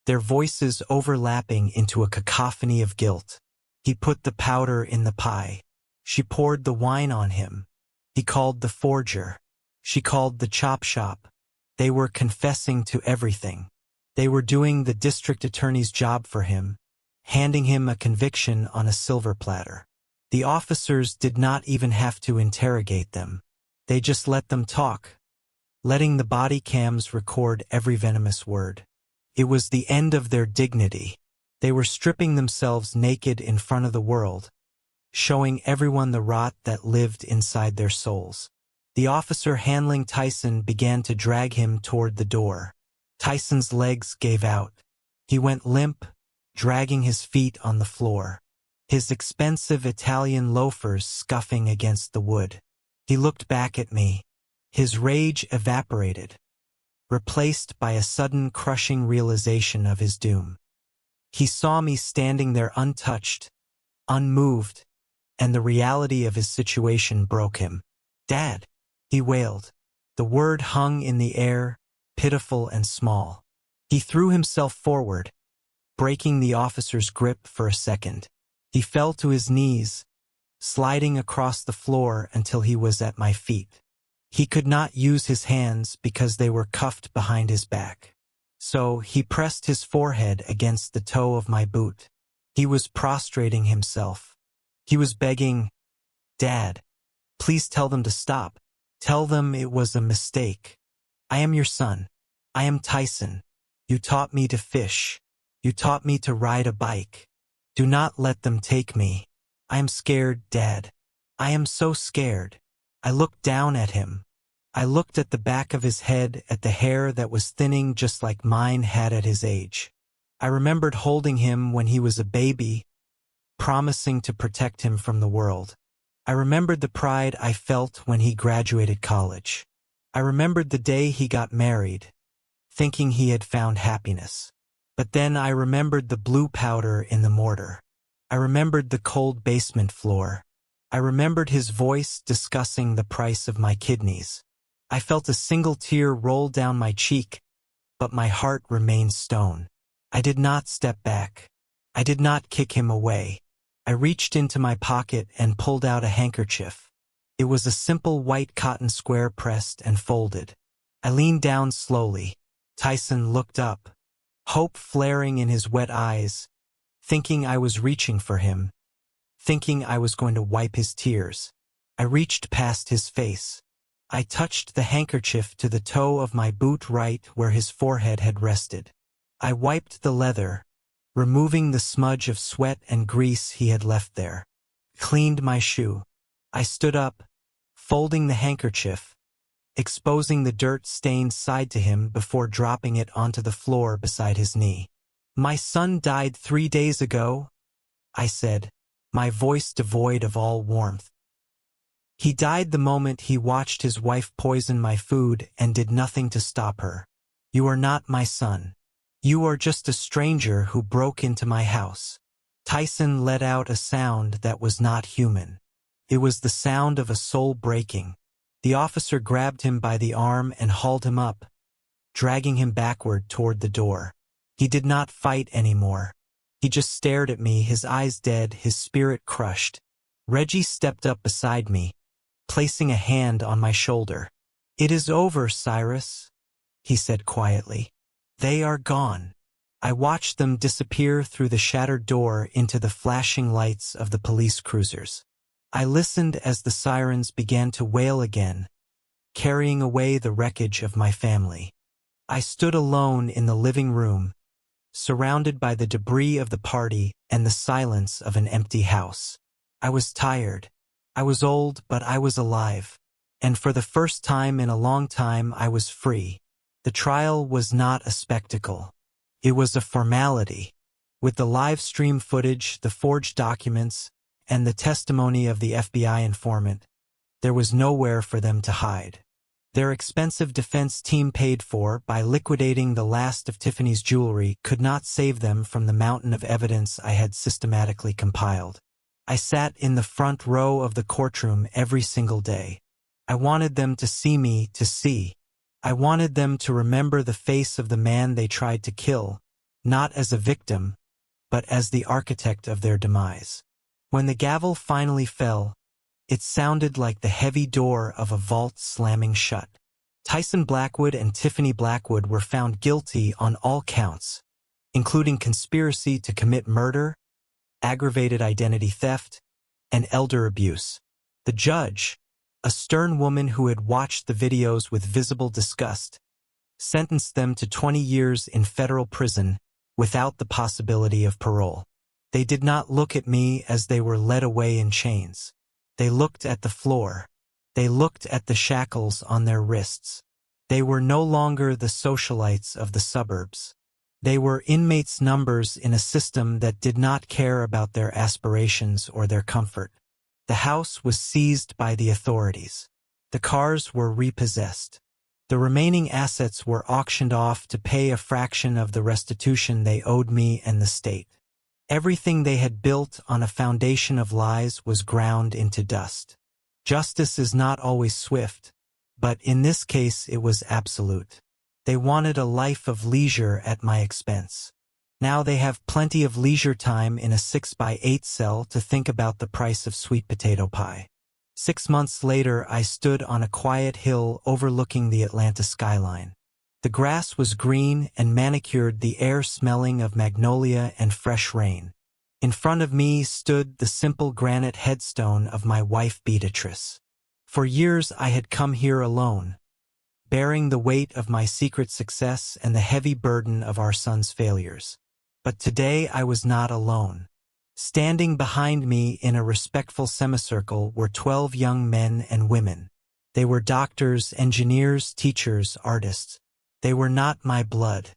their voices overlapping into a cacophony of guilt. He put the powder in the pie. She poured the wine on him. He called the forger. She called the chop shop. They were confessing to everything. They were doing the district attorney's job for him, handing him a conviction on a silver platter. The officers did not even have to interrogate them. They just let them talk, letting the body cams record every venomous word. It was the end of their dignity. They were stripping themselves naked in front of the world, showing everyone the rot that lived inside their souls. The officer handling Tyson began to drag him toward the door. Tyson's legs gave out. He went limp, dragging his feet on the floor, his expensive Italian loafers scuffing against the wood. He looked back at me. His rage evaporated, replaced by a sudden crushing realization of his doom. He saw me standing there untouched, unmoved, and the reality of his situation broke him. "Dad," he wailed. The word hung in the air, pitiful and small. He threw himself forward, breaking the officer's grip for a second. He fell to his knees, sliding across the floor until he was at my feet. He could not use his hands because they were cuffed behind his back. So he pressed his forehead against the toe of my boot. He was prostrating himself. He was begging, "Dad, please tell them to stop. Tell them it was a mistake. I am your son. I am Tyson. You taught me to fish. You taught me to ride a bike. Do not let them take me. I am scared, Dad. I am so scared." I looked down at him. I looked at the back of his head, at the hair that was thinning just like mine had at his age. I remembered holding him when he was a baby, promising to protect him from the world. I remembered the pride I felt when he graduated college. I remembered the day he got married, thinking he had found happiness. But then I remembered the blue powder in the mortar. I remembered the cold basement floor. I remembered his voice discussing the price of my kidneys. I felt a single tear roll down my cheek, but my heart remained stone. I did not step back. I did not kick him away. I reached into my pocket and pulled out a handkerchief. It was a simple white cotton square pressed and folded. I leaned down slowly. Tyson looked up, hope flaring in his wet eyes, thinking I was reaching for him, thinking I was going to wipe his tears. I reached past his face. I touched the handkerchief to the toe of my boot right where his forehead had rested. I wiped the leather, removing the smudge of sweat and grease he had left there. Cleaned my shoe. I stood up, folding the handkerchief, exposing the dirt-stained side to him before dropping it onto the floor beside his knee. "My son died 3 days ago," I said, my voice devoid of all warmth. "He died the moment he watched his wife poison my food and did nothing to stop her. You are not my son. You are just a stranger who broke into my house." Tyson let out a sound that was not human. It was the sound of a soul breaking. The officer grabbed him by the arm and hauled him up, dragging him backward toward the door. He did not fight anymore. He just stared at me, his eyes dead, his spirit crushed. Reggie stepped up beside me, placing a hand on my shoulder. "It is over, Cyrus," he said quietly. "They are gone." I watched them disappear through the shattered door into the flashing lights of the police cruisers. I listened as the sirens began to wail again, carrying away the wreckage of my family. I stood alone in the living room, surrounded by the debris of the party and the silence of an empty house. I was tired. I was old, but I was alive. And for the first time in a long time, I was free. The trial was not a spectacle. It was a formality. With the live stream footage, the forged documents, and the testimony of the FBI informant, there was nowhere for them to hide. Their expensive defense team, paid for by liquidating the last of Tiffany's jewelry, could not save them from the mountain of evidence I had systematically compiled. I sat in the front row of the courtroom every single day. I wanted them to see me to see. I wanted them to remember the face of the man they tried to kill, not as a victim, but as the architect of their demise. When the gavel finally fell, it sounded like the heavy door of a vault slamming shut. Tyson Blackwood and Tiffany Blackwood were found guilty on all counts, including conspiracy to commit murder, aggravated identity theft, and elder abuse. The judge, a stern woman who had watched the videos with visible disgust, sentenced them to 20 years in federal prison without the possibility of parole. They did not look at me as they were led away in chains. They looked at the floor. They looked at the shackles on their wrists. They were no longer the socialites of the suburbs. They were inmates' numbers in a system that did not care about their aspirations or their comfort. The house was seized by the authorities. The cars were repossessed. The remaining assets were auctioned off to pay a fraction of the restitution they owed me and the state. Everything they had built on a foundation of lies was ground into dust. Justice is not always swift, but in this case it was absolute. They wanted a life of leisure at my expense. Now they have plenty of leisure time in a 6x8 cell to think about the price of sweet potato pie. 6 months later, I stood on a quiet hill overlooking the Atlanta skyline. The grass was green and manicured, the air smelling of magnolia and fresh rain. In front of me stood the simple granite headstone of my wife Beatrice. For years I had come here alone, bearing the weight of my secret success and the heavy burden of our son's failures. But today I was not alone. Standing behind me in a respectful semicircle were 12 young men and women. They were doctors, engineers, teachers, artists. They were not my blood.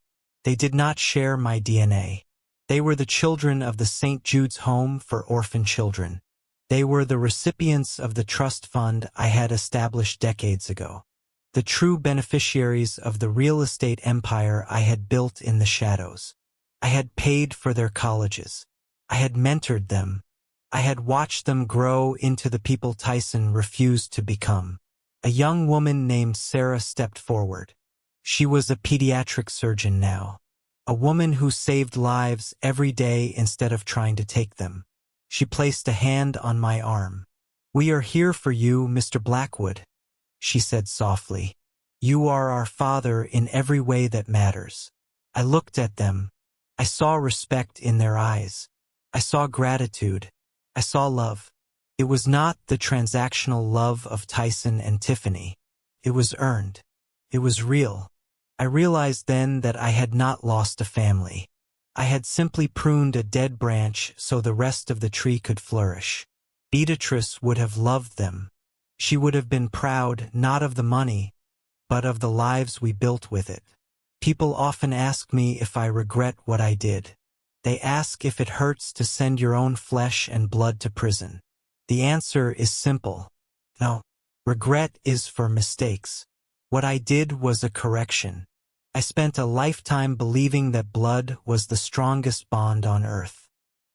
They did not share my DNA. They were the children of the St. Jude's Home for Orphan Children. They were the recipients of the trust fund I had established decades ago. The true beneficiaries of the real estate empire I had built in the shadows. I had paid for their colleges. I had mentored them. I had watched them grow into the people Tyson refused to become. A young woman named Sarah stepped forward. She was a pediatric surgeon now. A woman who saved lives every day instead of trying to take them. She placed a hand on my arm. "We are here for you, Mr. Blackwood," she said softly. "You are our father in every way that matters." I looked at them. I saw respect in their eyes. I saw gratitude. I saw love. It was not the transactional love of Tyson and Tiffany. It was earned. It was real. I realized then that I had not lost a family. I had simply pruned a dead branch so the rest of the tree could flourish. Beatrice would have loved them. She would have been proud not of the money, but of the lives we built with it. People often ask me if I regret what I did. They ask if it hurts to send your own flesh and blood to prison. The answer is simple. No. Regret is for mistakes. What I did was a correction. I spent a lifetime believing that blood was the strongest bond on earth.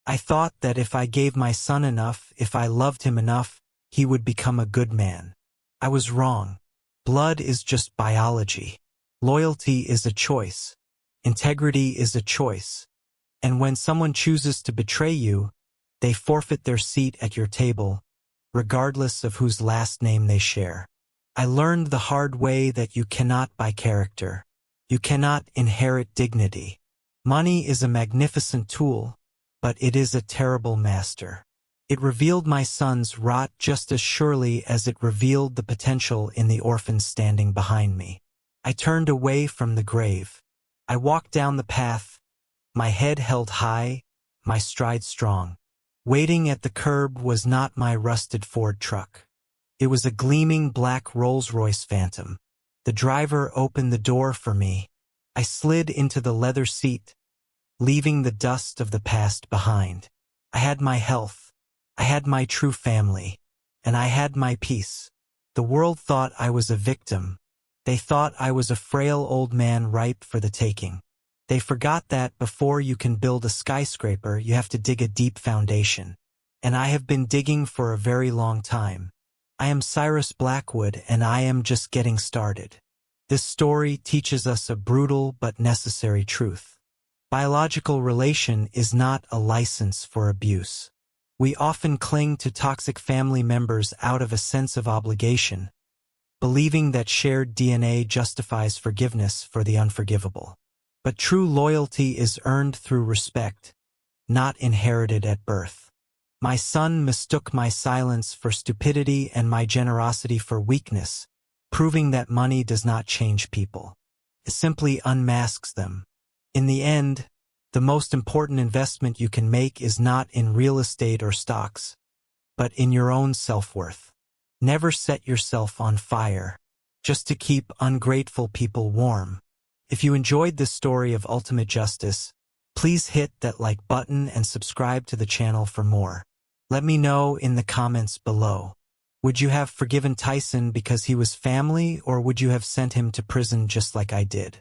I thought that if I gave my son enough, if I loved him enough, he would become a good man. I was wrong. Blood is just biology. Loyalty is a choice. Integrity is a choice. And when someone chooses to betray you, they forfeit their seat at your table, regardless of whose last name they share. I learned the hard way that you cannot buy character. You cannot inherit dignity. Money is a magnificent tool, but it is a terrible master. It revealed my son's rot just as surely as it revealed the potential in the orphans standing behind me. I turned away from the grave. I walked down the path, my head held high, my stride strong. Waiting at the curb was not my rusted Ford truck. It was a gleaming black Rolls-Royce Phantom. The driver opened the door for me. I slid into the leather seat, leaving the dust of the past behind. I had my health. I had my true family. And I had my peace. The world thought I was a victim. They thought I was a frail old man ripe for the taking. They forgot that before you can build a skyscraper, you have to dig a deep foundation. And I have been digging for a very long time. I am Cyrus Blackwood, and I am just getting started. This story teaches us a brutal but necessary truth. Biological relation is not a license for abuse. We often cling to toxic family members out of a sense of obligation, believing that shared DNA justifies forgiveness for the unforgivable. But true loyalty is earned through respect, not inherited at birth. My son mistook my silence for stupidity and my generosity for weakness, proving that money does not change people. It simply unmasks them. In the end, the most important investment you can make is not in real estate or stocks, but in your own self-worth. Never set yourself on fire, just to keep ungrateful people warm. If you enjoyed this story of ultimate justice, please hit that like button and subscribe to the channel for more. Let me know in the comments below. Would you have forgiven Tyson because he was family, or would you have sent him to prison just like I did?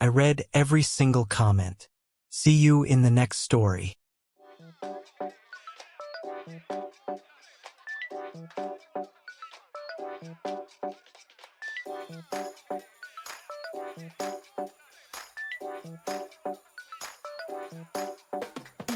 I read every single comment. See you in the next story.